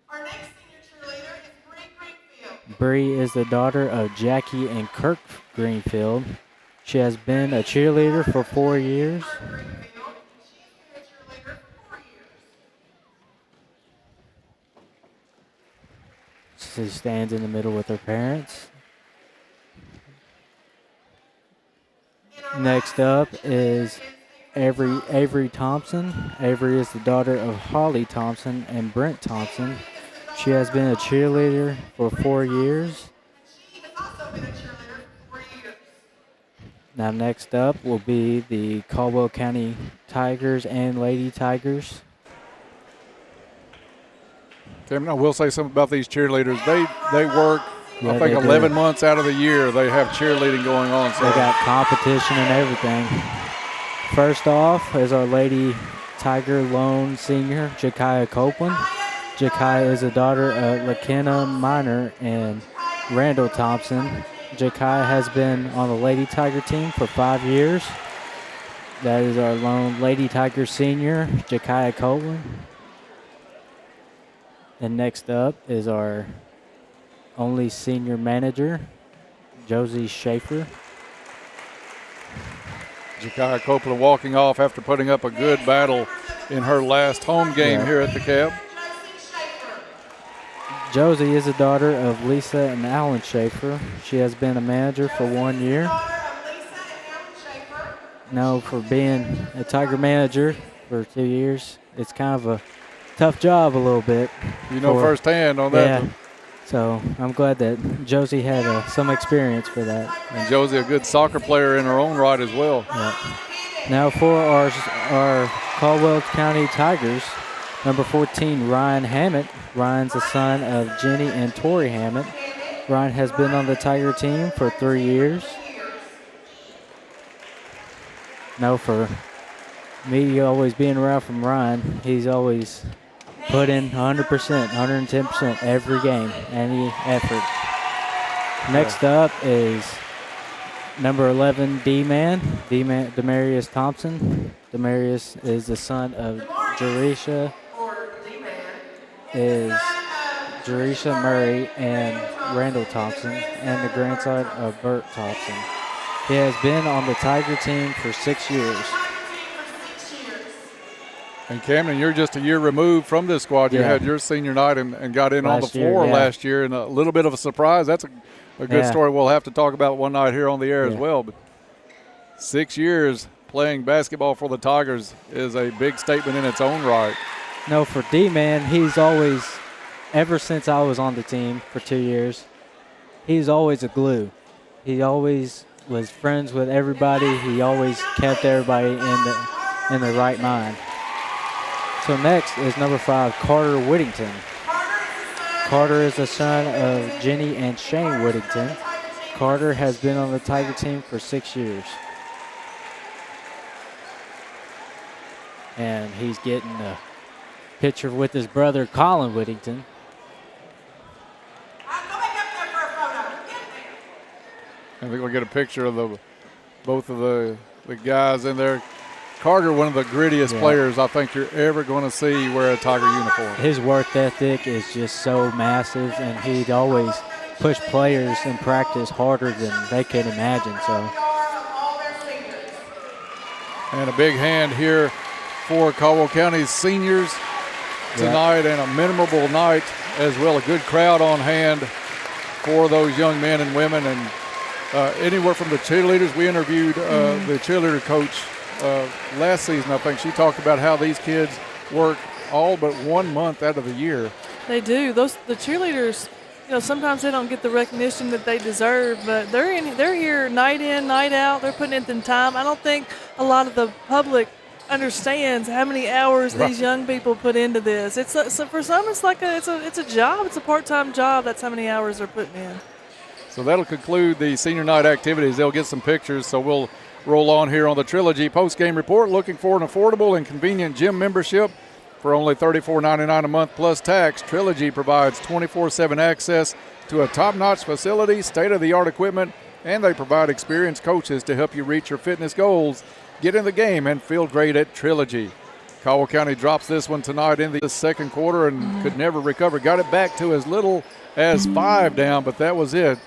Our next senior cheerleader is Bree Greenfield. Bree is the daughter of Jackie and Kirk Greenfield. She has been a cheerleader for 4 years. She stands in the middle with her parents. Next up is Avery Thompson. Avery is the daughter of Holly Thompson and Brent Thompson. She has been a cheerleader for 4 years. Now next up will be the Caldwell County Tigers and Lady Tigers. Cameron, I will say something about these cheerleaders. They work, I think, 11 months out of the year. They have cheerleading going on. So they got competition and everything. First off is our Lady Tiger lone senior, Jakaya Copeland. Jakaya is the daughter of LaKenna Minor and Randall Thompson. Jakaya has been on the Lady Tiger team for 5 years. That is our lone Lady Tigers senior, Jekiah Copeland. And next up is our only senior manager, Josie Schaefer. Jekiah Copeland walking off after putting up a good battle in her last home game here at the Cab. Josie is a daughter of Lisa and Alan Schaefer. She has been a manager for 1 year. Now, for being a Tiger manager for 2 years, it's kind of a tough job a little bit. You know firsthand on that. Yeah. So I'm glad that Josie had some experience for that. And Josie, a good soccer player in her own right as well. Yeah. Now for our Caldwell County Tigers, number 14, Ryan Hammett. Ryan's the son of Jenny and Tori Hammett. Ryan has been on the Tiger team for 3 years. Now for me always being around from Ryan, he's always put in 100%, 110% every game, any effort. Next up is number 11, D-Man, Demarius Thompson. Demarius is the son of Jerisha Murray and Randall Thompson, and the grandson of Bert Thompson. He has been on the Tiger team for 6 years. And Camden, you're just a year removed from this squad. You had your senior night and got in on the floor last year, and a little bit of a surprise. That's a good story we'll have to talk about one night here on the air as well. But 6 years playing basketball for the Tigers is a big statement in its own right. No, for D-Man, he's always, ever since I was on the team for 2 years, he's always a glue. He always was friends with everybody. He always kept everybody in the right mind. So next is number 5, Carter Whittington. Carter is the son of Jenny and Shane Whittington. Carter has been on the Tiger team for 6 years. And he's getting a picture with his brother, Colin Whittington. I think we'll get a picture of both of the guys in there. Carter, one of the grittiest players I think you're ever going to see wear a Tiger uniform. His work ethic is just so massive, and he'd always push players in practice harder than they could imagine. So, and a big hand here for Caldwell County's seniors tonight, and a memorable night as well. A good crowd on hand for those young men and women, and anywhere from the cheerleaders. We interviewed the cheerleader coach last season. I think she talked about how these kids work all but 1 month out of the year. They do. The cheerleaders, sometimes they don't get the recognition that they deserve, but they're here night in, night out. They're putting in the time. I don't think a lot of the public understands how many hours these young people put into this. For some, it's like it's a job. It's a part-time job. That's how many hours they're putting in. So that'll conclude the senior night activities. They'll get some pictures, so we'll roll on here on the Trilogy post-game report. Looking for an affordable and convenient gym membership for only $34.99 a month plus tax. Trilogy provides 24/7 access to a top-notch facility, state-of-the-art equipment, and they provide experienced coaches to help you reach your fitness goals. Get in the game and feel great at Trilogy. Caldwell County drops this one tonight in the second quarter and could never recover. Got it back to as little as 5 down, but that was it,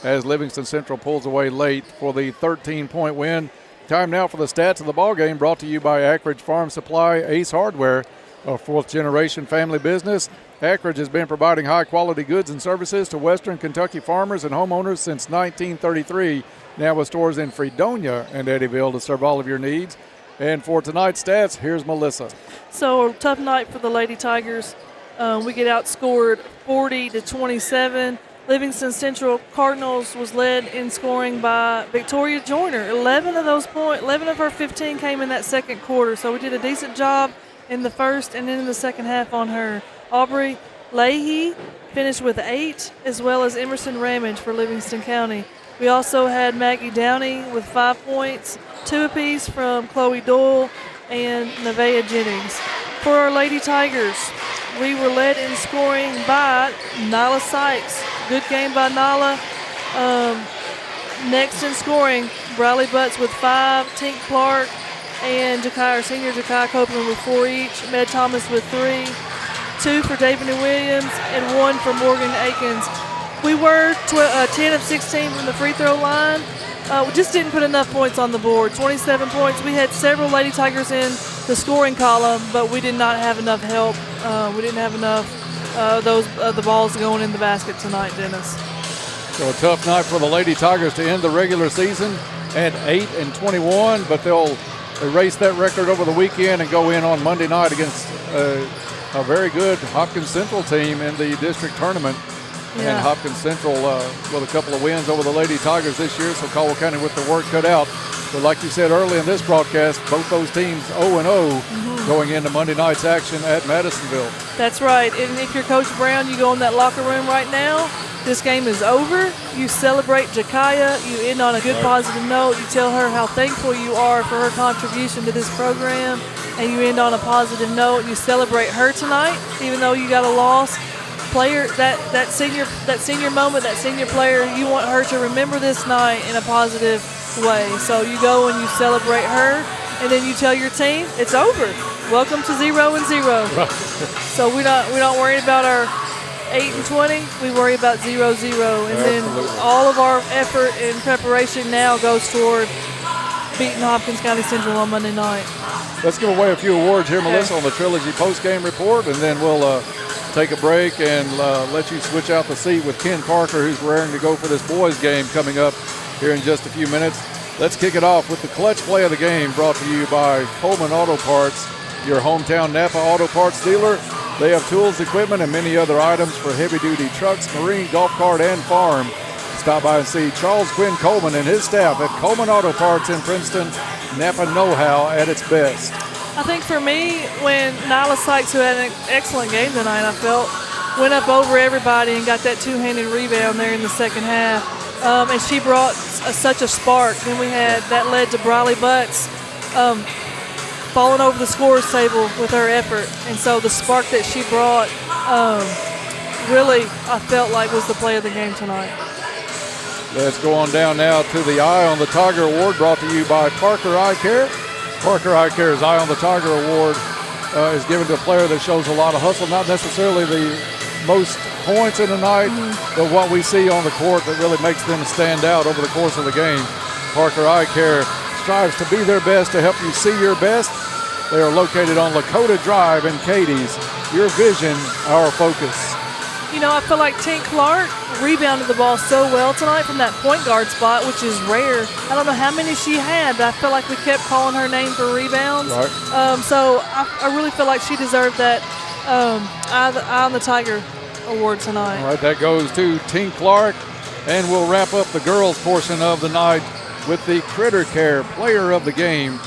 as Livingston Central pulls away late for the 13-point win. Time now for the stats of the ballgame, brought to you by Ackridge Farm Supply Ace Hardware, a fourth-generation family business. Ackridge has been providing high-quality goods and services to Western Kentucky farmers and homeowners since 1933, now with stores in Fredonia and Eddyville to serve all of your needs. And for tonight's stats, here's Melissa. So a tough night for the Lady Tigers. We get outscored 40-27. Livingston Central Cardinals was led in scoring by Victoria Joyner. 11 of her 15 came in that second quarter, so we did a decent job in the first and then in the second half on her. Aubrey Leahy finished with 8, as well as Emerson Ramage for Livingston County. We also had Maggie Downey with 5 points, 2 apiece from Chloe Doyle and Nevaeh Jennings. For our Lady Tigers, we were led in scoring by Nyla Sykes. Good game by Nyla. Next in scoring, Bradley Butts with 5, Tink Clark and our senior Ja'Kai Copeland with 4 each. Med Thomas with 3, 2 for David Williams, and 1 for Morgan Akins. We were 10 of 16 from the free throw line. We just didn't put enough points on the board. 27 points. We had several Lady Tigers in the scoring column, but we did not have enough help. We didn't have enough the balls going in the basket tonight, Dennis. So a tough night for the Lady Tigers to end the regular season at 8-21, but they'll erase that record over the weekend and go in on Monday night against a very good Hopkins Central team in the district tournament. Yeah. And Hopkins Central with a couple of wins over the Lady Tigers this year, so Caldwell County with the work cut out. But like you said early in this broadcast, both those teams 0-0 going into Monday night's action at Madisonville. That's right. And if you're Coach Brown, you go in that locker room right now. This game is over. You celebrate Jakaya. You end on a good positive note. You tell her how thankful you are for her contribution to this program. And you end on a positive note. You celebrate her tonight, even though you got a loss. Player, that senior moment, that senior player, you want her to remember this night in a positive way. So you go and you celebrate her, and then you tell your team it's over. Welcome to 0-0. Right. So we don't worry about our 8-20. We worry about 0-0, and then all of our effort and preparation now goes toward beating Hopkins County Central on Monday night. Let's give away a few awards here, Melissa, on the Trilogy post-game report, and then we'll take a break and let you switch out the seat with Ken Parker, who's raring to go for this boys game coming up here in just a few minutes. Let's kick it off with the clutch play of the game, brought to you by Coleman Auto Parts, your hometown Napa Auto Parts dealer. They have tools, equipment, and many other items for heavy-duty trucks, marine, golf cart, and farm. Stop by and see Charles Quinn Coleman and his staff at Coleman Auto Parts in Princeton. Napa know-how at its best. I think for me, when Nyla Sykes, who had an excellent game tonight, I felt, went up over everybody and got that two-handed rebound there in the second half. And she brought such a spark. Then we had that led to Briley Butts falling over the scorer's table with her effort. And so the spark that she brought really, I felt like, was the play of the game tonight. Let's go on down now to the Eye on the Tiger Award, brought to you by Parker Eye Care. Parker Eye Care's Eye on the Tiger Award is given to a player that shows a lot of hustle, not necessarily the most points in a night, but what we see on the court that really makes them stand out over the course of the game. Parker Eye Care strives to be their best to help you see your best. They are located on Lakota Drive in Cadiz. Your vision, our focus. You know, I feel like Tink Clark rebounded the ball so well tonight from that point guard spot, which is rare. I don't know how many she had, but I feel like we kept calling her name for rebounds. Right. So I really feel like she deserved that Eye on the Tiger award tonight. All right, that goes to Tink Clark. And we'll wrap up the girls portion of the night with the Critter Care Player of the Game.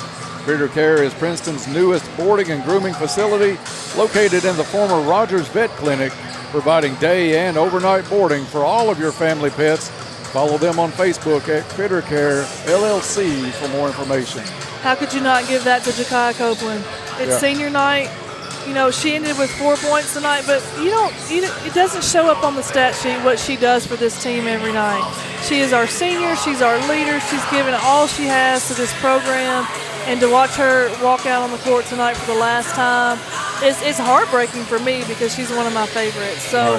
Critter Care is Princeton's newest boarding and grooming facility, located in the former Rogers Vet Clinic, providing day and overnight boarding for all of your family pets. Follow them on Facebook at Critter Care LLC for more information. How could you not give that to Jakaya Copeland? It's senior night. You know, she ended with 4 points tonight, but it doesn't show up on the stat sheet what she does for this team every night. She is our senior. She's our leader. She's given all she has to this program. And to watch her walk out on the court tonight for the last time, it's heartbreaking for me because she's one of my favorites. So,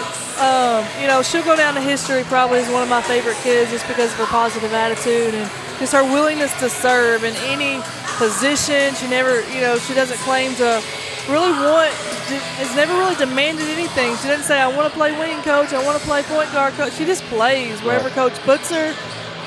you know, she'll go down to history probably as one of my favorite kids just because of her positive attitude and just her willingness to serve in any position. She never, you know, she doesn't claim to really has never really demanded anything. She doesn't say, I want to play wing coach, I want to play point guard coach. She just plays wherever coach puts her.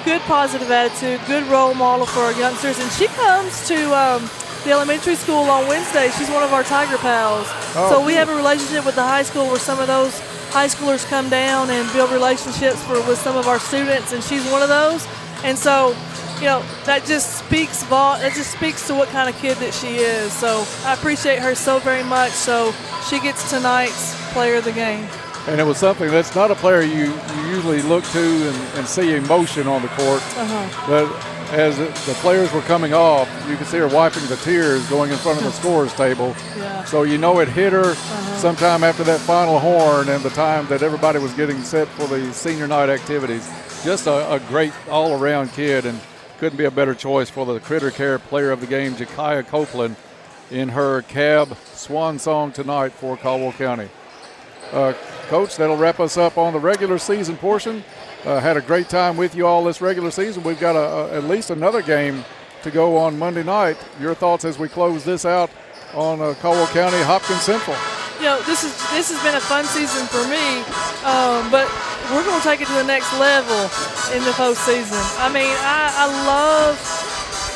Good positive attitude, good role model for our youngsters. And she comes to the elementary school on Wednesday. She's one of our Tiger Pals. So we have a relationship with the high school where some of those high schoolers come down and build relationships with some of our students, and she's one of those. And so, you know, that just speaks to what kind of kid that she is. So I appreciate her so very much. So she gets tonight's Player of the Game. And it was something that's not a player you usually look to and see emotion on the court. But as the players were coming off, you could see her wiping the tears going in front of the scorer's table. So you know it hit her sometime after that final horn and the time that everybody was getting set for the senior night activities. Just a great all-around kid. And couldn't be a better choice for the Critter Care Player of the Game, Jakaya Copeland, in her cab swan song tonight for Caldwell County. Coach, that'll wrap us up on the regular season portion. Had a great time with you all this regular season. We've got at least another game to go on Monday night. Your thoughts as we close this out on Caldwell County Hopkins Central? This has been a fun season for me, but we're going to take it to the next level in the postseason. I mean, I love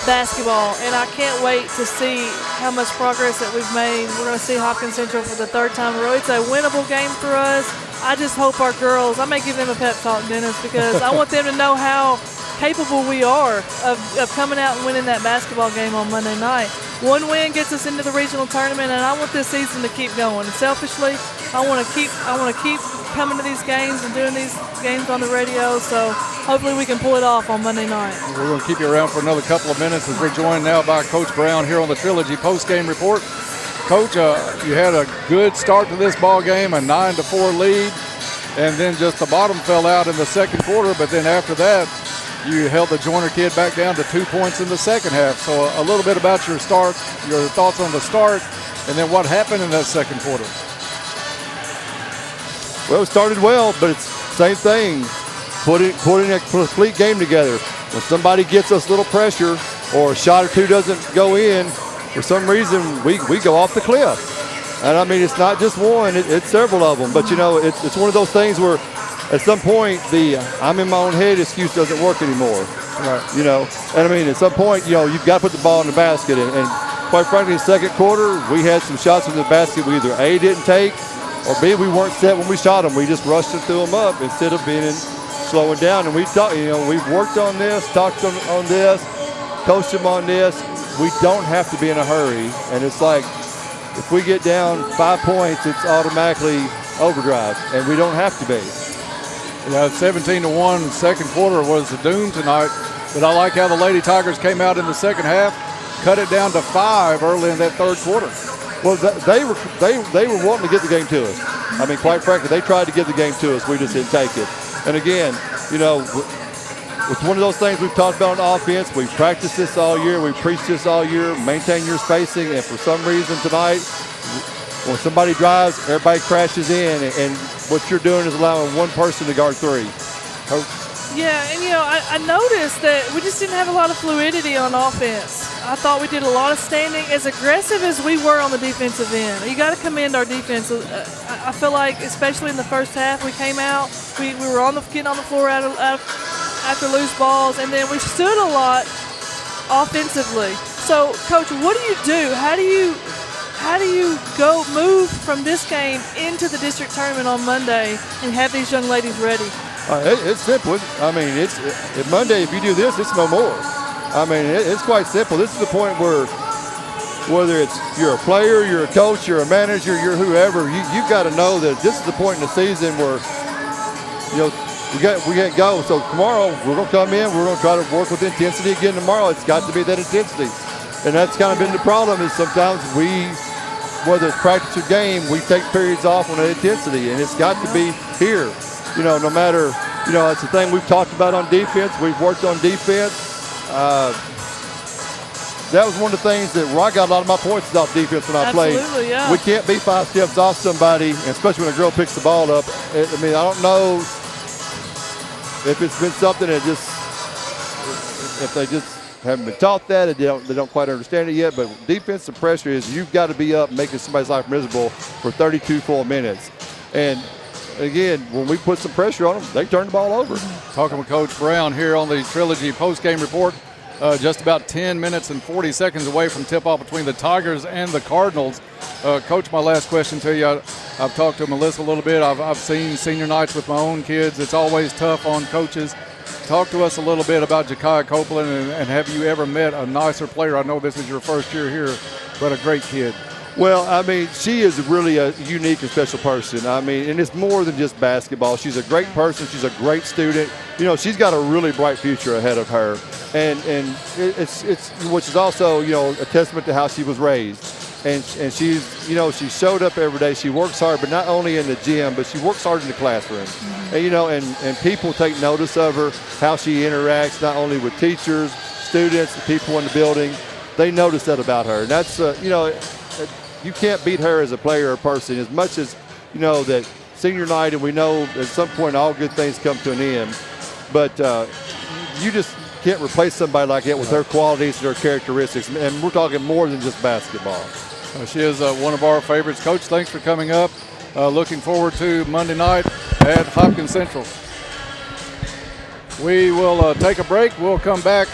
basketball, and I can't wait to see how much progress that we've made. We're going to see Hopkins Central for the third time in a row. It's a winnable game for us. I just hope our girls, I may give them a pep talk, Dennis, because I want them to know how capable we are of coming out and winning that basketball game on Monday night. One win gets us into the regional tournament, and I want this season to keep going. And selfishly, I want to keep coming to these games and doing these games on the radio, so hopefully we can pull it off on Monday night. We're going to keep you around for another couple of minutes as we're joined now by Coach Brown here on the Trilogy postgame report. Coach, you had a good start to this ball game, a 9-4 lead, and then just the bottom fell out in the second quarter, but then after that, you held the Joyner kid back down to 2 points in the second half. So a little bit about your start, your thoughts on the start, and then what happened in that second quarter. Well, it started well, but it's same thing. Putting a complete game together. When somebody gets us a little pressure or a shot or two doesn't go in, for some reason we go off the cliff. And I mean, it's not just one; it's several of them. But you know, it's one of those things where, at some point, the I'm in my own head excuse doesn't work anymore. Right. You know, and I mean, at some point, you know, you've got to put the ball in the basket. And quite frankly, in the second quarter, we had some shots in the basket we either A, didn't take, or B, we weren't set when we shot them. We just rushed and threw them up instead of slowing down. And we thought, you know, we've worked on this, talked on this, coached them on this. We don't have to be in a hurry. And it's like, if we get down 5 points, it's automatically overdrive, and we don't have to be. Yeah, 17-1 second quarter was the doom tonight, but I like how the Lady Tigers came out in the second half, cut it down to 5 early in that third quarter. Well, they were wanting to get the game to us. I mean, quite frankly, they tried to get the game to us. We just didn't take it. And again, you know, it's one of those things we've talked about on offense. We've practiced this all year. We've preached this all year. Maintain your spacing. And for some reason tonight, when somebody drives, everybody crashes in, and what you're doing is allowing one person to guard three. Yeah, and you know, I noticed that we just didn't have a lot of fluidity on offense. I thought we did a lot of standing. As aggressive as we were on the defensive end, you got to commend our defense. I feel like, especially in the first half, we came out, we were getting on the floor after loose balls, and then we stood a lot offensively. So, Coach, what do you do? How do you go move from this game into the district tournament on Monday and have these young ladies ready? It's simple. I mean, it's Monday. If you do this, it's no more. I mean, it's quite simple. This is the point where, whether it's you're a player, you're a coach, you're a manager, you're whoever, you've got to know that this is the point in the season where, you know, we got to go. So tomorrow we're going to come in. We're going to try to work with intensity again tomorrow. It's got to be that intensity, and that's kind of been the problem. Is sometimes whether it's practice or game, we take periods off on that intensity, and it's got to be here. You know, no matter, you know, it's the thing we've talked about on defense. We've worked on defense. That was one of the things that where I got a lot of my points off defense when I played. Absolutely, yeah. We can't be 5 steps off somebody, and especially when a girl picks the ball up. I mean, I don't know if it's been something that if they just haven't been taught that, and they don't quite understand it yet. But defensive pressure is you've got to be up making somebody's life miserable for 32 full minutes. And again, when we put some pressure on them, they turn the ball over. Talking with Coach Brown here on the Trilogy postgame report. Just about 10 minutes and 40 seconds away from tip-off between the Tigers and the Cardinals. Coach, my last question to you. I've talked to Melissa a little bit. I've seen senior nights with my own kids. It's always tough on coaches. Talk to us a little bit about Jakaya Copeland, and have you ever met a nicer player? I know this is your first year here, but a great kid. Well, I mean, she is really a unique and special person. I mean, and it's more than just basketball. She's a great person. She's a great student. You know, she's got a really bright future ahead of her. And it's which is also, you know, a testament to how she was raised. And she's, you know, she showed up every day. She works hard, but not only in the gym, but she works hard in the classroom. Mm-hmm. And, you know, and people take notice of her, how she interacts not only with teachers, students, the people in the building, they notice that about her. And that's, you can't beat her as a player or person as much as, that senior night, and we know at some point all good things come to an end. But you just can't replace somebody like that with her qualities and her characteristics. And we're talking more than just basketball. She is one of our favorites. Coach, thanks for coming up. Looking forward to Monday night at Hopkins Central. We will take a break. We'll come back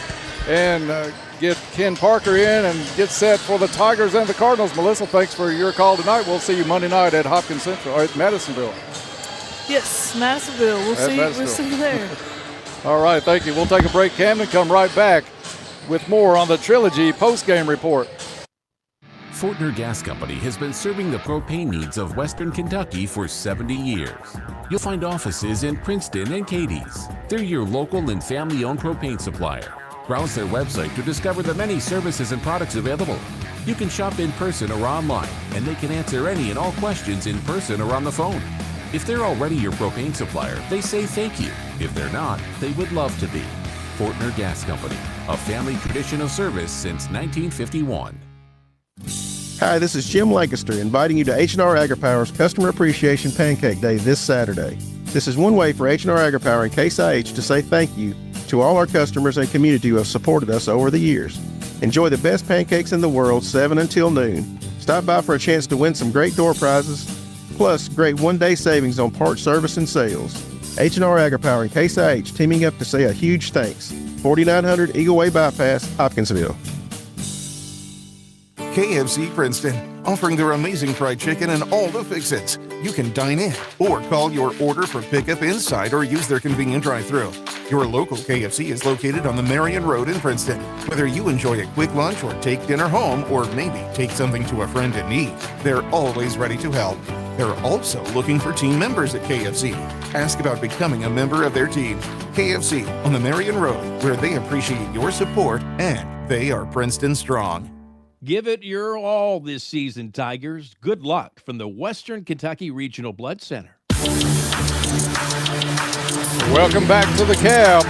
and get Ken Parker in and get set for the Tigers and the Cardinals. Melissa, thanks for your call tonight. We'll see you Monday night at Hopkins Central, or at Madisonville. Yes, Madisonville. We'll see you there. All right, thank you. We'll take a break, Camden. Come right back with more on the Trilogy postgame report. Fortner Gas Company has been serving the propane needs of Western Kentucky for 70 years. You'll find offices in Princeton and Cadiz. They're your local and family-owned propane supplier. Browse their website to discover the many services and products available. You can shop in person or online, and they can answer any and all questions in person or on the phone. If they're already your propane supplier, they say thank you. If they're not, they would love to be. Fortner Gas Company, a family tradition of service since 1951. Hi, this is Jim Lancaster inviting you to H&R AgriPower's Customer Appreciation Pancake Day this Saturday. This is one way for H&R AgriPower and Case IH to say thank you to all our customers and community who have supported us over the years. Enjoy the best pancakes in the world 7 until noon. Stop by for a chance to win some great door prizes, plus great one-day savings on parts, service, and sales. H&R AgriPower and Case IH teaming up to say a huge thanks. 4900 Eagle Way Bypass, Hopkinsville. KFC Princeton, offering their amazing fried chicken and all the fix-its. You can dine in or call your order for pickup inside or use their convenient drive-thru. Your local KFC is located on the Marion Road in Princeton. Whether you enjoy a quick lunch or take dinner home or maybe take something to a friend in need, they're always ready to help. They're also looking for team members at KFC. Ask about becoming a member of their team. KFC on the Marion Road, where they appreciate your support and they are Princeton strong. Give it your all this season, Tigers. Good luck from the Western Kentucky Regional Blood Center. Welcome back to the Cab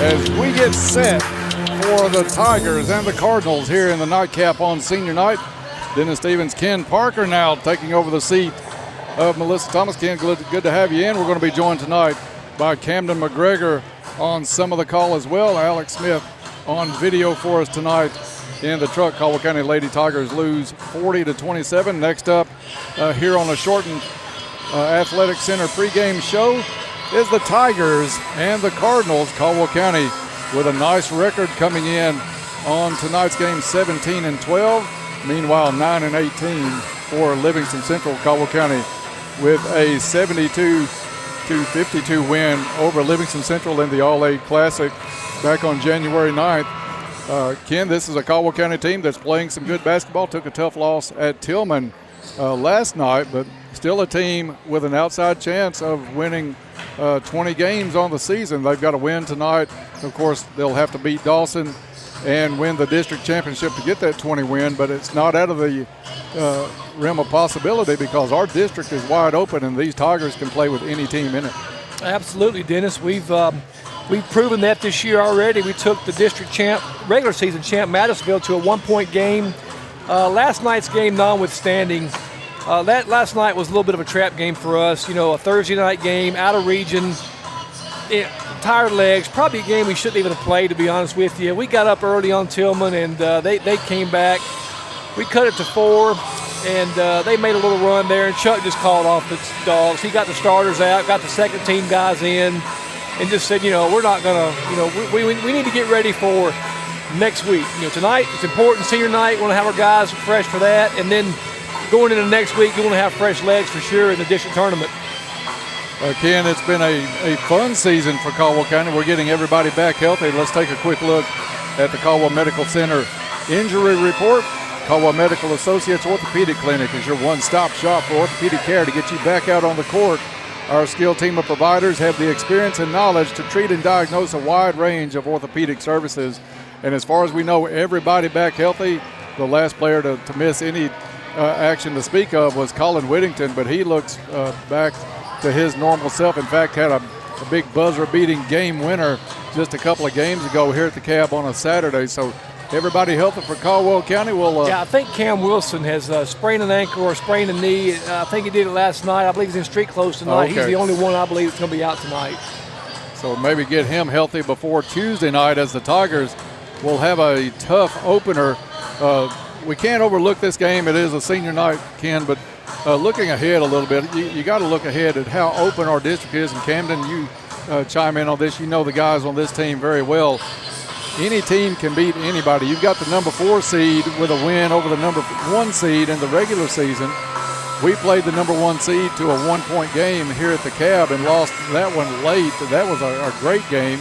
as we get set for the Tigers and the Cardinals here in the nightcap on senior night. Dennis Stevens, Ken Parker now taking over the seat of Melissa Thomas. Ken, good to have you in. We're going to be joined tonight by Camden McGregor on some of the call as well. Alex Smith on video for us tonight in the truck. Caldwell County Lady Tigers lose 40-27. Next up here on a shortened Athletic Center pregame show is the Tigers and the Cardinals. Caldwell County with a nice record coming in on tonight's game, 17-12. Meanwhile, 9-18 for Livingston Central. Caldwell County with a 72-52 win over Livingston Central in the All-Aid Classic back on January 9th. Ken, this is a Caldwell County team that's playing some good basketball. Took a tough loss at Tillman last night, but still a team with an outside chance of winning 20 games on the season. They've got to win tonight. Of course, they'll have to beat Dawson and win the district championship to get that 20 win, but it's not out of the realm of possibility because our district is wide open and these Tigers can play with any team in it. Absolutely, Dennis. We've proven that this year already. We took the district champ, regular season champ Madisonville to a 1-point game. Last night's game notwithstanding, that last night was a little bit of a trap game for us. You know, a Thursday night game, out of region, tired legs, probably a game we shouldn't even have played, to be honest with you. We got up early on Tillman, and they came back. We cut it to 4, and they made a little run there, and Chuck just called off the dogs. He got the starters out, got the second-team guys in, and just said, we're not going to, we need to get ready for next week. Tonight it's important, senior night. We want to have our guys fresh for that, and then going into next week, you want to have fresh legs for sure in the district tournament. Ken, it's been a fun season for Caldwell County. We're getting everybody back healthy. Let's take a quick look at the Caldwell Medical Center injury report. Caldwell Medical Associates Orthopedic Clinic is your one-stop shop for orthopedic care to get you back out on the court. Our skilled team of providers have the experience and knowledge to treat and diagnose a wide range of orthopedic services. And as far as we know, everybody back healthy. The last player to miss any action to speak of was Colin Whittington, but he looks back to his normal self. In fact, had a big buzzer-beating game winner just a couple of games ago here at the Cab on a Saturday. So everybody healthy for Caldwell County. Yeah, I think Cam Wilson has sprained an ankle or sprained a knee. I think he did it last night. I believe he's in street clothes tonight. Okay. He's the only one I believe that's going to be out tonight. So maybe get him healthy before Tuesday night, as the Tigers will have a tough opener. We can't overlook this game. It is a senior night, Ken, but looking ahead a little bit, you got to look ahead at how open our district is. And Camden, you chime in on this. You know the guys on this team very well. Any team can beat anybody. You've got the number 4 seed with a win over the number 1 seed in the regular season. We played the number 1 seed to a 1-point game here at the Cab and lost that one late. That was a great game.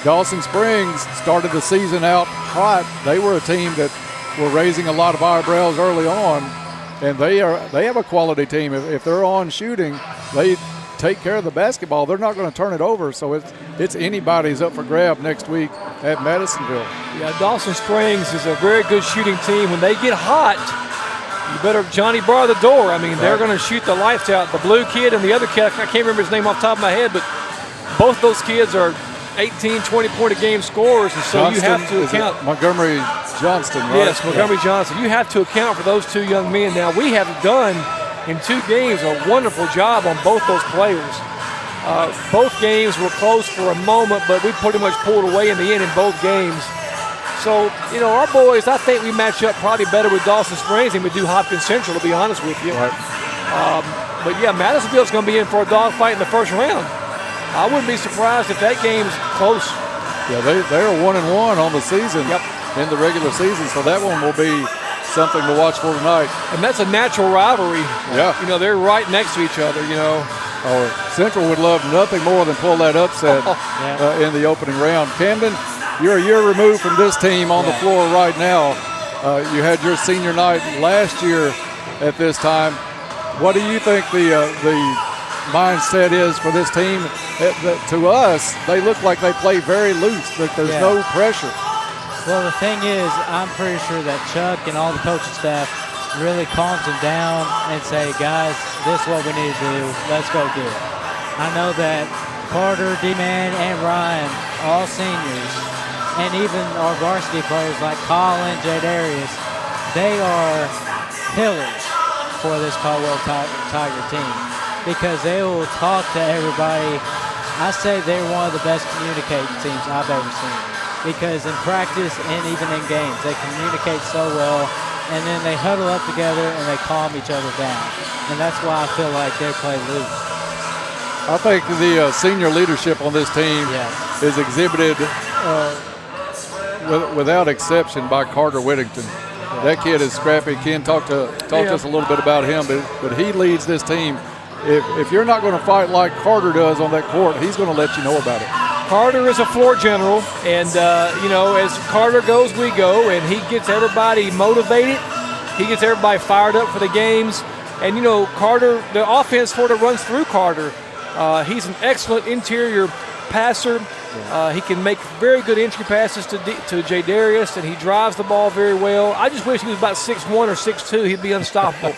Dawson Springs started the season out hot. They were a team that were raising a lot of eyebrows early on, and they have a quality team. If they're on shooting, they take care of the basketball. They're not going to turn it over, so it's anybody's up for grab next week at Madisonville. Yeah, Dawson Springs is a very good shooting team. When they get hot, you better Johnny bar the door. I mean, they're going to shoot the lights out. The blue kid and the other kid, I can't remember his name off the top of my head, but both those kids are 18, 20-point-a-game scorers, and so you have to account. Montgomery Johnston, right? Yes, Montgomery Johnson. You have to account for those two young men. Now, we have done in 2 games a wonderful job on both those players. Both games were close for a moment, but we pretty much pulled away in the end in both games. So, you know, our boys, I think we match up probably better with Dawson Springs than we do Hopkins Central, to be honest with you. Right. But, yeah, Madisonville's going to be in for a dogfight in the first round. I wouldn't be surprised if that game's close. Yeah, they're 1-1 on the season in the regular season, so that one will be something to watch for tonight. And that's a natural rivalry. Yeah. You know, they're right next to each other, you know. Central would love nothing more than pull that upset in the opening round. Camden, you're a year removed from this team on the floor right now. You had your senior night last year at this time. What do you think the mindset is for this team? To us, they look like they play very loose, but there's no pressure. Well, the thing is, I'm pretty sure that Chuck and all the coaching staff really calms them down and say, guys, this is what we need to do. Let's go do it. I know that Carter, D-Man, and Ryan, all seniors, and even our varsity players like Colin, J. Darius, they are pillars for this Caldwell Tiger team because they will talk to everybody. I say they're one of the best communicating teams I've ever seen because in practice and even in games, they communicate so well, and then they huddle up together and they calm each other down. And that's why I feel like they play loose. I think the senior leadership on this team is exhibited without exception by Carter Whittington. That kid is scrappy. Ken, talk to us a little bit about him, but he leads this team. If you're not going to fight like Carter does on that court, he's going to let you know about it. Carter is a floor general, and, you know, as Carter goes, we go, and he gets everybody motivated. He gets everybody fired up for the games. And, you know, Carter, the offense sort of runs through Carter. He's an excellent interior passer. He can make very good entry passes to J. Darius, and he drives the ball very well. I just wish he was about 6'1 or 6'2. He'd be unstoppable.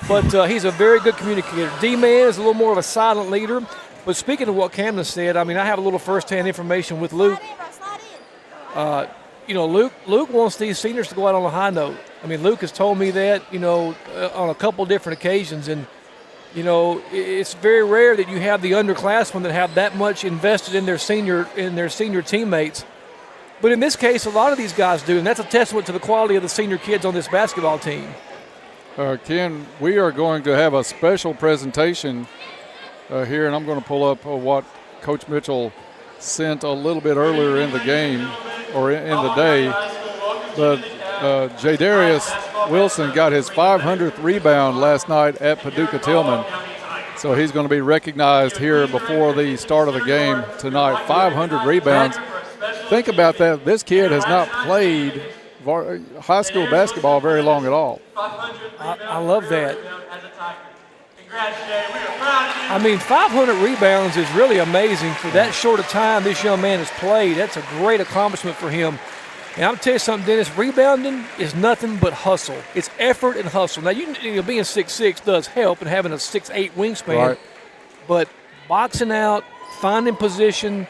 But he's a very good communicator. D-Man is a little more of a silent leader. But speaking of what Camden said, I mean, I have a little firsthand information with Luke. You know, Luke wants these seniors to go out on a high note. I mean, Luke has told me that, you know, on a couple different occasions. And, you know, it's very rare that you have the underclassmen that have that much invested in their senior teammates. But in this case, a lot of these guys do, and that's a testament to the quality of the senior kids on this basketball team. Ken, we are going to have a special presentation here, and I'm going to pull up what Coach Mitchell sent a little bit earlier in the game or in the day. But J. Darius Wilson got his 500th rebound last night at Paducah Tillman. So he's going to be recognized here before the start of the game tonight. 500 rebounds. Think about that. This kid has not played high school basketball very long at all. I love that. I mean, 500 rebounds is really amazing for that short a time this young man has played. That's a great accomplishment for him. And I'm telling you something, Dennis, rebounding is nothing but hustle. It's effort and hustle. Now, you know, being 6'6" does help and having a 6'8" wingspan. Right. But boxing out, finding position,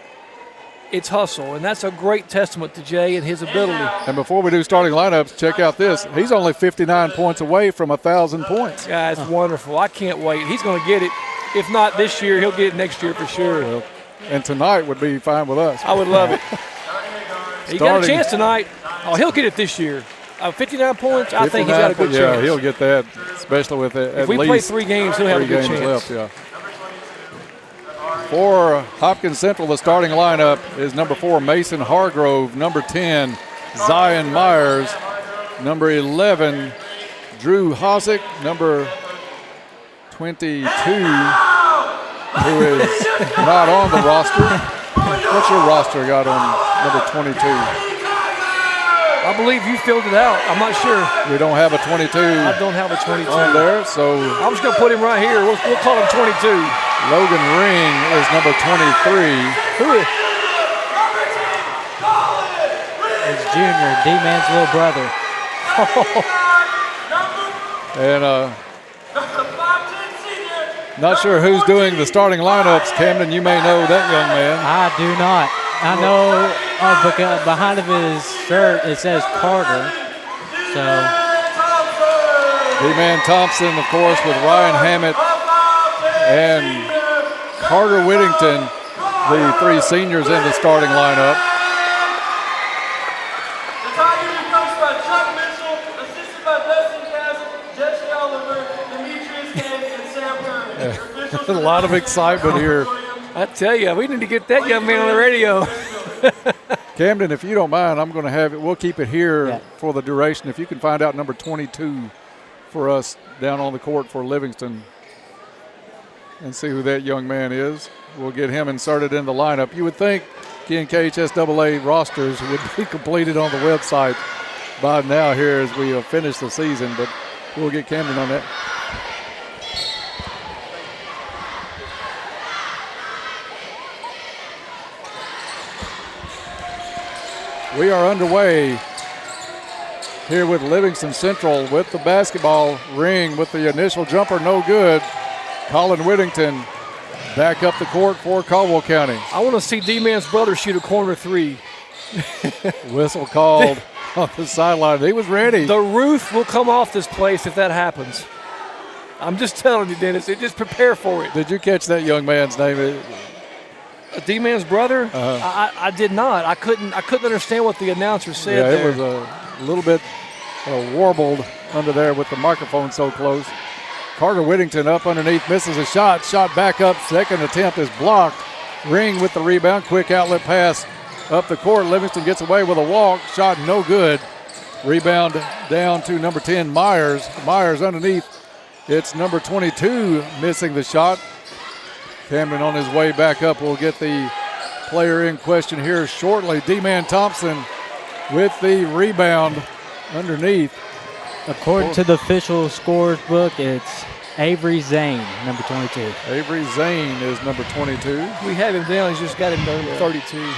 it's hustle, and that's a great testament to Jay and his ability. And before we do starting lineups, check out this. He's only 59 points away from 1,000 points. Yeah, it's wonderful. I can't wait. He's going to get it. If not this year, he'll get it next year for sure. Well, and tonight would be fine with us. I would love it. He got a chance tonight. Oh, he'll get it this year. 59 points, I think he's got a good chance. Yeah, he'll get that, especially with it. If we play 3 games, he'll have a good chance. Left, yeah. For Hopkins Central, the starting lineup is number 4, Mason Hargrove, number 10, Zion Myers, number 11, Drew Hosick, number 22, who is not on the roster. What's your roster got on number 22? I believe you filled it out. I'm not sure. We don't have a 22. I don't have a 22 on there, so I'm just going to put him right here. We'll call him 22. Logan Ring is number 23. Who is? It's Junior, D-Man's little brother. And not sure who's doing the starting lineups. Camden, you may know that young man. I do not. I know because behind of his shirt it says Carter. So D-Man Thompson, of course, with Ryan Hammett and Carter Whittington, the 3 seniors in the starting lineup. The Tigers comes by Chuck Mitchell, assisted by Dustin Castle, Jesse Oliver, Demetrius Kane, and Sam Curry. A lot of excitement here. I tell you, we need to get that young man on the radio. Camden, if you don't mind, I'm going to have it. We'll keep it here for the duration. If you can find out number 22 for us down on the court for Livingston and see who that young man is, we'll get him inserted in the lineup. You would think KHSAA rosters would be completed on the website by now here as we finish the season, but we'll get Camden on that. We are underway here with Livingston Central with the basketball. Ring with the initial jumper, no good. Colin Whittington back up the court for Caldwell County. I want to see D-Man's brother shoot a corner 3. Whistle called on the sideline. He was ready. The roof will come off this place if that happens. I'm just telling you, Dennis. Just prepare for it. Did you catch that young man's name? D-Man's brother? I did not. I couldn't understand what the announcer said. Yeah, there. It was a little bit warbled under there with the microphone so close. Carter Whittington up underneath, misses a shot. Shot back up. Second attempt is blocked. Ring with the rebound. Quick outlet pass up the court. Livingston gets away with a walk. Shot no good. Rebound down to number 10, Myers. Myers underneath. It's number 22 missing the shot. Camden on his way back up. We'll get the player in question here shortly. D-Man Thompson with the rebound underneath. According to the official scores book, it's Avery Zane, number 22. Avery Zane is number 22. We have him down. He's just got him down to 32.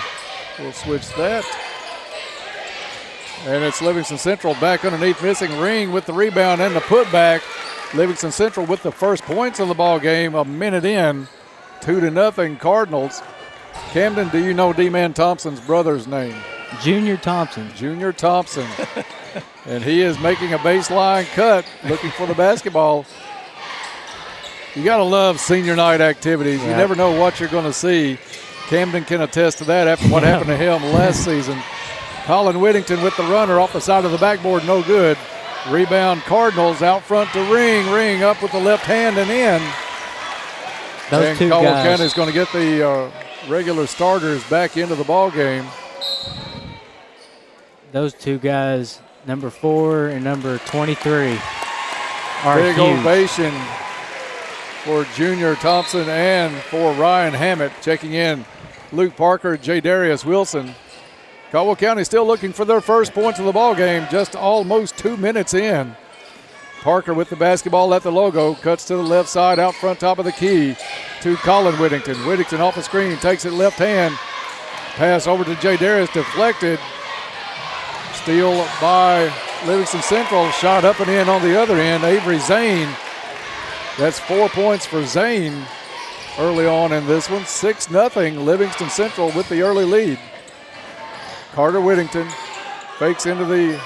We'll switch that. And it's Livingston Central back underneath, missing Ring with the rebound and the putback. Livingston Central with the first points of the ball game a minute in. 2-0 Cardinals. Camden, do you know D-Man Thompson's brother's name? Junior Thompson. Junior Thompson. And he is making a baseline cut, looking for the basketball. You got to love senior night activities. You never know what you're going to see. Camden can attest to that after what happened to him last season. Colin Whittington with the runner off the side of the backboard, no good. Rebound Cardinals out front to Ring. Ring up with the left hand and in. Those two Caldwell guys. County is going to get the regular starters back into the ball game. Those two guys, number 4 and number 23, are Big huge. ovation for Junior Thompson and for Ryan Hammett. Checking in Luke Parker, J. Darius Wilson. Caldwell County still looking for their first points of the ball game, just almost 2 minutes in. Parker with the basketball at the logo, cuts to the left side, out front top of the key to Colin Whittington. Whittington off the screen, takes it left hand. Pass over to J. Darius, deflected. Steal by Livingston Central, shot up and in on the other end. Avery Zane, that's 4 points for Zane. early on in this one. 6-0 Livingston Central with the early lead. Carter Whittington fakes into the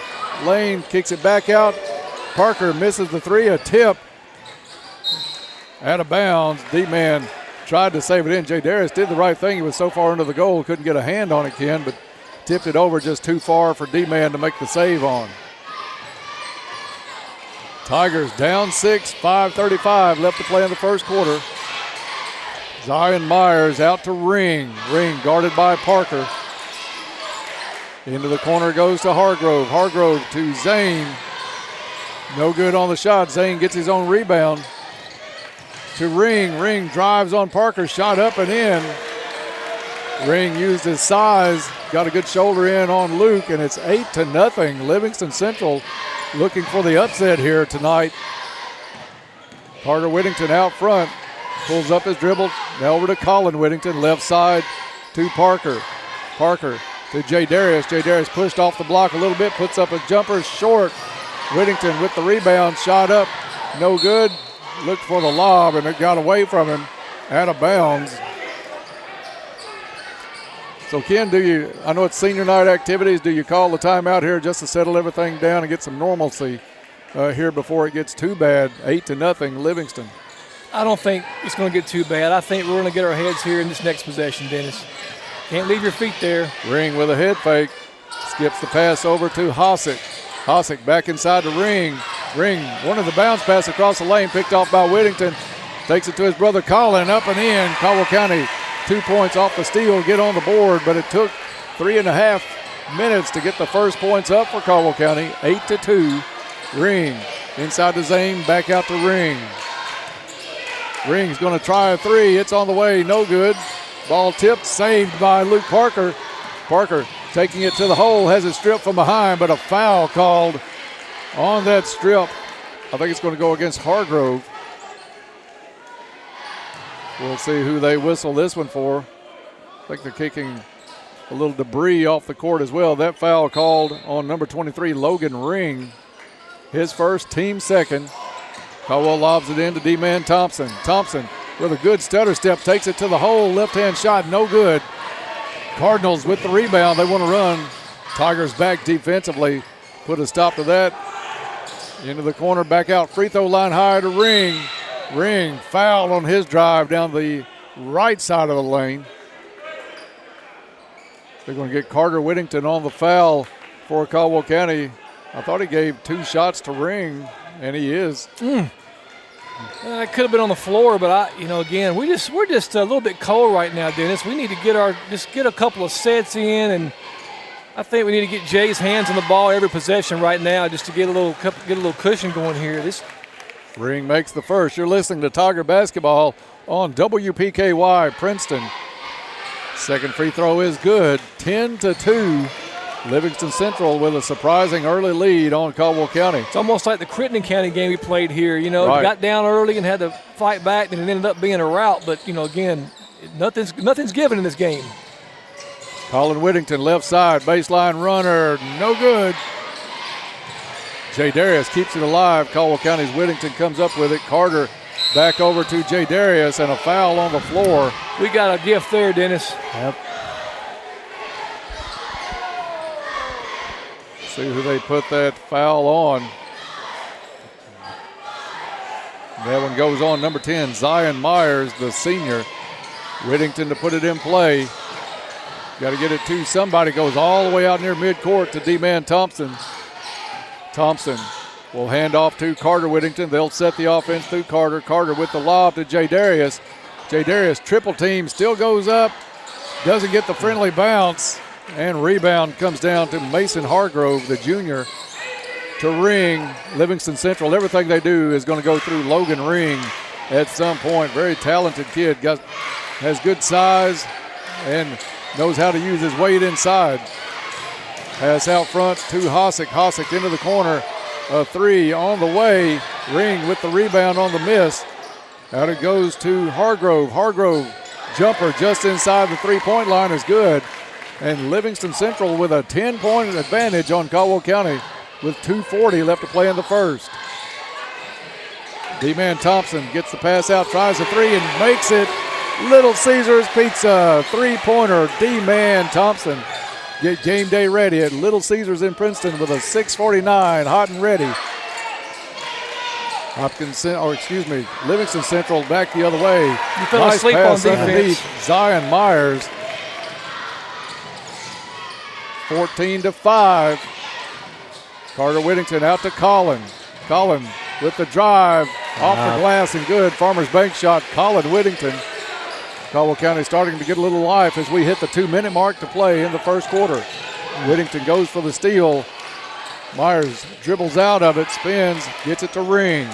lane, kicks it back out. Parker misses the three, a tip. Out of bounds. D-man tried to save it in. Jay Darius did the right thing. He was so far under the goal, couldn't get a hand on it, Ken, but tipped it over just too far for D-man to make the save on. Tigers down 6, 5:35 left to play in the first quarter. Zion Myers out to Ring. Ring guarded by Parker. Into the corner goes to Hargrove. Hargrove to Zane. No good on the shot. Zane gets his own rebound. To Ring. Ring drives on Parker. Shot up and in. Ring used his size. Got a good shoulder in on Luke, and it's 8-0. Livingston Central looking for the upset here tonight. Carter Whittington out front. Pulls up his dribble. Now over to Colin Whittington. Left side to Parker. Parker to Jay Darius. Jay Darius pushed off the block a little bit. Puts up a jumper short. Whittington with the rebound. Shot up. No good. Looked for the lob, and it got away from him. Out of bounds. So, Ken, I know it's senior night activities, do you call the timeout here just to settle everything down and get some normalcy here before it gets too bad? 8-0 Livingston. I don't think it's going to get too bad. I think we're going to get our heads here in this next possession, Dennis. Can't leave your feet there. Ring with a head fake. Skips the pass over to Hosick. Hosick back inside the Ring. Ring, one of the bounce pass across the lane, picked off by Whittington. Takes it to his brother Colin, up and in. Caldwell County 2 points off the steal, get on the board, but it took 3.5 minutes to get the first points up for Caldwell County. 8-2. Ring inside the Zane, back out to Ring. Ring's going to try a three. It's on the way, no good. Ball tipped, saved by Luke Parker. Parker taking it to the hole, has it stripped from behind, but a foul called on that strip. I think it's going to go against Hargrove. We'll see who they whistle this one for. I think they're kicking a little debris off the court as well. That foul called on number 23, Logan Ring. His first, team second. Caldwell lobs it in to D-man Thompson. Thompson with a good stutter step, takes it to the hole. Left-hand shot, no good. Cardinals with the rebound. They want to run. Tigers back defensively. Put a stop to that. Into the corner, back out. Free throw line high to Ring. Ring fouled on his drive down the right side of the lane. They're going to get Carter Whittington on the foul for Caldwell County. I thought he gave 2 shots to Ring, and he is. It could have been on the floor, but again, we're just a little bit cold right now, Dennis. We need to get a couple of sets in, and I think we need to get Jay's hands on the ball every possession right now just to get a little cushion going here. Ring makes the first. You're listening to Tiger Basketball on WPKY Princeton. Second free throw is good. 10-2. Livingston Central with a surprising early lead on Caldwell County. It's almost like the Crittenden County game we played here. Right. Got down early and had to fight back, and it ended up being a rout. But again, nothing's given in this game. Colin Whittington, left side, baseline runner, no good. Jay Darius keeps it alive. Caldwell County's Whittington comes up with it. Carter back over to Jay Darius, and a foul on the floor. We got a gift there, Dennis. Yep. See who they put that foul on. That one goes on number 10, Zion Myers, the senior. Whittington to put it in play. Got to get it to somebody. Goes all the way out near midcourt to D-man Thompson. Thompson will hand off to Carter Whittington. They'll set the offense through Carter. Carter with the lob to Jay Darius. Jay Darius, triple team, still goes up. Doesn't get the friendly bounce. And rebound comes down to Mason Hargrove, the junior, to Ring. Livingston Central, everything they do is going to go through Logan Ring at some point. Very talented kid. Has good size and knows how to use his weight inside. Pass out front to Hosick. Hosick into the corner. A three on the way. Ring with the rebound on the miss. Out it goes to Hargrove. Hargrove jumper just inside the three-point line is good. And Livingston Central with a 10-point advantage on Caldwell County with 2:40 left to play in the first. D-man Thompson gets the pass out, tries a three and makes it. Little Caesars Pizza, three-pointer, D-Man Thompson. Get game day ready at Little Caesars in Princeton with a 6:49, hot and ready. Livingston Central back the other way. You fell asleep on defense. Zion Myers. 14-5. Carter Whittington out to Colin. Colin with the drive off the glass and good. Farmers Bank shot. Colin Whittington. Caldwell County starting to get a little life as we hit the 2-minute mark to play in the first quarter. Whittington goes for the steal. Myers dribbles out of it, spins, gets it to Ring.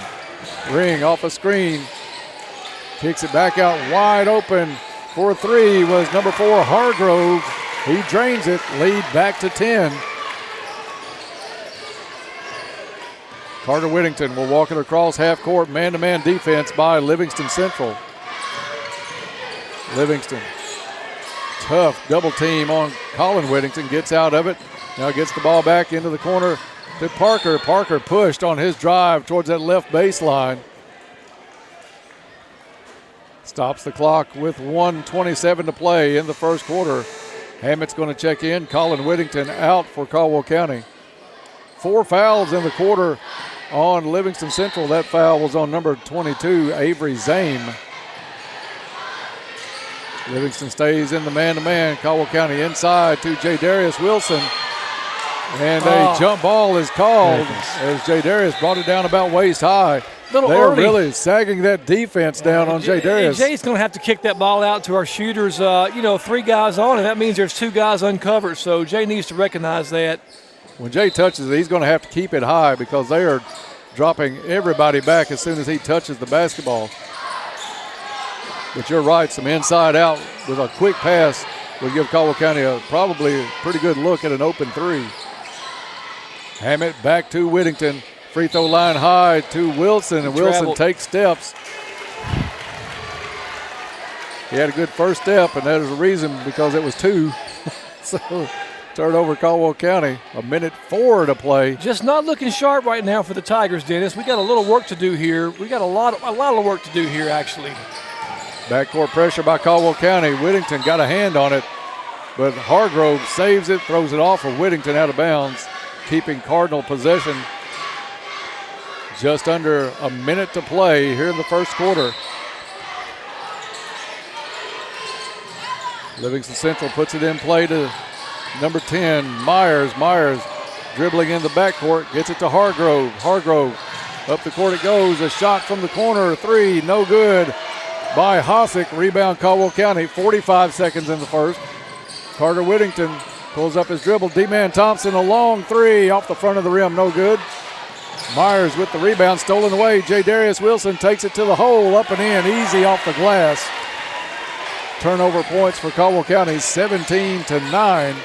Ring off a screen. Kicks it back out wide open for three was number 4, Hargrove. He drains it, lead back to 10. Carter Whittington will walk it across half court, man-to-man defense by Livingston Central. Livingston, tough double team on Colin Whittington, gets out of it. Now gets the ball back into the corner to Parker. Parker pushed on his drive towards that left baseline. Stops the clock with 1:27 to play in the first quarter. Hammett's going to check in. Colin Whittington out for Caldwell County. 4 fouls in the quarter on Livingston Central. That foul was on number 22, Avery Zame. Livingston stays in the man-to-man. Caldwell County inside to J. Darius Wilson. And a jump ball is called as J. Darius brought it down about waist high. They're really sagging that defense down on J. Darius. Jay's going to have to kick that ball out to our shooters. 3 guys on, and that means there's 2 guys uncovered. So Jay needs to recognize that. When Jay touches it, he's going to have to keep it high because they are dropping everybody back as soon as he touches the basketball. But you're right, some inside out with a quick pass would give Caldwell County probably a pretty good look at an open 3. Hammett back to Whittington. Free throw line high to Wilson, and Wilson takes steps. He had a good first step, and that is the reason because it was 2. So turnover Caldwell County. 1:04 to play. Just not looking sharp right now for the Tigers, Dennis. We got a little work to do here. We got a lot of work to do here, actually. Backcourt pressure by Caldwell County. Whittington got a hand on it, but Hargrove saves it, throws it off for Whittington out of bounds, keeping Cardinal possession. Just under a minute to play here in the first quarter. Livingston Central puts it in play to number 10, Myers. Myers dribbling in the backcourt, gets it to Hargrove. Hargrove, up the court it goes. A shot from the corner, 3, no good by Hosick. Rebound Caldwell County, 45 seconds in the first. Carter Whittington pulls up his dribble. D-Man Thompson, a long 3 off the front of the rim, no good. Myers with the rebound, stolen away. J. Darius Wilson takes it to the hole, up and in, easy off the glass. Turnover points for Caldwell County, 17-9.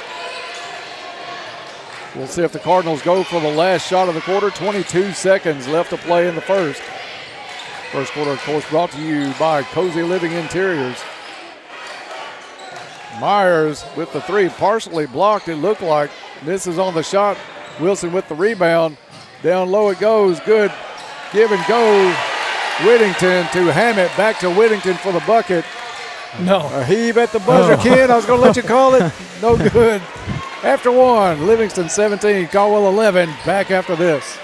We'll see if the Cardinals go for the last shot of the quarter. 22 seconds left to play in the first. First quarter, of course, brought to you by Cozy Living Interiors. Myers with the 3, partially blocked, it looked like. Misses on the shot. Wilson with the rebound. Down low it goes. Good give and go. Whittington to Hammett. Back to Whittington for the bucket. No. A heave at the buzzer, Ken. I was going to let you call it. No good. After 1, Livingston 17, Caldwell 11. Back after this.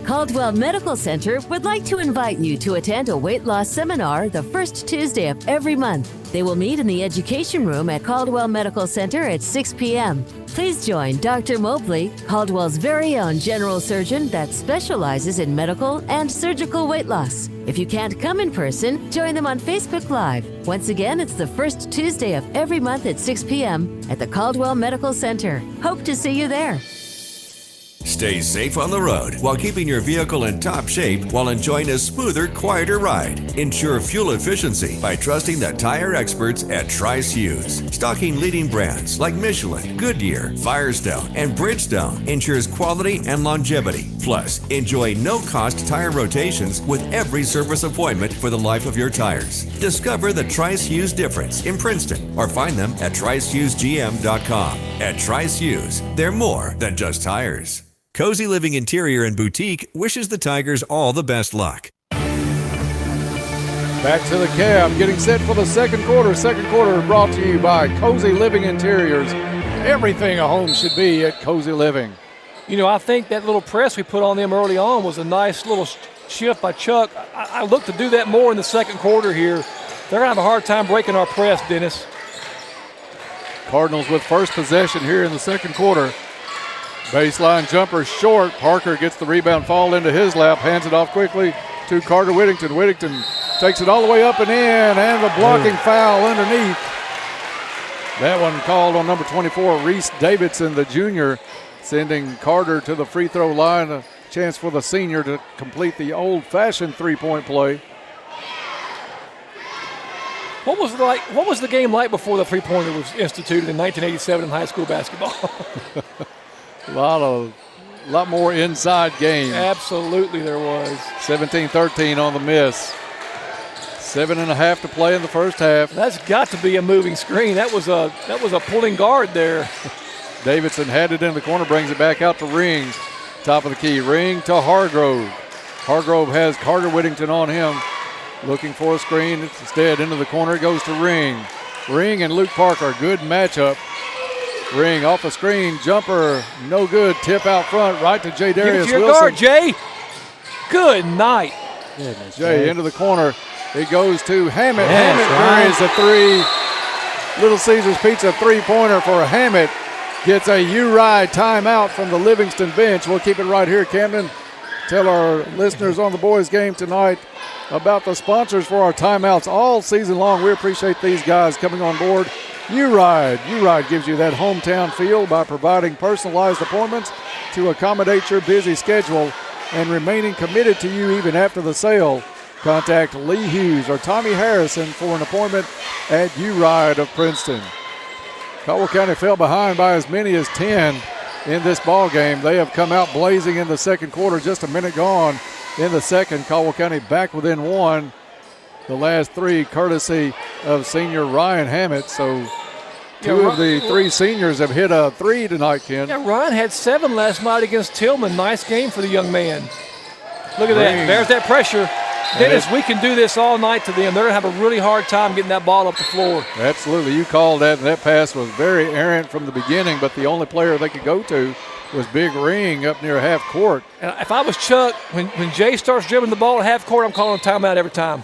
Caldwell Medical Center would like to invite you to attend a weight loss seminar the first Tuesday of every month. They will meet in the education room at Caldwell Medical Center at 6 p.m. Please join Dr. Mobley, Caldwell's very own general surgeon that specializes in medical and surgical weight loss. If you can't come in person, join them on Facebook Live. Once again, it's the first Tuesday of every month at 6 p.m. at the Caldwell Medical Center. Hope to see you there. Stay safe on the road while keeping your vehicle in top shape while enjoying a smoother, quieter ride. Ensure fuel efficiency by trusting the tire experts at Tri-Hughes. Stocking leading brands like Michelin, Goodyear, Firestone, and Bridgestone ensures quality and longevity. Plus, enjoy no-cost tire rotations with every service appointment for the life of your tires. Discover the Tri-Hughes difference in Princeton or find them at TriHughesGM.com. At Tri-Hughes, they're more than just tires. Cozy Living Interior and Boutique wishes the Tigers all the best luck. Back to the cab, getting set for the second quarter. Second quarter brought to you by Cozy Living Interiors. Everything a home should be at Cozy Living. You know, I think that little press we put on them early on was a nice little shift by Chuck. I look to do that more in the second quarter here. They're going to have a hard time breaking our press, Dennis. Cardinals with first possession here in the second quarter. Baseline jumper short. Parker gets the rebound, fall into his lap, hands it off quickly to Carter Whittington. Whittington takes it all the way up and in, and a blocking foul underneath. That one called on number 24, Reese Davidson, the junior, sending Carter to the free throw line. A chance for the senior to complete the old-fashioned three-point play. What was the game like before the three-pointer was instituted in 1987 in high school basketball? A lot more inside game. Absolutely there was. 17-13 on the miss. 7.5 to play in the first half. That's got to be a moving screen. That was a pulling guard there. Davidson had it in the corner, brings it back out to Ring. Top of the key, Ring to Hargrove. Hargrove has Carter Whittington on him. Looking for a screen. It's instead into the corner. It goes to Ring. Ring and Luke Parker, good matchup. Ring off a screen, jumper, no good. Tip out front, right to Jay Darius Give it to your Wilson. guard, Jay. Good night. Goodness, Jay into the corner. It goes to Hammett. Hammett buries a three. Little Caesars Pizza three-pointer for Hammett. Gets a U-Ride timeout from the Livingston bench. We'll keep it right here, Camden. Tell our listeners on the boys' game tonight about the sponsors for our timeouts all season long. We appreciate these guys coming on board. U-Ride. U-Ride gives you that hometown feel by providing personalized appointments to accommodate your busy schedule and remaining committed to you even after the sale. Contact Lee Hughes or Tommy Harrison for an appointment at U-Ride of Princeton. Caldwell County fell behind by as many as 10 in this ball game. They have come out blazing in the second quarter, just a minute gone in the second. Caldwell County back within one. The last three courtesy of senior Ryan Hammett. So two of the three seniors have hit a three tonight, Ken. Yeah, Ryan had 7 last night against Tillman. Nice game for the young man. Look at that. There's that pressure. Dennis, we can do this all night to them. They're going to have a really hard time getting that ball up the floor. Absolutely. You called that, and that pass was very errant from the beginning, but the only player they could go to was Big Ring up near half court. And if I was Chuck, when Jay starts dribbling the ball at half court, I'm calling a timeout every time.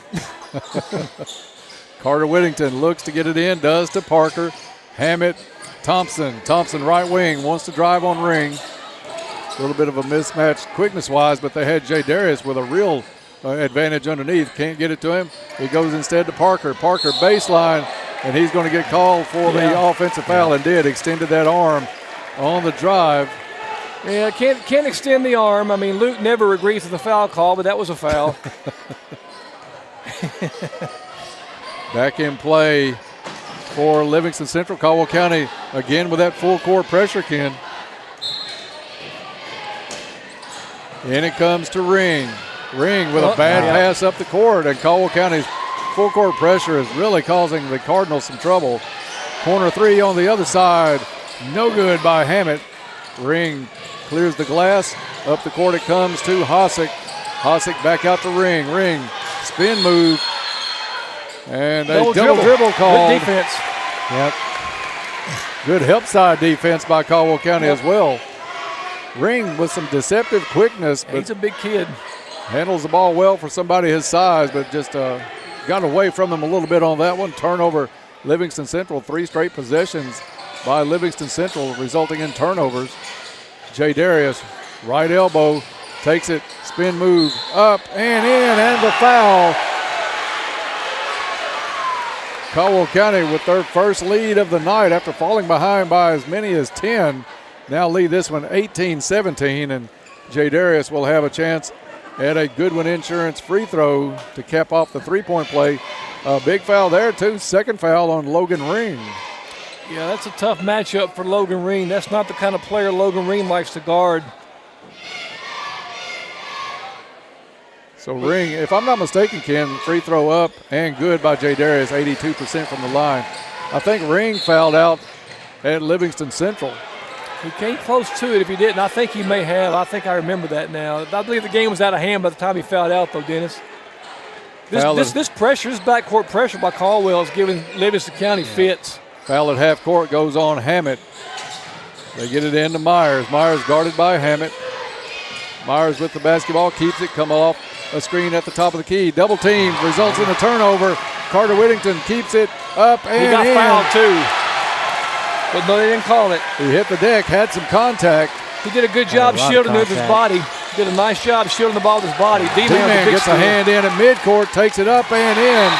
Carter Whittington looks to get it in, does to Parker. Hammett, Thompson. Thompson right wing, wants to drive on Ring. A little bit of a mismatch quickness-wise, but they had Jay Darius with a real advantage underneath. Can't get it to him. He goes instead to Parker. Parker baseline, and he's going to get called for the offensive foul and did. Extended that arm on the drive. Yeah, can't extend the arm. I mean, Luke never agrees to the foul call, but that was a foul. Back in play for Livingston Central. Caldwell County again with that full court pressure, Ken. And it comes to Ring. Ring with a bad pass up the court, and Caldwell County's full court pressure is really causing the Cardinals some trouble. Corner three on the other side. No good by Hammett. Ring clears the glass. Up the court it comes to Hosick. Hosick back out to Ring. Ring spin move. And a double dribble called. Good defense. Yep. Good help side defense by Caldwell County as well. Ring with some deceptive quickness. But he's a big kid. Handles the ball well for somebody his size, but just got away from him a little bit on that one. Turnover, Livingston Central. 3 straight possessions by Livingston Central, resulting in turnovers. Jay Darius, right elbow, takes it, spin move, up and in, and the foul. Caldwell County with their first lead of the night after falling behind by as many as 10. Now lead this one 18-17, and Jay Darius will have a chance at a Goodwin Insurance free throw to cap off the three-point play. A big foul there, too. Second foul on Logan Ring. Yeah, that's a tough matchup for Logan Ring. That's not the kind of player Logan Ring likes to guard. So Ring, if I'm not mistaken, Ken, free throw up and good by Jay Darius, 82% from the line. I think Ring fouled out at Livingston Central. He came close to it if he didn't. I think he may have. I think I remember that now. I believe the game was out of hand by the time he fouled out, though, Dennis. This pressure, this backcourt pressure by Caldwell is giving Livingston County fits. Foul at half court goes on Hammett. They get it into Myers. Myers guarded by Hammett. Myers with the basketball, keeps it, come off a screen at the top of the key. Double team results in a turnover. Carter Whittington keeps it up and he got in. fouled too, but no, they didn't call it. He hit the deck, had some contact. He did a good job shielding it with his body. Did a nice job shielding the ball with his body. D-Man gets a hand in at midcourt, takes it up and in.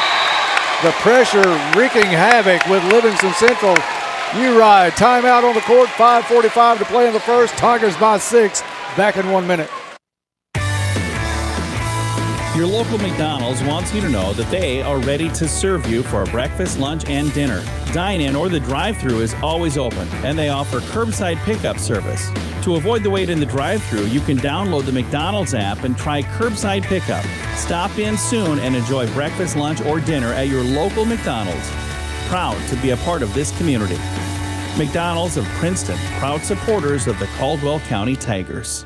The pressure wreaking havoc with Livingston Central. U-Ride, timeout on the court, 5:45 to play in the first. Tigers by 6, back in 1 minute. Your local McDonald's wants you to know that they are ready to serve you for breakfast, lunch, and dinner. Dine-in or the drive-thru is always open, and they offer curbside pickup service. To avoid the wait in the drive-thru, you can download the McDonald's app and try curbside pickup. Stop in soon and enjoy breakfast, lunch, or dinner at your local McDonald's. Proud to be a part of this community. McDonald's of Princeton, proud supporters of the Caldwell County Tigers.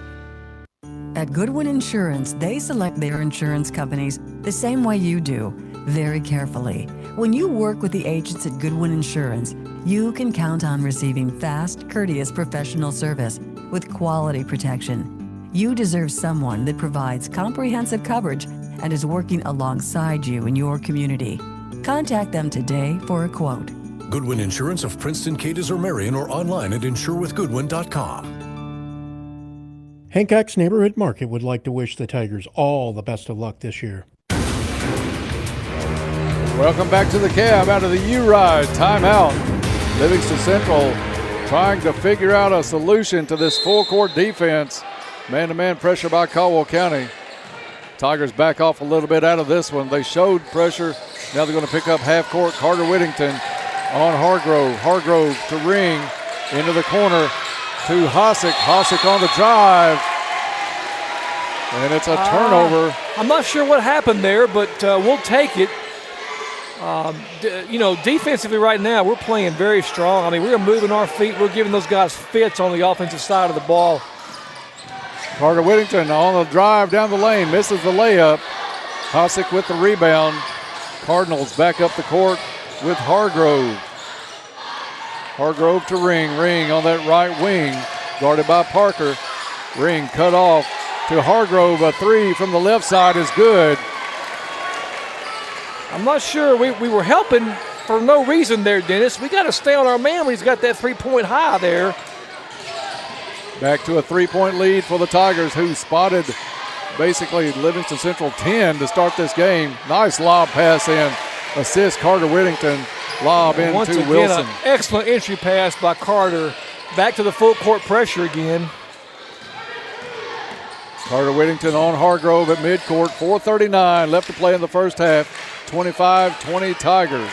At Goodwin Insurance, they select their insurance companies the same way you do, very carefully. When you work with the agents at Goodwin Insurance, you can count on receiving fast, courteous professional service with quality protection. You deserve someone that provides comprehensive coverage and is working alongside you in your community. Contact them today for a quote. Goodwin Insurance of Princeton, Cadiz, or Marion, or online at insurewithgoodwin.com. Hancock's Neighborhood Market would like to wish the Tigers all the best of luck this year. Welcome back to the cab out of the U-Ride. Timeout. Livingston Central trying to figure out a solution to this full-court defense. Man-to-man pressure by Caldwell County. Tigers back off a little bit out of this one. They showed pressure. Now they're going to pick up half-court. Carter Whittington on Hargrove. Hargrove to Ring into the corner to Hosick. Hosick on the drive. And it's a turnover. I'm not sure what happened there, but we'll take it. Defensively right now, we're playing very strong. I mean, we're moving our feet. We're giving those guys fits on the offensive side of the ball. Carter Whittington on the drive down the lane, misses the layup. Hosick with the rebound. Cardinals back up the court with Hargrove. Hargrove to Ring. Ring on that right wing, guarded by Parker. Ring cut off to Hargrove. A three from the left side is good. I'm not sure. We were helping for no reason there, Dennis. We got to stay on our man when he's got that three-point high there. Back to a three-point lead for the Tigers, who spotted basically Livingston Central 10 to start this game. Nice lob pass in. Assist Carter Whittington. Lob into Once again, Wilson. An excellent entry pass by Carter. Back to the full court pressure again. Carter Whittington on Hargrove at midcourt. 4:39 left to play in the first half. 25-20 Tigers.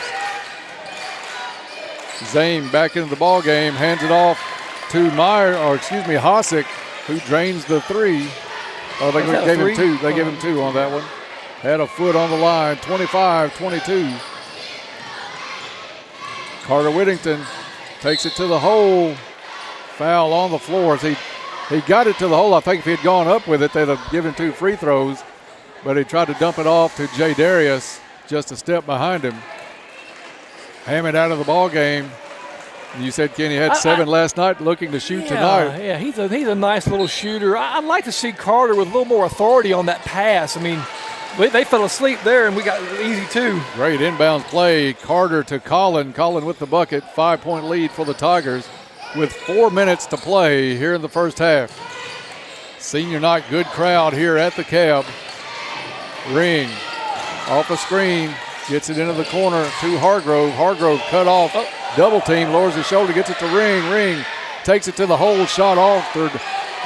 Zane back into the ball game, hands it off to Hosick, who drains the three. Oh, they gave him two. They gave him two on that one. Had a foot on the line. 25-22. Carter Whittington takes it to the hole. Foul on the floor. He got it to the hole. I think if he had gone up with it, they'd have given two free throws. But he tried to dump it off to Jay Darius, just a step behind him. Hammett out of the ball game. You said Kenny had 7 last night, looking to shoot tonight. Yeah, he's a nice little shooter. I'd like to see Carter with a little more authority on that pass. I mean, they fell asleep there, and we got easy two. Great inbound play. Carter to Collin. Collin with the bucket. 5-point lead for the Tigers with 4 minutes to play here in the first half. Senior night, good crowd here at the Cab. Ring off a screen. Gets it into the corner to Hargrove. Hargrove cut off. Double team. Lowers his shoulder. Gets it to Ring. Ring takes it to the hole. Shot altered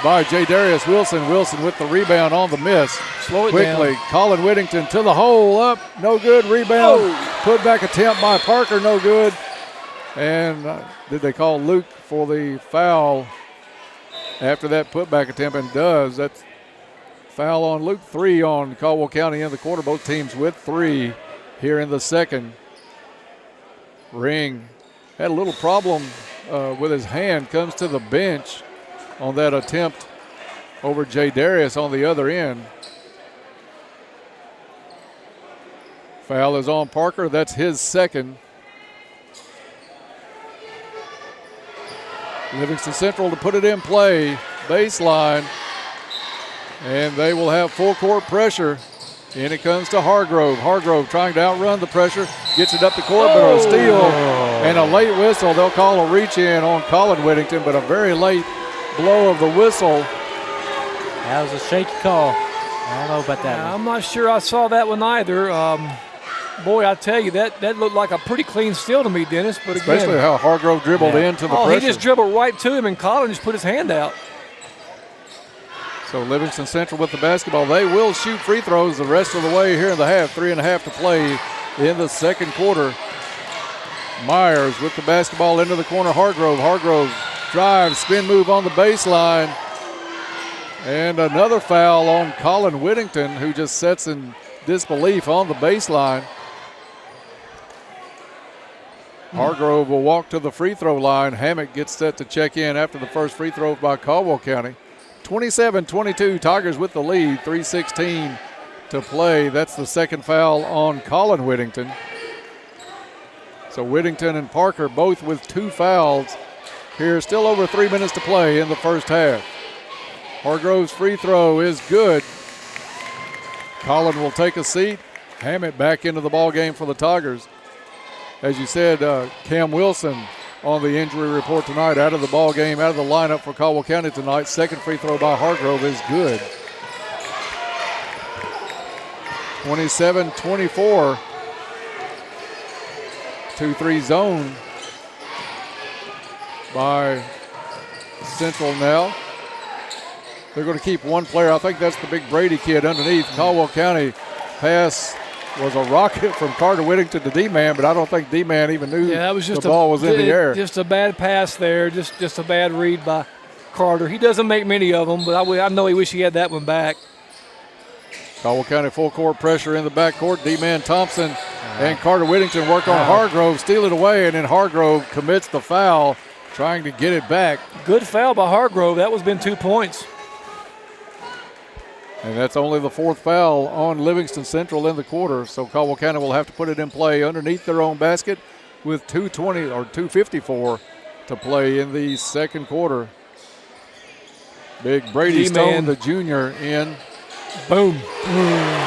by J. Darius Wilson. Wilson with the rebound on the miss. Slow it quickly. down. Colin Whittington to the hole. Up. No good. Rebound. Put back attempt by Parker. No good. And did they call Luke for the foul after that putback attempt? And does. That's foul on Luke. 3 on Caldwell County in the quarter. Both teams with 3 here in the second. Ring had a little problem with his hand. Comes to the bench on that attempt over Jay Darius on the other end. Foul is on Parker. That's his second. Livingston Central to put it in play. Baseline. And they will have full court pressure. In it comes to Hargrove. Hargrove trying to outrun the pressure. Gets it up the court, but a steal and a late whistle. They'll call a reach in on Colin Whittington, but a very late blow of the whistle. That was a shaky call. I don't know about that one. I'm not sure I saw that one either. Boy, I tell you, that looked like a pretty clean steal to me, Dennis. But especially again, how Hargrove dribbled into the pressure. He just dribbled right to him, and Colin just put his hand out. So Livingston Central with the basketball. They will shoot free throws the rest of the way here in the half. 3.5 to play in the second quarter. Myers with the basketball into the corner. Hargrove. Hargrove drives, spin move on the baseline. And another foul on Colin Whittington, who just sits in disbelief on the baseline. Hargrove will walk to the free throw line. Hammock gets set to check in after the first free throw by Caldwell County. 27-22, Tigers with the lead, 3:16 to play. That's the second foul on Colin Whittington. So Whittington and Parker both with 2 fouls. Here, still over 3 minutes to play in the first half. Hargrove's free throw is good. Colin will take a seat. Hammett back into the ball game for the Tigers. As you said, Cam Wilson on the injury report tonight, out of the ball game, out of the lineup for Caldwell County tonight. Second free throw by Hargrove is good. 27-24. 2-3 zone by Central now. They're going to keep one player. I think that's the big Brady kid underneath. Caldwell County pass was a rocket from Carter Whittington to D-Man, but I don't think D-Man even knew that was just the ball was in the air. Just a bad pass there, just a bad read by Carter. He doesn't make many of them, but I know he wish he had that one back. Caldwell County full court pressure in the backcourt. D-Man Thompson and Carter Whittington work on Hargrove, steal it away, and then Hargrove commits the foul, trying to get it back. Good foul by Hargrove. That was been 2 points. And that's only the 4th foul on Livingston Central in the quarter. So Caldwell County will have to put it in play underneath their own basket with 2:20 or 2:54 to play in the second quarter. Big Brady Stone, the junior, in. Boom.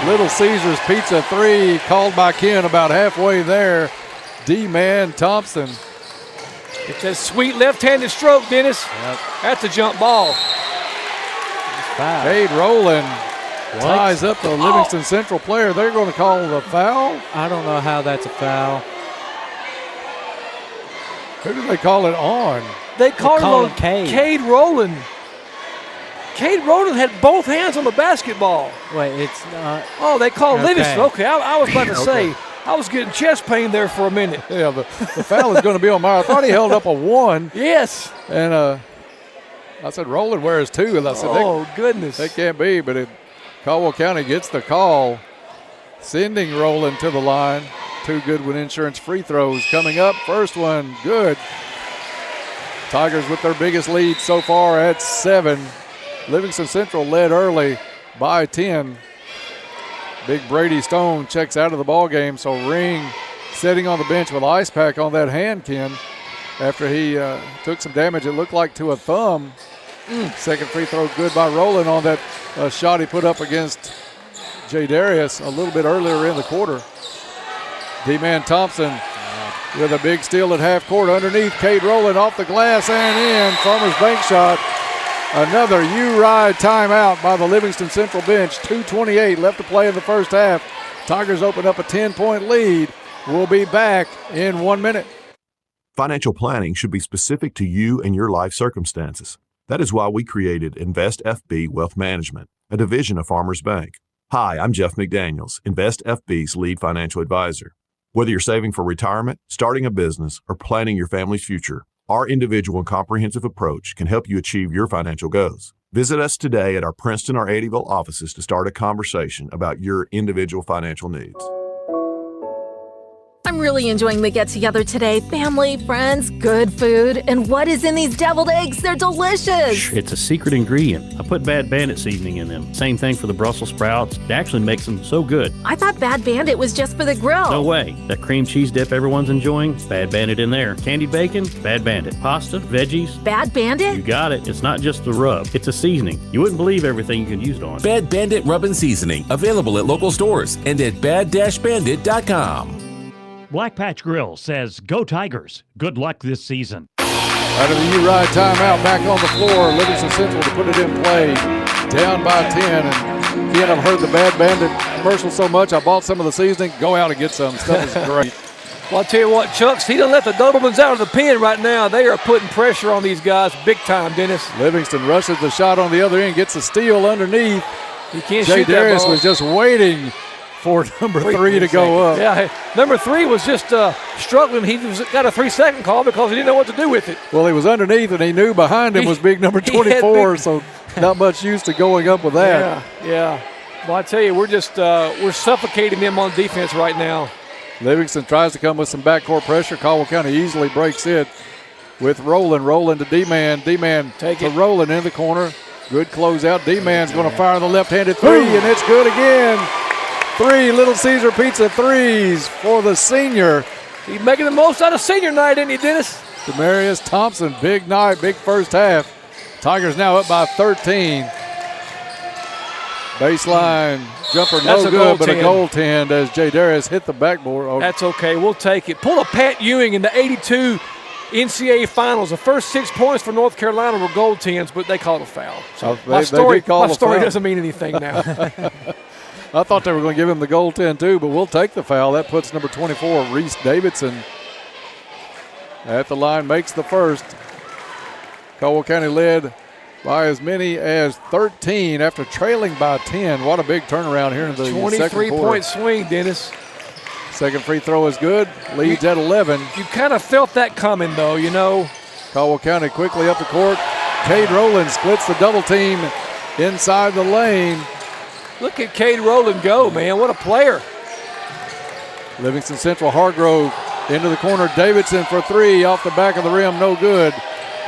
Little Caesars Pizza 3 called by Ken about halfway there. D-Man Thompson. It's that sweet left-handed stroke, Dennis. Yep. That's a jump ball. Cade Rowland ties up the Livingston Central player. They're going to call the foul. I don't know how that's a foul. Who did they call it on? They called it on Cade Rowland. Cade Rowland had both hands on the basketball. Wait, it's not. Oh, they called Livingston. Okay, I was about to say, I was getting chest pain there for a minute. Yeah, the foul is going to be on Meyer. I thought he held up a 1. Yes. And I said, Rowland wears 2. And I said, goodness. That can't be, but Caldwell County gets the call, sending Rowland to the line. 2 Goodwin Insurance free throws coming up. First one, good. Tigers with their biggest lead so far at 7. Livingston Central led early by 10. Big Brady Stone checks out of the ball game, so Ring sitting on the bench with ice pack on that hand, Ken, after he took some damage, it looked like to a thumb. Second free throw good by Rowland on that shot he put up against Jay Darius a little bit earlier in the quarter. D-Man Thompson with a big steal at half court underneath. Cade Rowland off the glass and in. Farmers Bank shot. Another U-Ride timeout by the Livingston Central bench. 2:28 left to play in the first half. Tigers open up a 10-point lead. We'll be back in 1 minute. Financial planning should be specific to you and your life circumstances. That is why we created Invest FB Wealth Management, a division of Farmers Bank. Hi, I'm Jeff McDaniels, Invest FB's lead financial advisor. Whether you're saving for retirement, starting a business, or planning your family's future, our individual and comprehensive approach can help you achieve your financial goals. Visit us today at our Princeton or Eddyville offices to start a conversation about your individual financial needs. I'm really enjoying the get-together today. Family, friends, good food. And what is in these deviled eggs? They're delicious. It's a secret ingredient. I put Bad Bandit seasoning in them. Same thing for the Brussels sprouts. It actually makes them so good. I thought Bad Bandit was just for the grill. No way. That cream cheese dip everyone's enjoying, Bad Bandit in there. Candied bacon, Bad Bandit. Pasta, veggies. Bad Bandit? You got it. It's not just the rub. It's a seasoning. You wouldn't believe everything you can use it on. Bad Bandit Rub and Seasoning. Available at local stores and at bad-bandit.com. Black Patch Grill says, "Go Tigers. Good luck this season." Out of the U-Ride timeout, back on the floor. Livingston Central to put it in play. Down by 10. And again, I've heard the Bad Bandit commercial so much, I bought some of the seasoning. Go out and get some. Stuff is great. Well, I'll tell you what, Chucks, he done let the Dobermans out of the pen right now. They are putting pressure on these guys big time, Dennis. Livingston rushes the shot on the other end, gets a steal underneath. He can't Jay shoot that Darius ball. was just waiting for number 3 to go up. Yeah, number 3 was just struggling. He got a 3-second call because he didn't know what to do with it. Well, he was underneath, and he knew behind him was big number 24, so not much used to going up with that. Yeah. Well, I tell you, we're just we're suffocating them on defense right now. Livingston tries to come with some backcourt pressure. Caldwell County easily breaks it with Rowland. Rowland to D-Man. D-Man to Rowland in the corner. Good closeout. D-Man's going to fire the left-handed three, and it's good again. 3 Little Caesar Pizza threes for the senior. He's making the most out of senior night, isn't he, Dennis? Demarius Thompson, big night, big first half. Tigers now up by 13. Baseline jumper, no good, but a goaltend as Jay Darius hit the backboard. Oh. That's okay, we'll take it. Pull a Pat Ewing in the 82 NCAA Finals. The first 6 points for North Carolina were goaltends, but they called a foul. So my story doesn't mean anything now. I thought they were going to give him the goaltend too, but we'll take the foul. That puts number 24, Reese Davidson, at the line, makes the first. Caldwell County led by as many as 13 after trailing by 10. What a big turnaround here in the second quarter. 23-point swing, Dennis. Second free throw is good. Leads at 11. You kind of felt that coming, though, you know. Caldwell County quickly up the court. Cade Rowland splits the double team inside the lane. Look at Cade Rowland go, man. What a player. Livingston Central Hargrove into the corner. Davidson for 3 off the back of the rim. No good.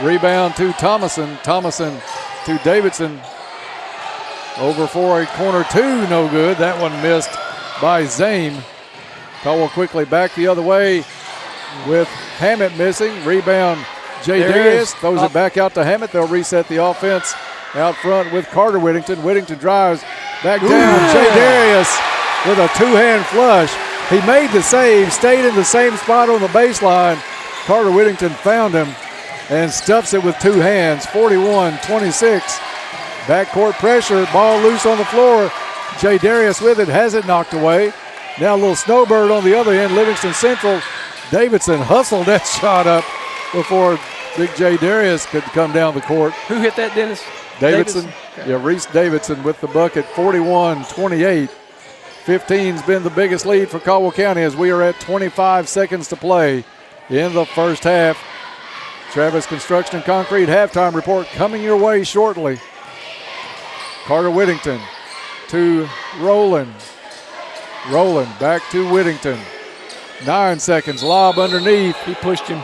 Rebound to Thomason. Thomason to Davidson. Over for a corner 2. No good. That one missed by Zame. Caldwell quickly back the other way with Hammett missing. Rebound Jay Darius. Throws it back out to Hammett. They'll reset the offense out front with Carter Whittington. Whittington drives back down. Jay Darius with a 2-hand flush. He made the save, stayed in the same spot on the baseline. Carter Whittington found him and stuffs it with 2 hands. 41-26. Backcourt pressure, ball loose on the floor. Jay Darius with it, has it knocked away. Now a little snowbird on the other end, Livingston Central. Davidson hustled that shot up before big Jay Darius could come down the court. Who hit that, Dennis? Davidson. Okay. Yeah, Reese Davidson with the bucket, 41-28. 15's been the biggest lead for Caldwell County as we are at 25 seconds to play in the first half. Travis Construction and Concrete halftime report coming your way shortly. Carter Whittington to Rowland. Rowland back to Whittington. 9 seconds, lob underneath. He pushed him.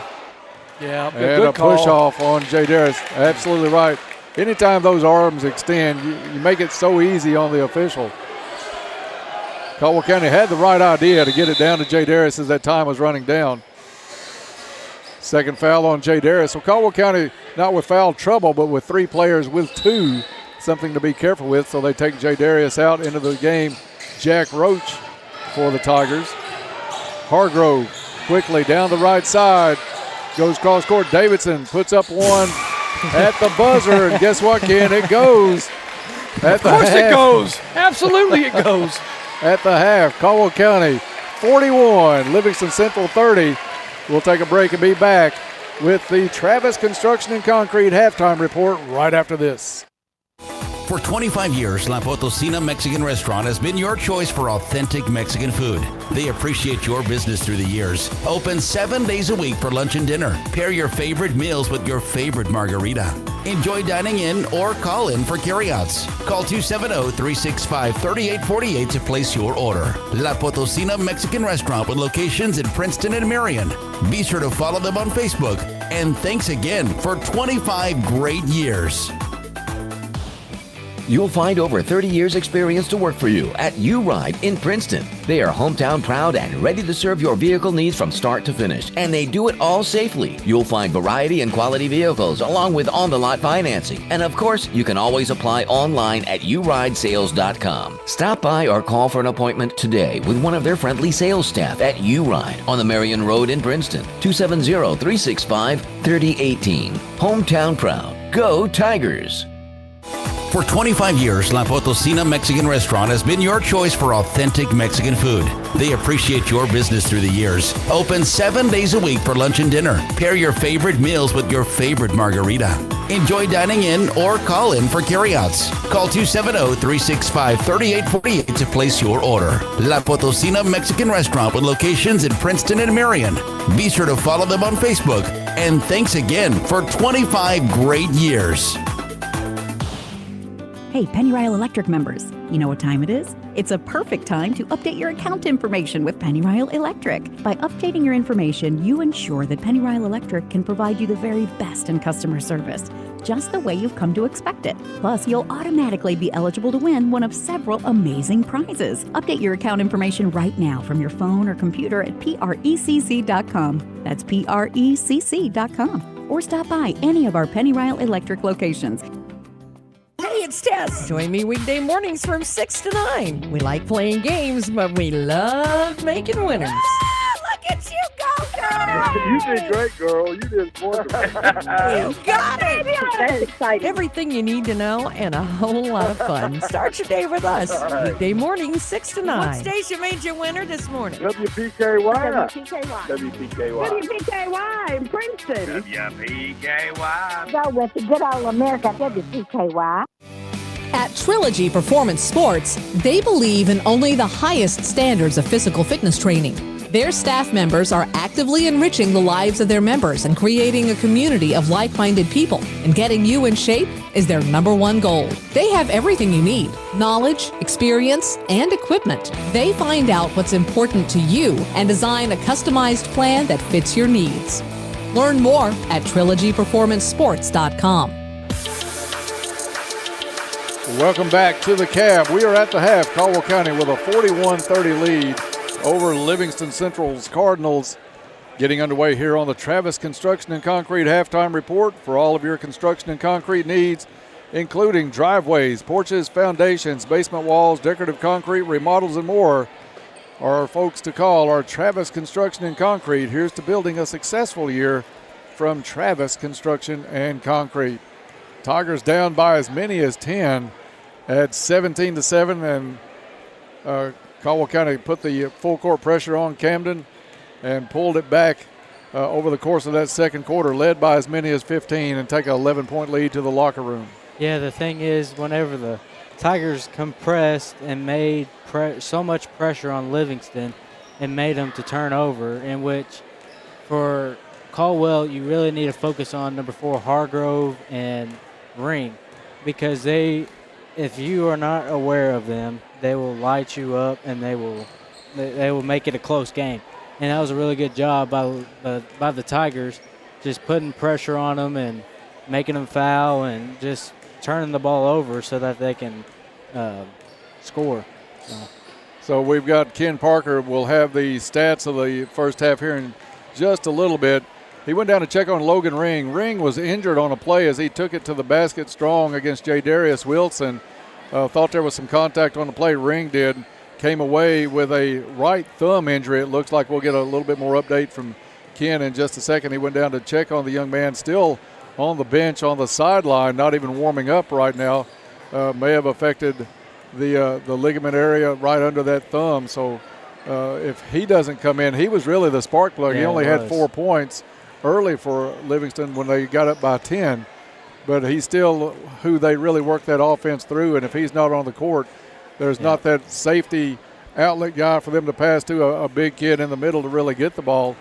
Yeah, and a push off on Jay Darius. Absolutely right. Anytime those arms extend, you make it so easy on the official. Caldwell County had the right idea to get it down to Jay Darius as that time was running down. Second foul on Jay Darius. So Caldwell County not with foul trouble, but with 3 players with 2. Something to be careful with. So they take Jay Darius out into the game. Jack Roach for the Tigers. Hargrove quickly down the right side. Goes cross court. Davidson puts up one at the buzzer. And guess what, Ken? It goes. Of course it goes. Absolutely it goes. At the half, Caldwell County 41, Livingston Central 30. We'll take a break and be back with the Travis Construction and Concrete halftime report right after this. For 25 years, La Potosina Mexican Restaurant has been your choice for authentic Mexican food. They appreciate your business through the years. Open 7 days a week for lunch and dinner. Pair your favorite meals with your favorite margarita. Enjoy dining in or call in for carryouts. Call 270-365-3848 to place your order. La Potosina Mexican Restaurant with locations in Princeton and Marion. Be sure to follow them on Facebook. And thanks again for 25 great years. You'll find over 30 years experience to work for you at U-Ride in Princeton. They are hometown proud and ready to serve your vehicle needs from start to finish, and they do it all safely. You'll find variety and quality vehicles along with on-the-lot financing. And of course, you can always apply online at uridesales.com. Stop by or call for an appointment today with one of their friendly sales staff at U-Ride on the Marion Road in Princeton, 270-365-3018. Hometown proud. Go Tigers! For 25 years, La Potosina Mexican Restaurant has been your choice for authentic Mexican food. They appreciate your business through the years. Open 7 days a week for lunch and dinner. Pair your favorite meals with your favorite margarita. Enjoy dining in or call in for carryouts. Call 270-365-3848 to place your order. La Potosina Mexican Restaurant with locations in Princeton and Marion. Be sure to follow them on Facebook. And thanks again for 25 great years. Hey, Pennyrile Electric members, you know what time it is? It's a perfect time to update your account information with Pennyrile Electric. By updating your information, you ensure that Pennyrile Electric can provide you the very best in customer service, just the way you've come to expect it. Plus, you'll automatically be eligible to win one of several amazing prizes. Update your account information right now from your phone or computer at precc.com. That's precc.com. Or stop by any of our Pennyrile Electric locations. Hey, it's Tess. Join me weekday mornings from 6 to 9. We like playing games, but we love making winners. Look at you go, girl! You did great, girl. You did wonderful. You got it! That's exciting. Everything you need to know and a whole lot of fun. Start your day with us. Right. Weekday mornings, 6 to 9. What station made you winner this morning? WPKY. WPKY in Princeton. WPKY. Go with the good old America, WPKY. At Trilogy Performance Sports, they believe in only the highest standards of physical fitness training. Their staff members are actively enriching the lives of their members and creating a community of like-minded people. And getting you in shape is their #1 goal. They have everything you need: knowledge, experience, and equipment. They find out what's important to you and design a customized plan that fits your needs. Learn more at trilogyperformancesports.com. Welcome back to the Cab. We are at the half. Caldwell County with a 41-30 lead over Livingston Central's Cardinals. Getting underway here on the Travis Construction and Concrete halftime report for all of your construction and concrete needs, including driveways, porches, foundations, basement walls, decorative concrete, remodels, and more. Our folks to call are Travis Construction and Concrete. Here's to building a successful year from Travis Construction and Concrete. Tigers down by as many as 10 at 17-7, and Caldwell County put the full court pressure on Camden and pulled it back over the course of that second quarter, led by as many as 15 and take an 11-point lead to the locker room. Yeah, the thing is, whenever the Tigers compressed and made so much pressure on Livingston and made them to turn over, in which for Caldwell, you really need to focus on number 4, Hargrove and Ring, because if you are not aware of them, they will light you up and they will make it a close game. And that was a really good job by the Tigers, just putting pressure on them and making them foul and just turning the ball over so that they can score. So we've got Ken Parker. We'll have the stats of the first half here in just a little bit. He went down to check on Logan Ring. Ring was injured on a play as he took it to the basket strong against J. Darius Wilson. Thought there was some contact on the play. Ring did. Came away with a right thumb injury. It looks like we'll get a little bit more update from Ken in just a second. He went down to check on the young man, still on the bench on the sideline, not even warming up right now. May have affected the ligament area right under that thumb. So if he doesn't come in, he was really the spark plug. Yeah, he only had 4 points early for Livingston when they got up by 10. but he's still who they really work that offense through. And if he's not on the court, there's not that safety outlet guy for them to pass to, a big kid in the middle to really get the ball.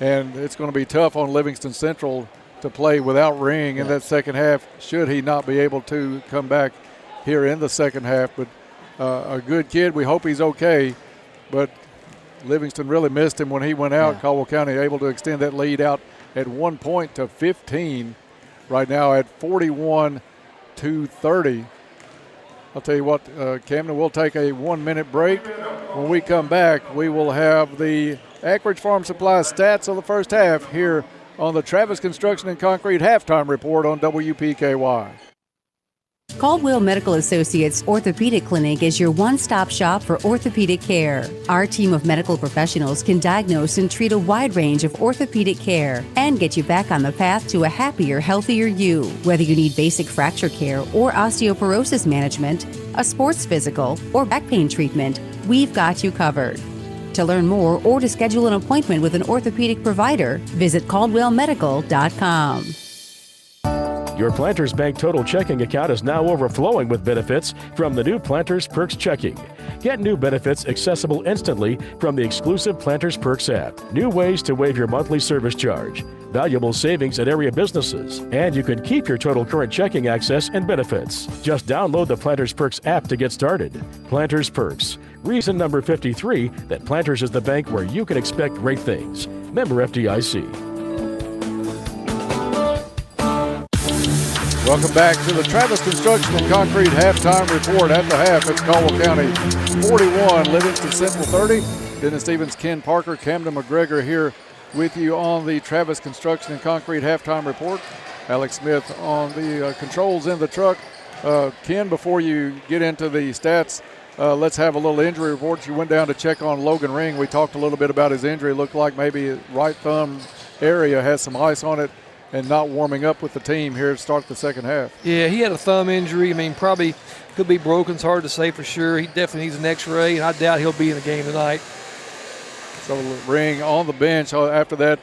And it's going to be tough on Livingston Central to play without Ring in that second half, should he not be able to come back here in the second half. But a good kid. We hope he's okay. But Livingston really missed him when he went out. Caldwell County able to extend that lead out at 1 point to 15. Right now at 41-30. I'll tell you what, Camden, we'll take a 1 minute break. When we come back, we will have the Anchorage Farm Supply stats of the first half here on the Travis Construction and Concrete halftime report on WPKY. Caldwell Medical Associates Orthopedic Clinic is your one-stop shop for orthopedic care. Our team of medical professionals can diagnose and treat a wide range of orthopedic care and get you back on the path to a happier, healthier you. Whether you need basic fracture care or osteoporosis management, a sports physical, or back pain treatment, we've got you covered. To learn more or to schedule an appointment with an orthopedic provider, visit caldwellmedical.com. Your Planters Bank Total Checking account is now overflowing with benefits from the new Planters Perks Checking. Get new benefits accessible instantly from the exclusive Planters Perks app. New ways to waive your monthly service charge. Valuable savings at area businesses. And you can keep your total current checking access and benefits. Just download the Planters Perks app to get started. Planters Perks. Reason number 53 that Planters is the bank where you can expect great things. Member FDIC. Welcome back to the Travis Construction and Concrete halftime report. At the half, it's Caldwell County 41, Livingston Central 30. Dennis Stevens, Ken Parker, Camden McGregor here with you on the Travis Construction and Concrete halftime report. Alex Smith on the controls in the truck. Ken, before you get into the stats, let's have a little injury report. You went down to check on Logan Ring. We talked a little bit about his injury. It looked like maybe his right thumb area has some ice on it and not warming up with the team here to start the second half. Yeah, he had a thumb injury. I mean, probably could be broken. It's hard to say for sure. He definitely needs an x-ray, and I doubt he'll be in the game tonight. So Ring on the bench after that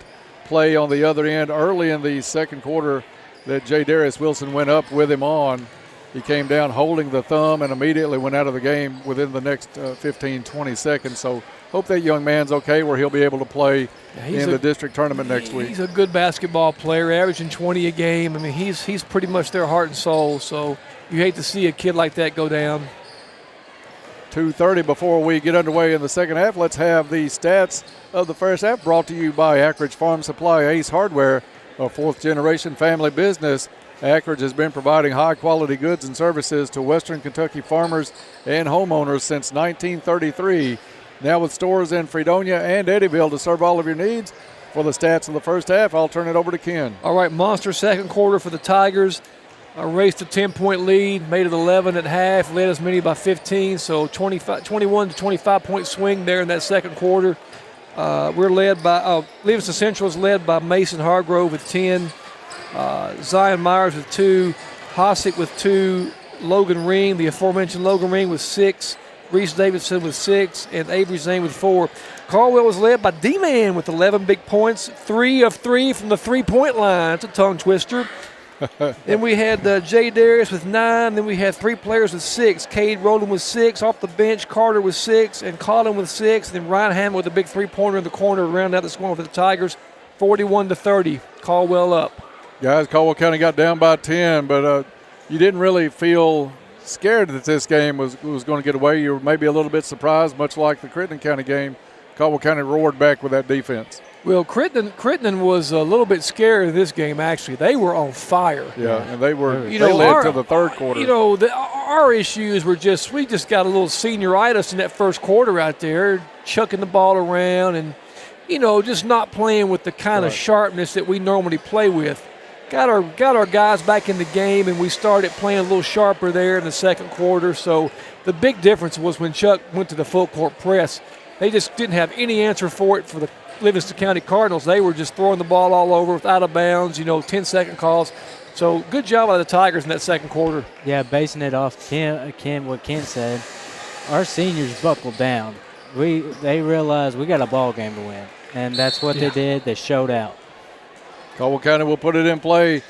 play on the other end early in the second quarter that J. Darius Wilson went up with him on. He came down holding the thumb and immediately went out of the game within the next 15, 20 seconds. So hope that young man's okay where he'll be able to play in the district tournament next week. He's a good basketball player, averaging 20 a game. I mean, he's pretty much their heart and soul. So you hate to see a kid like that go down. 2:30 before we get underway in the second half. Let's have the stats of the first half brought to you by Anchorage Farm Supply, Ace Hardware, a fourth-generation family business. Anchorage has been providing high-quality goods and services to Western Kentucky farmers and homeowners since 1933. Now with stores in Fredonia and Eddyville to serve all of your needs. For the stats of the first half, I'll turn it over to Ken. All right, monster second quarter for the Tigers. Raced a 10-point lead, made it 11 at half, led as many by 15, so 21 to 25-point swing there in that second quarter. We're led by Livingston Central is led by Mason Hargrove with 10, Zion Myers with 2, Hosick with 2, Logan Ring, the aforementioned Logan Ring with 6, Reese Davidson with 6, and Avery Zane with 4. Caldwell was led by D-Man with 11 big points, 3 of 3 from the three-point line. It's a tongue twister. Then we had Jay Darius with 9. Then we had 3 players with 6. Cade Rowland with 6. Off the bench, Carter with 6. And Colin with 6. Then Ryan Hammond with a big three-pointer in the corner to round out the scoring for the Tigers. 41-30. Caldwell up. Guys, Caldwell County got down by 10, but you didn't really feel scared that this game was going to get away. You were maybe a little bit surprised, much like the Crittenden County game. Caldwell County roared back with that defense. Well, Crittenden was a little bit scared in this game, actually. They were on fire. Yeah, and they led to the third quarter. You know, our issues were we just got a little senioritis in that first quarter out there, chucking the ball around and, just not playing with the kind of sharpness that we normally play with. Got our guys back in the game, and we started playing a little sharper there in the second quarter. So the big difference was when Chuck went to the full court press. They just didn't have any answer for it for the Livingston County Cardinals. They were just throwing the ball all over, out of bounds, 10-second calls. So good job by the Tigers in that second quarter. Yeah, basing it off what Ken said, our seniors buckled down. They realized we got a ball game to win, and that's what they did. They showed out. Caldwell County will put it in play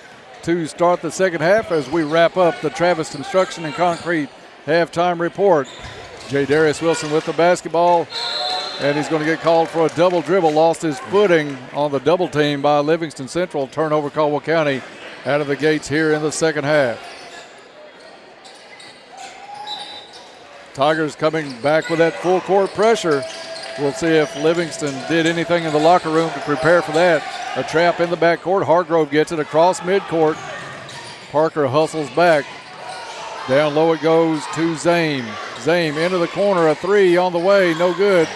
to start the second half as we wrap up the Travis Construction and Concrete halftime report. J. Darius Wilson with the basketball, and he's going to get called for a double dribble. Lost his footing on the double team by Livingston Central. Turnover Caldwell County out of the gates here in the second half. Tigers coming back with that full court pressure. We'll see if Livingston did anything in the locker room to prepare for that. A trap in the backcourt. Hargrove gets it across midcourt. Parker hustles back. Down low it goes to Zame. Zame into the corner. A three on the way. No good.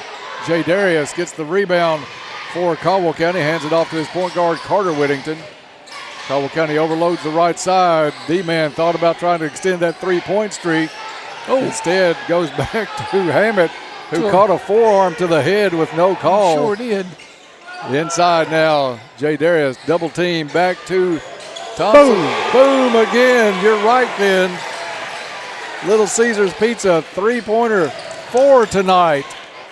Jay Darius gets the rebound for Caldwell County. Hands it off to his point guard, Carter Whittington. Caldwell County overloads the right side. D-Man thought about trying to extend that three-point streak. Instead goes back to Hammett, who caught a forearm to the head with no call. Sure did. Inside now, Jay Darius, double team, back to Thompson. Boom again. You're right, Ben. Little Caesars Pizza, three-pointer, 4 tonight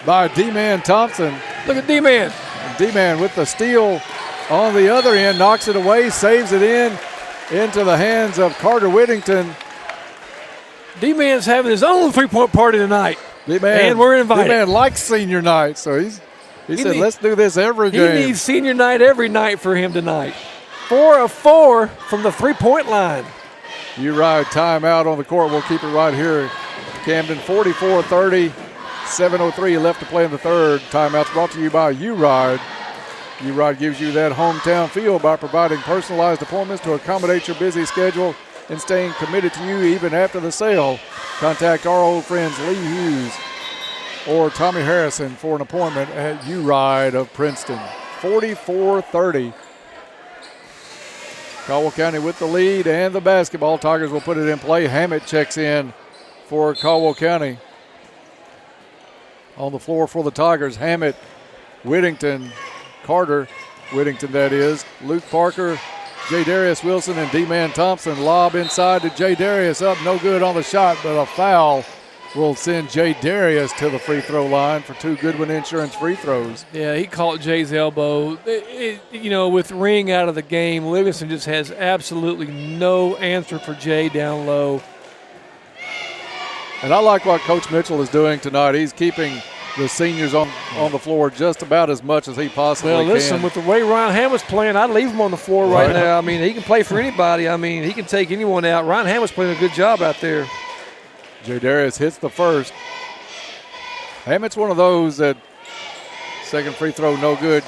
by D-Man Thompson. Look at D-Man. D-Man with the steal on the other end, knocks it away, saves it into the hands of Carter Whittington. D-Man's having his own three-point party tonight. D-Man, and we're invited. D-Man likes senior night, so he said, let's do this every game. He needs senior night every night for him tonight. 4 of 4 from the three-point line. U-Ride timeout on the court. We'll keep it right here. Camden 44-30, 7:03 left to play in the third. Timeout's brought to you by U-Ride. U-Ride gives you that hometown feel by providing personalized appointments to accommodate your busy schedule and staying committed to you even after the sale. Contact our old friends Lee Hughes or Tommy Harrison for an appointment at U-Ride of Princeton. 44-30. Caldwell County with the lead and the basketball. Tigers will put it in play. Hammett checks in for Caldwell County. On the floor for the Tigers, Hammett, Whittington, Carter, Whittington that is, Luke Parker, J. Darius Wilson, and D-Man Thompson. Lob inside to J. Darius, up no good on the shot, but a foul will send J. Darius to the free throw line for 2 Goodwin Insurance free throws. Yeah, he caught Jay's elbow. With Ring out of the game, Livingston just has absolutely no answer for Jay down low. And I like what Coach Mitchell is doing tonight. He's keeping the seniors on the floor just about as much as he possibly can. Well, listen, with the way Ryan Hammett's playing, I'd leave him on the floor right now. I mean, he can play for anybody. I mean, he can take anyone out. Ryan Hammett's playing a good job out there. Jay Darius hits the first. Hammett's one of those that second free throw, no good.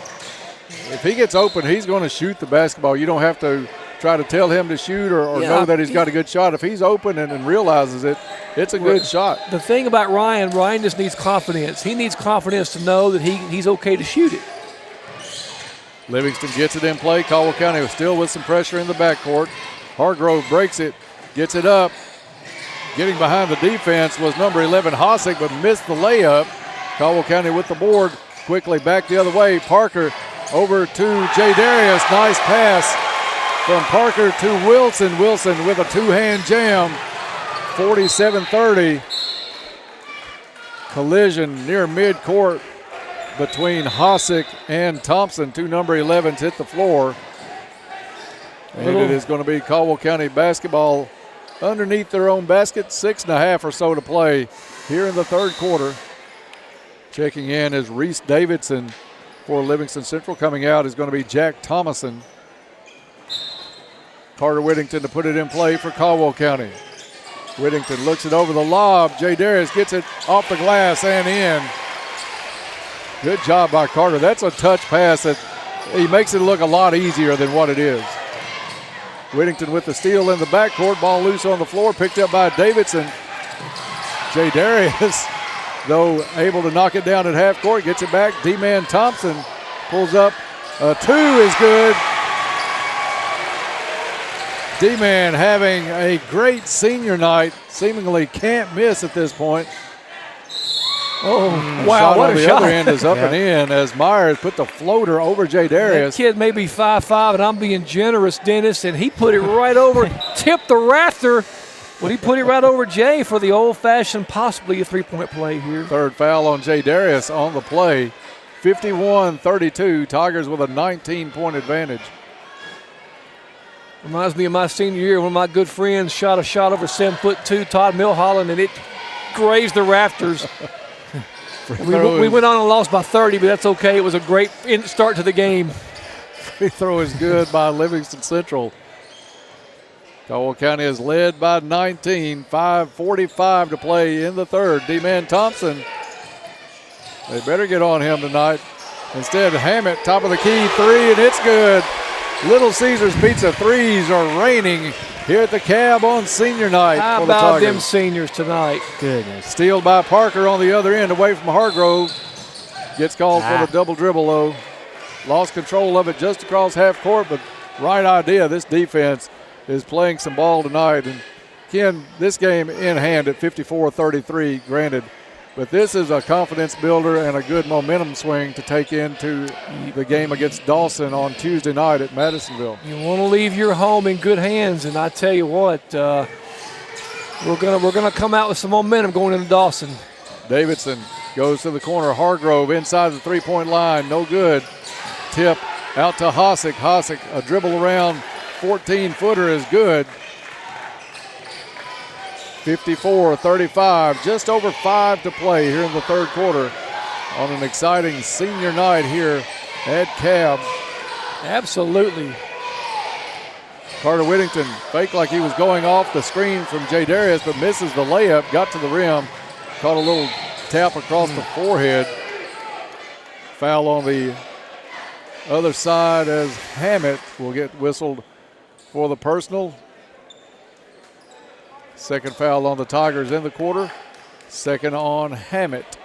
If he gets open, he's going to shoot the basketball. You don't have to try to tell him to shoot or know that he's got a good shot. If he's open and realizes it, it's a good shot. The thing about Ryan just needs confidence. He needs confidence to know that he's okay to shoot it. Livingston gets it in play. Caldwell County was still with some pressure in the backcourt. Hargrove breaks it, gets it up. Getting behind the defense was number 11, Hosick, but missed the layup. Caldwell County with the board. Quickly back the other way. Parker over to Jay Darius. Nice pass from Parker to Wilson. Wilson with a two-hand jam. 47-30. Collision near midcourt between Hosick and Thompson. 2 number 11s hit the floor. And it is going to be Caldwell County basketball underneath their own basket. 6.5 or so to play here in the third quarter. Checking in is Reese Davidson for Livingston Central. Coming out is going to be Jack Thomason. Carter Whittington to put it in play for Caldwell County. Whittington looks it over the lob. Jay Darius gets it off the glass and in. Good job by Carter. That's a touch pass that he makes it look a lot easier than what it is. Whittington with the steal in the backcourt. Ball loose on the floor, picked up by Davidson. Jay Darius, though, able to knock it down at half court, gets it back. D-Man Thompson pulls up. A 2 is good. D-Man having a great senior night. Seemingly can't miss at this point. Oh, wow, what a shot. The other end is up and in as Myers put the floater over Jay Darius. That kid may be 5'5", and I'm being generous, Dennis, and he put it right over, tipped the rafter. Well, he put it right over Jay for the old-fashioned, possibly a three-point play here. Third foul on Jay Darius on the play. 51-32, Tigers with a 19-point advantage. Reminds me of my senior year. One of my good friends shot a shot over 7'2", Todd Milholland, and it grazed the rafters. we went on and lost by 30, but that's okay. It was a great start to the game. Free throw is good by Livingston Central. Caldwell County is led by 19, 5:45 to play in the third. D-Man Thompson, they better get on him tonight. Instead, Hammett, top of the key, three, and it's good. Little Caesars Pizza threes are raining here at the Cab on senior night. How about them seniors tonight? Goodness. Steal by Parker on the other end, away from Hargrove. Gets called for the double dribble, though. Lost control of it just across half court, but right idea. This defense is playing some ball tonight. And Ken, this game in hand at 54-33, granted. But this is a confidence builder and a good momentum swing to take into the game against Dawson on Tuesday night at Madisonville. You want to leave your home in good hands, and I tell you what, we're gonna come out with some momentum going into Dawson. Davidson goes to the corner. Hargrove inside the three-point line, no good. Tip out to Hosick. Hosick, a dribble around, 14-footer is good. 54-35, just over 5 to play here in the third quarter on an exciting senior night here at Cab. Absolutely. Carter Whittington faked like he was going off the screen from Jay Darius, but misses the layup, got to the rim, caught a little tap across the forehead. Foul on the other side as Hammett will get whistled for the personal. Second foul on the Tigers in the quarter. Second on Hammett.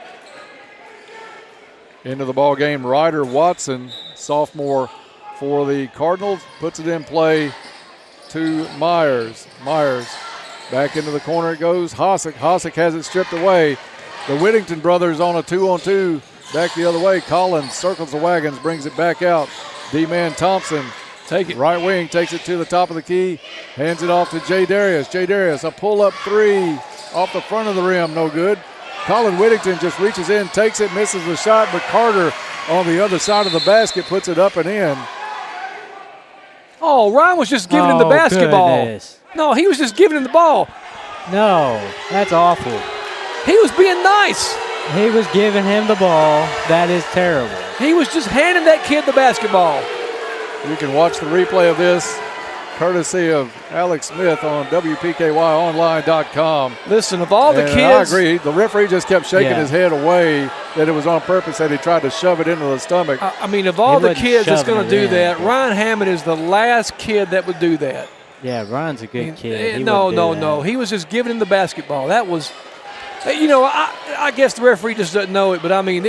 Into the ball game, Ryder Watson, sophomore for the Cardinals, puts it in play to Myers. Myers back into the corner it goes. Hosick. Hosick has it stripped away. The Whittington brothers on a 2-on-2. Back the other way. Collins circles the wagons, brings it back out. D-Man Thompson. Take it. Right wing takes it to the top of the key. Hands it off to Jay Darius. Jay Darius, a pull-up three off the front of the rim, no good. Colin Whittington just reaches in, takes it, misses the shot, but Carter on the other side of the basket puts it up and in. Oh, Ryan was just giving him the basketball. Goodness. No, he was just giving him the ball. No, that's awful. He was being nice. He was giving him the ball. That is terrible. He was just handing that kid the basketball. You can watch the replay of this courtesy of Alex Smith on WPKYonline.com. Listen, of all the kids. I agree. The referee just kept shaking his head away that it was on purpose, that he tried to shove it into the stomach. I mean, of all the kids that's going to do that, Ryan Hammond is the last kid that would do that. Yeah, Ryan's a good kid. No. He was just giving him the basketball. That was, I guess the referee just doesn't know it, but I mean,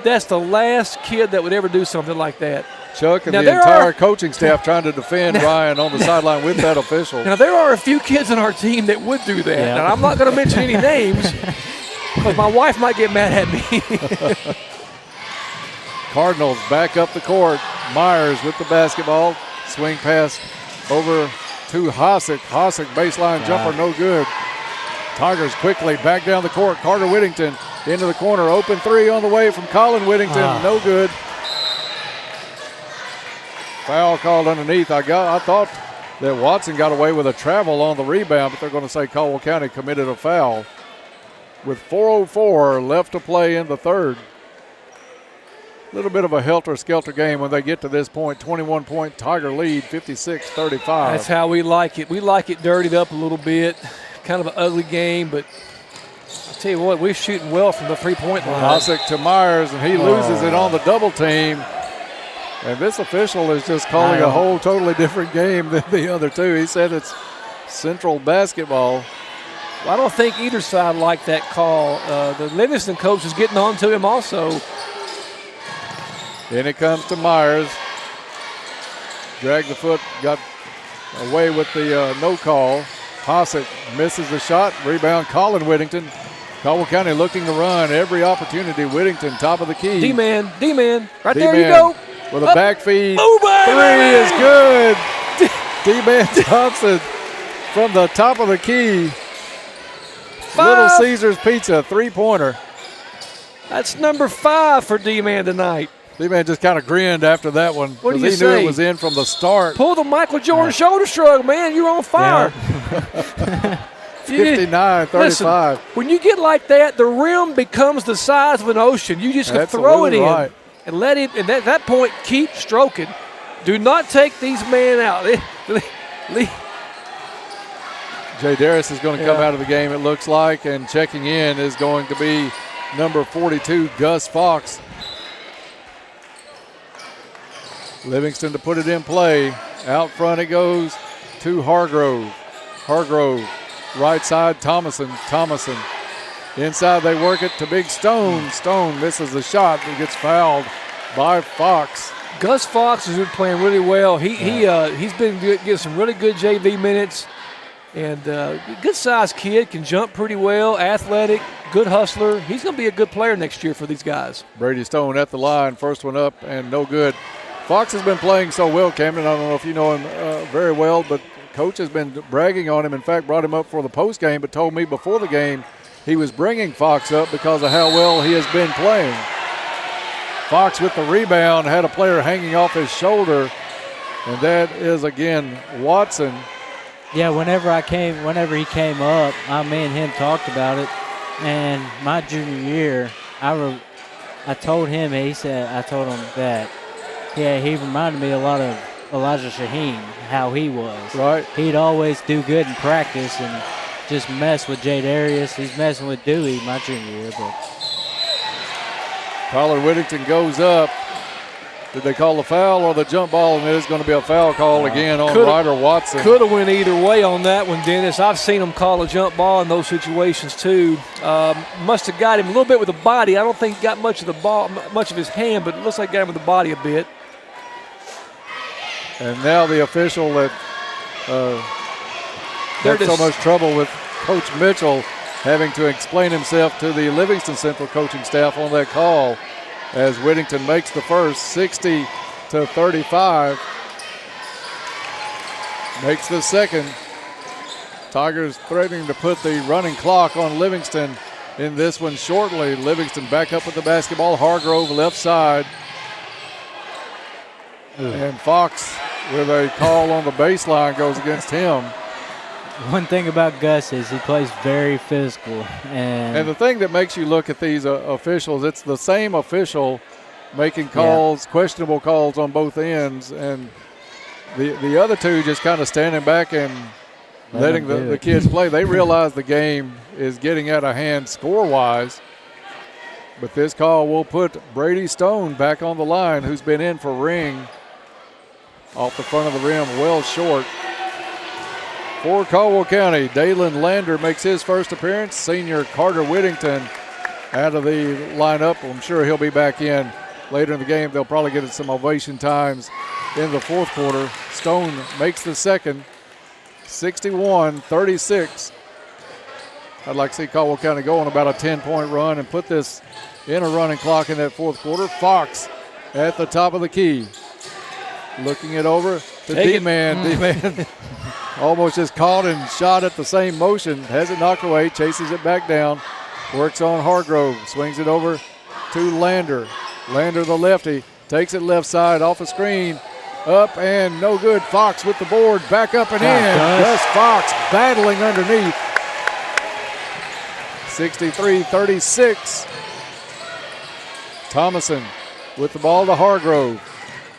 that's the last kid that would ever do something like that. Chuck and the entire coaching staff trying to defend Ryan on the sideline with that official. Now, there are a few kids on our team that would do that. Yeah. Now, I'm not going to mention any names because my wife might get mad at me. Cardinals back up the court. Myers with the basketball. Swing pass over to Hosick. Hosick baseline jumper, no good. Tigers quickly back down the court. Carter Whittington into the corner. Open three on the way from Colin Whittington. No good. Foul called underneath. I thought that Watson got away with a travel on the rebound, but they're going to say Caldwell County committed a foul. With 4:04 left to play in the third. A little bit of a helter-skelter game when they get to this point. 21-point Tiger lead, 56-35. That's how we like it. We like it dirtied up a little bit. Kind of an ugly game, but I'll tell you what, we're shooting well from the three-point line. Hosick to Myers, and he loses it on the double team. And this official is just calling a whole totally different game than the other two. He said it's Central basketball. Well, I don't think either side liked that call. The Livingston coach is getting on to him also. Then it comes to Myers. Dragged the foot, got away with the no call. Hosick misses the shot. Rebound, Colin Whittington. Caldwell County looking to run every opportunity. Whittington, top of the key. D-man. Right there you go. With a back feed. Three is good. D-man Thompson from the top of the key. Little Caesars Pizza, three-pointer. That's number 5 for D-man tonight. D-Man just kind of grinned after that one. What do you he say? knew it was in from the start. Pull the Michael Jordan shoulder shrug, man. You're on fire. 59-35. Listen, when you get like that, the rim becomes the size of an ocean. You just can throw it in and let it, and at that point, keep stroking. Do not take these men out. Jay Darris is going to come out of the game, it looks like, and checking in is going to be number 42, Gus Fox. Livingston to put it in play. Out front it goes to Hargrove. Hargrove, right side, Thomason. Inside they work it to Big Stone. Stone misses the shot but gets fouled by Fox. Gus Fox has been playing really well. He's been getting some really good JV minutes. And good-sized kid, can jump pretty well, athletic, good hustler. He's going to be a good player next year for these guys. Brady Stone at the line, first one up and no good. Fox has been playing so well, Camden. I don't know if you know him very well, but Coach has been bragging on him. In fact, brought him up for the post game, but told me before the game he was bringing Fox up because of how well he has been playing. Fox with the rebound, had a player hanging off his shoulder, and that is, again, Watson. Yeah, whenever he came up, me and him talked about it. And my junior year, I told him, I told him that, he reminded me a lot of Elijah Shaheen, how he was. Right. He'd always do good in practice and just mess with Jay Darius. He's messing with Dewey my junior year. But Tyler Whittington goes up. Did they call the foul or the jump ball? And it is going to be a foul call again on Ryder Watson. Could have went either way on that one, Dennis. I've seen him call a jump ball in those situations too. Must have got him a little bit with the body. I don't think he got much of the ball, much of his hand, but it looks like got him with the body a bit. And now the official that had so much trouble with Coach Mitchell having to explain himself to the Livingston Central coaching staff on that call, as Whittington makes the first, 60-35. Makes the second. Tigers threatening to put the running clock on Livingston in this one shortly. Livingston back up with the basketball. Hargrove left side. And Fox with a call on the baseline goes against him. One thing about Gus is he plays very physical. And the thing that makes you look at these officials, it's the same official making calls, questionable calls on both ends, and the other two just kind of standing back and letting the kids play. They realize the game is getting out of hand score-wise. But this call will put Brady Stone back on the line, who's been in for Ring. Off the front of the rim, well short. For Caldwell County, Dalen Lander makes his first appearance. Senior Carter Whittington out of the lineup. I'm sure he'll be back in later in the game. They'll probably get some ovation times in the fourth quarter. Stone makes the second, 61-36. I'd like to see Caldwell County go on about a 10-point run and put this in a running clock in that fourth quarter. Fox at the top of the key. Looking it over to D-Man. D-Man almost just caught and shot at the same motion. Has it knocked away, chases it back down. Works on Hargrove, swings it over to Lander. Lander, the lefty, takes it left side off a screen. Up and no good. Fox with the board, back up and in. Gus Fox battling underneath. 63-36. Thomason with the ball to Hargrove.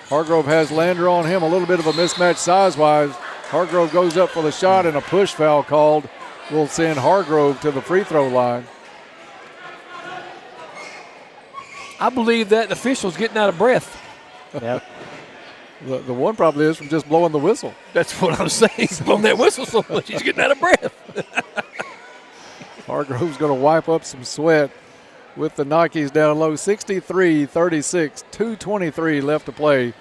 Hargrove has Lander on him, a little bit of a mismatch size-wise. Hargrove goes up for the shot, and a push foul called will send Hargrove to the free throw line. I believe that official's getting out of breath. Yep. The one probably is from just blowing the whistle. That's what I'm saying. He's blowing that whistle so much he's getting out of breath. Hargrove's going to wipe up some sweat with the Nikes down low. 63-36, 2:23 left to play.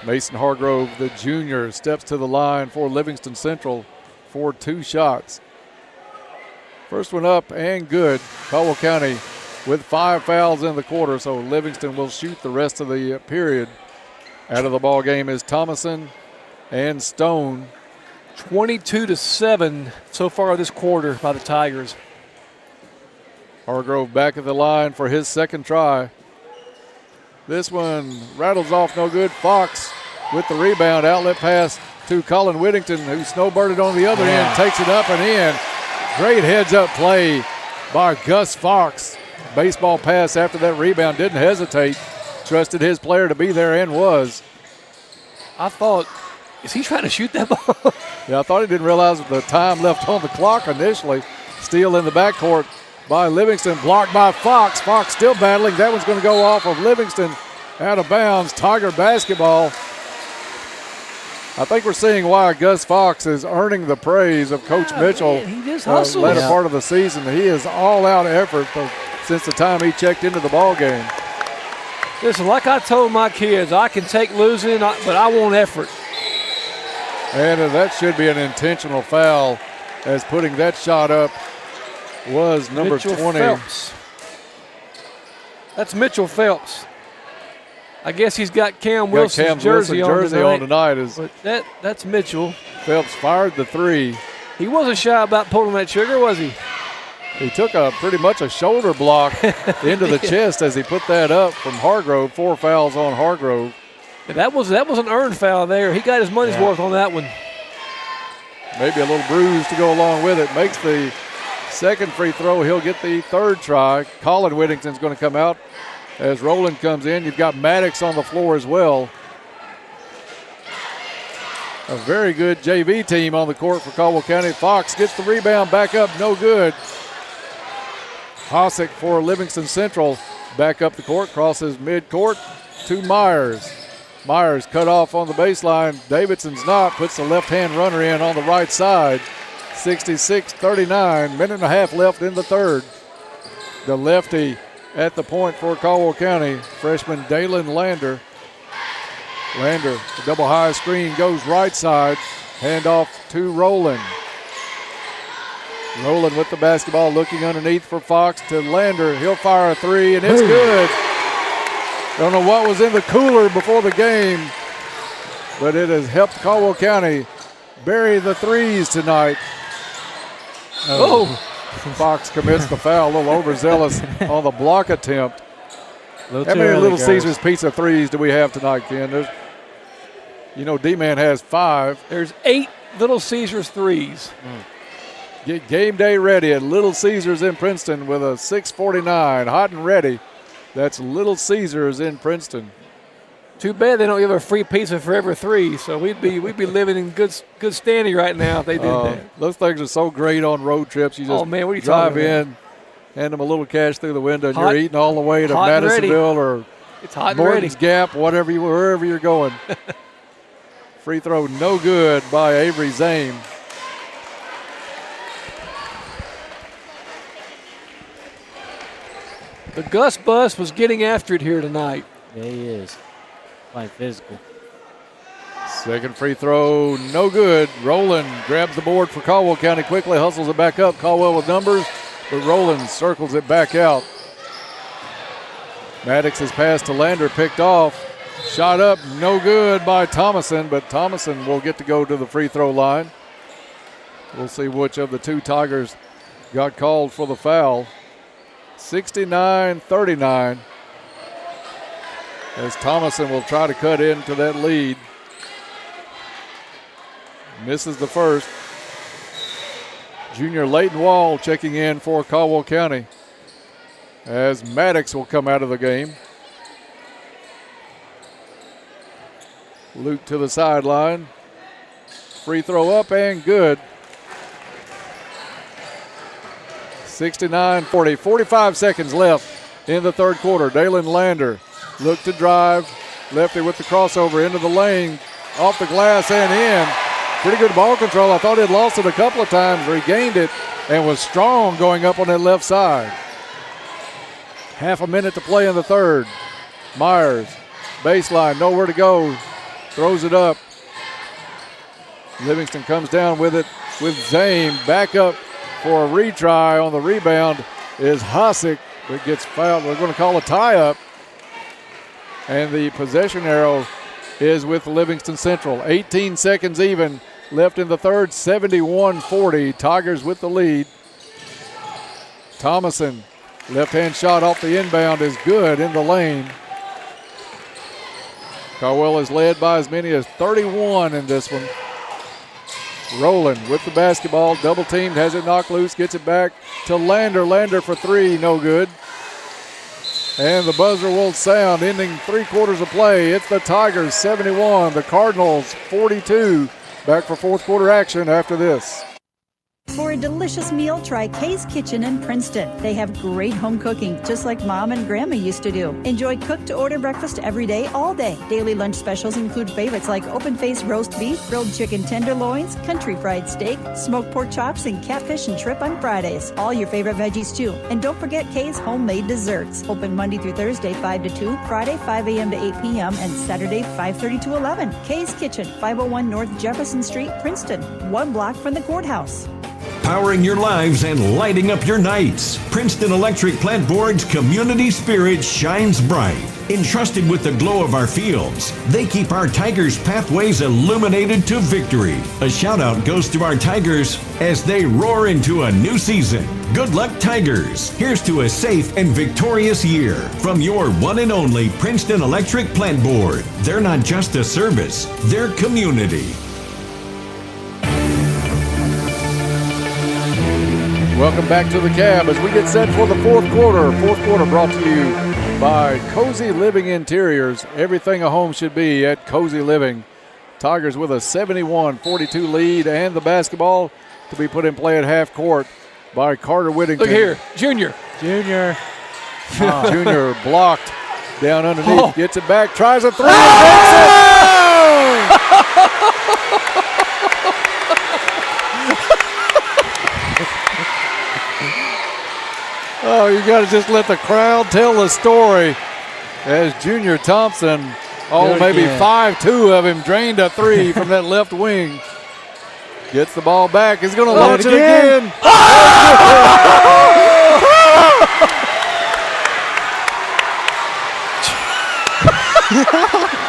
Mason Hargrove, the junior, steps to the line for Livingston Central for 2 shots. First one up and good. Caldwell County with 5 fouls in the quarter, so Livingston will shoot the rest of the period. Out of the ball game is Thomason and Stone. 22-7 so far this quarter by the Tigers. Hargrove back at the line for his second try. This one rattles off, no good. Fox with the rebound, outlet pass to Colin Whittington, who snowbirded on the other end, takes it up and in. Great heads-up play by Gus Fox. Baseball pass after that rebound, didn't hesitate. Trusted his player to be there and was. I thought, is he trying to shoot that ball? Yeah, I thought he didn't realize the time left on the clock initially. Steal in the backcourt by Livingston, blocked by Fox. Fox still battling. That one's going to go off of Livingston, out of bounds. Tiger basketball. I think we're seeing why Gus Fox is earning the praise of Coach Mitchell. Man, he just hustles. Latter part of the season. He is all-out effort since the time he checked into the ball game. Listen, like I told my kids, I can take losing, but I want effort. And that should be an intentional foul, as putting that shot up was number Mitchell 20. Phelps. That's Mitchell Phelps. I guess he's got Cam Wilson's jersey on tonight. But that's Mitchell. Phelps fired the three. He wasn't shy about pulling that trigger, was he? He took pretty much a shoulder block into the chest as he put that up from Hargrove. 4 fouls on Hargrove. That was an earned foul there. He got his money's worth on that one. Maybe a little bruise to go along with it. Makes the second free throw. He'll get the third try. Colin Whittington's going to come out as Rowland comes in. You've got Maddox on the floor as well. A very good JV team on the court for Caldwell County. Fox gets the rebound, back up, no good. Hosick for Livingston Central. Back up the court, crosses midcourt to Myers. Myers cut off on the baseline. Davidson's not, puts the left-hand runner in on the right side. 66-39, minute and a half left in the third. The lefty at the point for Caldwell County, freshman Dalen Lander. Lander, the double high screen goes right side. Handoff to Rowland. Rowland with the basketball, looking underneath for Fox to Lander. He'll fire a three, and it's good. Don't know what was in the cooler before the game, but it has helped Caldwell County bury the threes tonight. Oh. Fox commits the foul, a little overzealous on the block attempt. How many Little Caesars pizza threes do we have tonight, Ken? D-Man has 5. There's 8 Little Caesars threes. Get game day ready at Little Caesars in Princeton with a 6:49, hot and ready. That's Little Caesars in Princeton. Too bad they don't give a free pizza for every 3, so we'd be living in good standing right now if they did that. Those things are so great on road trips. You just what are you drive talking in, about? hand them a little cash through the window, and you're eating all the way to Madisonville or it's hot Morton's Gap, wherever you're going. Free throw no good by Avery Zame. The Gus Bus was getting after it here tonight. Yeah, he is. Playing physical. Second free throw, no good. Rowland grabs the board for Caldwell County quickly, hustles it back up. Caldwell with numbers, but Rowland circles it back out. Maddox's pass to Lander picked off. Shot up, no good by Thomason, but Thomason will get to go to the free throw line. We'll see which of the two Tigers got called for the foul. 69-39. As Thomason will try to cut into that lead. Misses the first. Junior Leighton Wall checking in for Caldwell County. As Maddox will come out of the game. Luke to the sideline. Free throw up and good. 69-40, 45 seconds left in the third quarter. Dalen Lander look to drive. Lefty with the crossover into the lane. Off the glass and in. Pretty good ball control. I thought he'd lost it a couple of times. Regained it and was strong going up on that left side. Half a minute to play in the third. Myers, baseline, nowhere to go. Throws it up. Livingston comes down with it with Zame. Back up for a retry. On the rebound is Hosick, but gets fouled. We're going to call a tie-up. And the possession arrow is with Livingston Central. 18 seconds even left in the third. 71-40. Tigers with the lead. Thomason, left-hand shot off the inbound is good in the lane. Caldwell is led by as many as 31 in this one. Rowland with the basketball, double teamed, has it knocked loose, gets it back to Lander. Lander for three, no good. And the buzzer will sound, ending 3 quarters of play. It's the Tigers 71, the Cardinals 42. Back for fourth quarter action after this. For a delicious meal, try Kay's Kitchen in Princeton. They have great home cooking, just like Mom and Grandma used to do. Enjoy cook-to-order breakfast every day, all day. Daily lunch specials include favorites like open-faced roast beef, grilled chicken tenderloins, country fried steak, smoked pork chops, and catfish and shrimp on Fridays. All your favorite veggies, too. And don't forget Kay's homemade desserts. Open Monday through Thursday, 5 to 2, Friday, 5 a.m. to 8 p.m., and Saturday, 5:30 to 11. Kay's Kitchen, 501 North Jefferson Street, Princeton, 1 block from the courthouse. Powering your lives and lighting up your nights. Princeton Electric Plant Board's community spirit shines bright. Entrusted with the glow of our fields, they keep our Tigers' pathways illuminated to victory. A shout out goes to our Tigers as they roar into a new season. Good luck, Tigers. Here's to a safe and victorious year from your one and only Princeton Electric Plant Board. They're not just a service, they're community. Welcome back to the Cab as we get set for the fourth quarter. Fourth quarter brought to you by Cozy Living Interiors. Everything a home should be at Cozy Living. Tigers with a 71-42 lead, and the basketball to be put in play at half court by Carter Whittington. Look here, Junior. Junior blocked down underneath. Oh. Gets it back, tries a three, and makes it. Oh, you got to just let the crowd tell the story as Junior Thompson, maybe 5'2" of him, drained a three from that left wing. Gets the ball back. He's going to launch it again.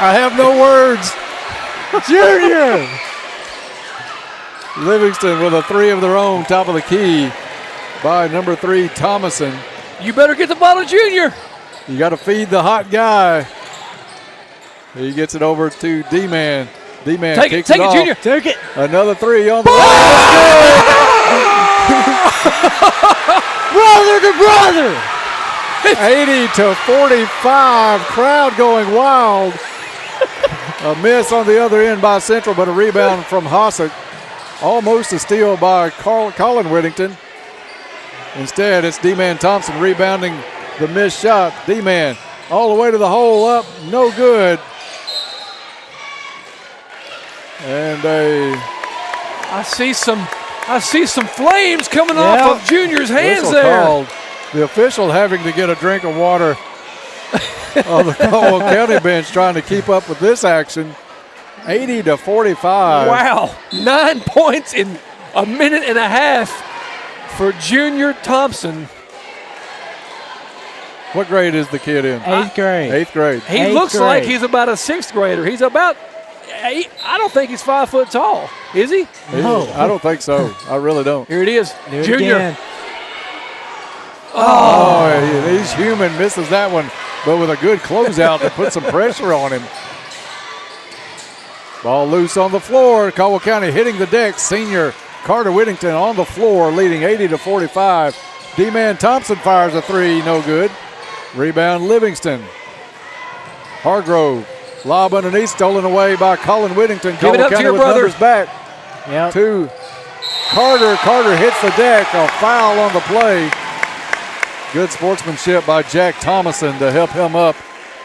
I have no words. Junior! Livingston with a three of their own, top of the key by number 3, Thomason. You better get the ball to Junior. You got to feed the hot guy. He gets it over to D-Man. D-Man kicks it off. Junior. Take it. Another three on the way. Brother to brother. 80-45. Crowd going wild. A miss on the other end by Central, but a rebound from Hossick. Almost a steal by Colin Whittington. Instead, it's D-Man Thompson rebounding the missed shot. D-Man all the way to the hole, up, no good. And I see some flames coming off of Junior's hands there. Called. The official having to get a drink of water on the Caldwell County bench trying to keep up with this action. 80-45. Wow, 9 points in a minute and a half for Junior Thompson. What grade is the kid in? 8th grade. 8th grade. He looks like he's about a 6th grader. He's about, I don't think he's 5 foot tall. Is he? No. I don't think so. I really don't. Here it is. Junior. Again. Oh, he's human. Misses that one, but with a good closeout to put some pressure on him. Ball loose on the floor. Caldwell County hitting the deck. Senior Carter Whittington on the floor, leading 80-45. D-Man Thompson fires a three, no good. Rebound Livingston. Hargrove, lob underneath, stolen away by Colin Whittington. Give it up to your brother. Numbers back to Carter. Carter hits the deck. A foul on the play. Good sportsmanship by Jack Thomason to help him up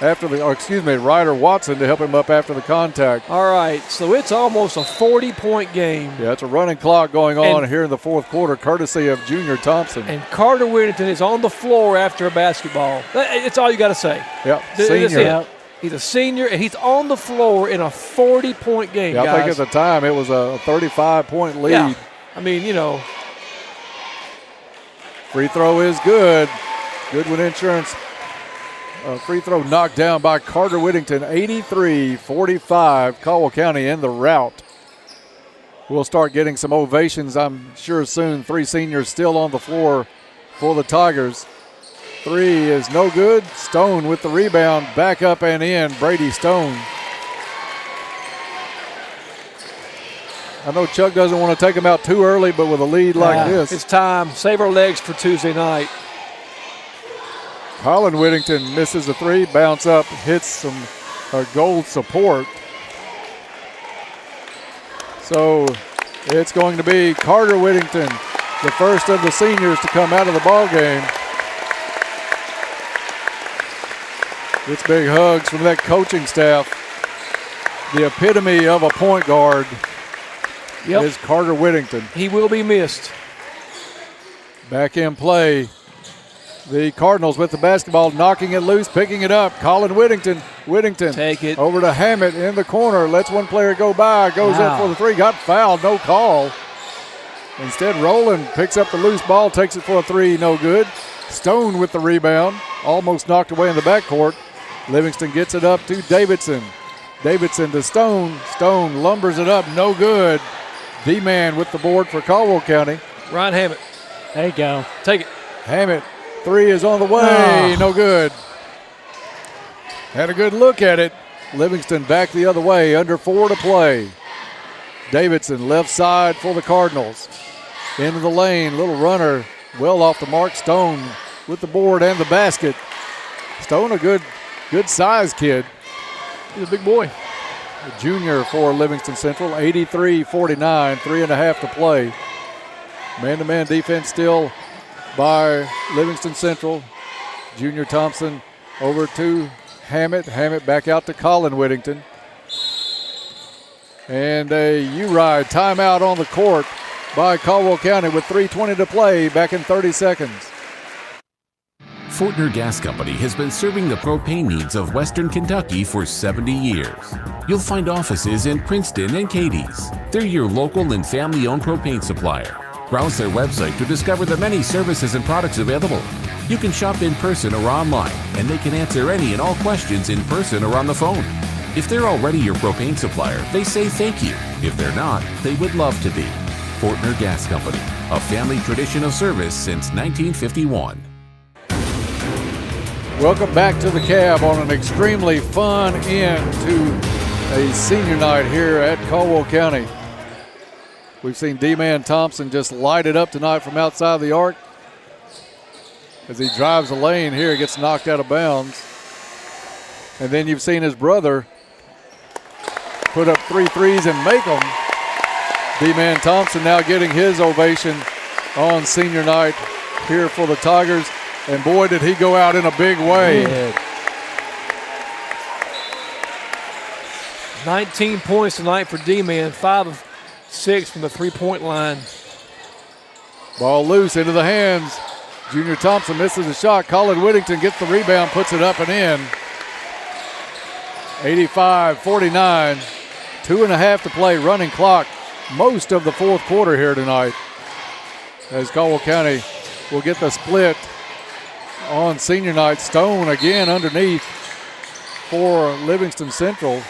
after Ryder Watson to help him up after the contact. All right, so it's almost a 40-point game. Yeah, it's a running clock going on here in the fourth quarter, courtesy of Junior Thompson. And Carter Whittington is on the floor after a basketball. It's all you got to say. Yep, senior. He's a senior, and he's on the floor in a 40-point game, guys. I think at the time it was a 35-point lead. Yeah. I mean, Free throw is good. Goodwin Insurance. Free throw knocked down by Carter Whittington, 83-45. Caldwell County in the rout. We'll start getting some ovations, I'm sure, soon. 3 seniors still on the floor for the Tigers. 3 is no good. Stone with the rebound, back up and in. Brady Stone I know Chuck doesn't want to take them out too early, but with a lead like this. It's time. Save our legs for Tuesday night. Colin Whittington misses a three, bounce up, hits some gold support. So it's going to be Carter Whittington, the first of the seniors to come out of the ball game. It's big hugs from that coaching staff. The epitome of a point guard is Carter Whittington. He will be missed. Back in play. The Cardinals with the basketball, knocking it loose, picking it up. Colin Whittington. Whittington. Take it. Over to Hammett in the corner. Lets one player go by. Goes up for the three. Got fouled. No call. Instead, Rowland picks up the loose ball, takes it for a three. No good. Stone with the rebound. Almost knocked away in the backcourt. Livingston gets it up to Davidson. Davidson to Stone. Stone lumbers it up. No good. D-man with the board for Caldwell County. Ryan Hammett. There you go. Take it. Hammett. Three is on the way. No good. Had a good look at it. Livingston back the other way. Under 4 to play. Davidson left side for the Cardinals. Into the lane. Little runner. Well off the mark. Stone with the board and the basket. Stone, a good size kid. He's a big boy. A junior for Livingston Central. 83-49. 3.5 to play. Man-to-man defense still by Livingston Central. Junior Thompson over to Hammett. Hammett back out to Colin Whittington. And a U-Ride timeout on the court by Caldwell County with 3:20 to play, back in 30 seconds. Fortner Gas Company has been serving the propane needs of Western Kentucky for 70 years. You'll find offices in Princeton and Cadiz. They're your local and family-owned propane supplier. Browse their website to discover the many services and products available. You can shop in person or online, and they can answer any and all questions in person or on the phone. If they're already your propane supplier, they say thank you. If they're not, they would love to be. Fortner Gas Company, a family tradition of service since 1951. Welcome back to the Cab on an extremely fun end to a senior night here at Caldwell County. We've seen D-Man Thompson just light it up tonight from outside the arc. As he drives the lane here, gets knocked out of bounds. And then you've seen his brother put up 3 threes and make them. D-Man Thompson now getting his ovation on senior night here for the Tigers. And boy, did he go out in a big way. Yeah. 19 points tonight for D-Man, 5 of 6 from the three-point line. Ball loose into the hands. Junior Thompson misses a shot. Colin Whittington gets the rebound, puts it up and in. 85-49. 2.5 to play, running clock. Most of the fourth quarter here tonight. As Caldwell County will get the split on senior night. Stone again underneath for Livingston Central.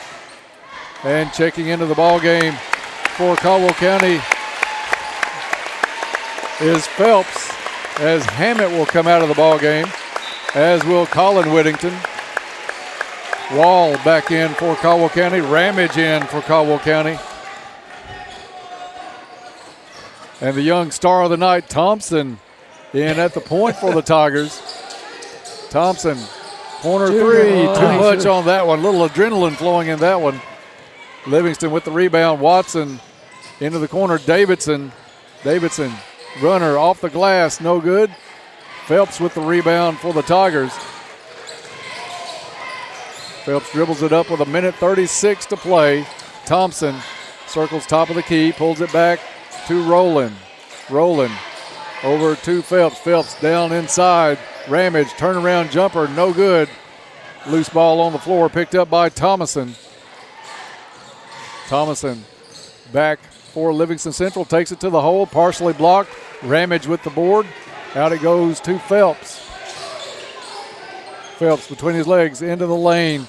And checking into the ball game for Caldwell County is Phelps, as Hammett will come out of the ball game, as will Colin Whittington. Wall back in for Caldwell County. Ramage in for Caldwell County. And the young star of the night, Thompson, in at the point for the Tigers. Thompson, corner three. Too much on that one. Little adrenaline flowing in that one. Livingston with the rebound. Watson into the corner. Davidson. Davidson, runner off the glass. No good. Phelps with the rebound for the Tigers. Phelps dribbles it up with 1:36 to play. Thompson circles top of the key. Pulls it back to Rowland. Rowland over to Phelps. Phelps down inside. Ramage, turnaround jumper, no good. Loose ball on the floor, picked up by Thomason. Thomason back for Livingston Central, takes it to the hole, partially blocked. Ramage with the board. Out it goes to Phelps. Phelps between his legs, into the lane.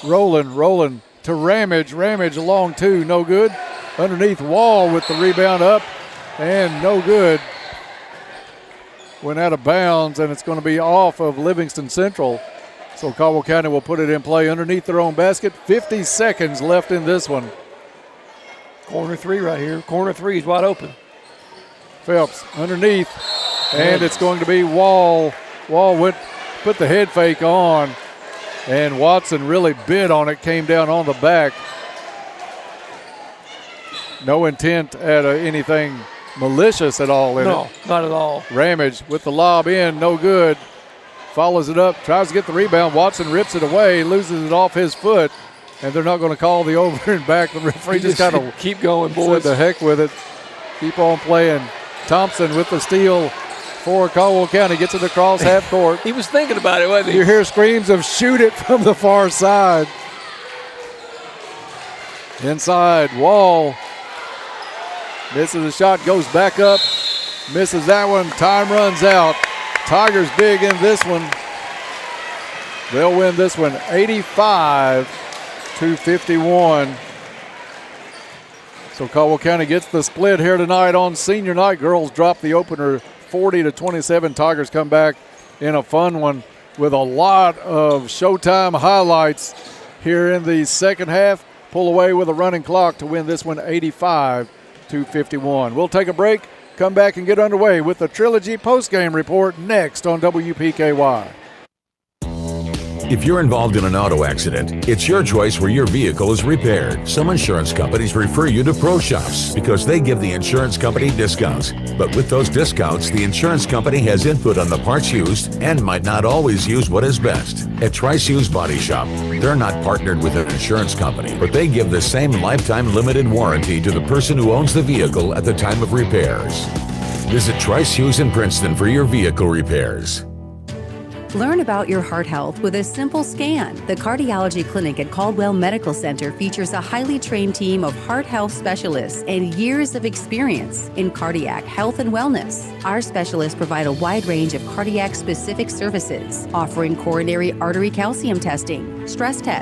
Rowland to Ramage. Ramage along two, no good. Underneath Wall with the rebound up, and no good. Went out of bounds, and it's going to be off of Livingston Central. So Caldwell County will put it in play underneath their own basket. 50 seconds left in this one. Corner three right here. Corner three is wide open. Phelps underneath, and it's going to be Wall. Wall put the head fake on, and Watson really bit on it, came down on the back. No intent at anything malicious at all in it. No, not at all. Ramage with the lob in, no good. Follows it up, tries to get the rebound. Watson rips it away, loses it off his foot, and they're not going to call the over and back. The referee just kind of keep going, boys. Said the heck with it. Keep on playing. Thompson with the steal for Caldwell County. Gets it across half court. He was thinking about it, wasn't he? You hear screams of shoot it from the far side. Inside, Wall. Misses a shot, goes back up. Misses that one. Time runs out. Tigers big in this one. They'll win this one 85-51. So Caldwell County gets the split here tonight on senior night. Girls drop the opener 40-27. Tigers come back in a fun one with a lot of Showtime highlights here in the second half. Pull away with a running clock to win this one 85-51. We'll take a break, come back and get underway with the Trilogy postgame report next on WPKY. If you're involved in an auto accident, it's your choice where your vehicle is repaired. Some insurance companies refer you to pro shops because they give the insurance company discounts. But with those discounts, the insurance company has input on the parts used and might not always use what is best. At Trice Hughes Body Shop, they're not partnered with an insurance company, but they give the same lifetime limited warranty to the person who owns the vehicle at the time of repairs. Visit Trice Hughes in Princeton for your vehicle repairs. Learn about your heart health with a simple scan. The cardiology clinic at Caldwell Medical Center features a highly trained team of heart health specialists and years of experience in cardiac health and wellness. Our specialists provide a wide range of cardiac-specific services, offering coronary artery calcium testing, stress tests,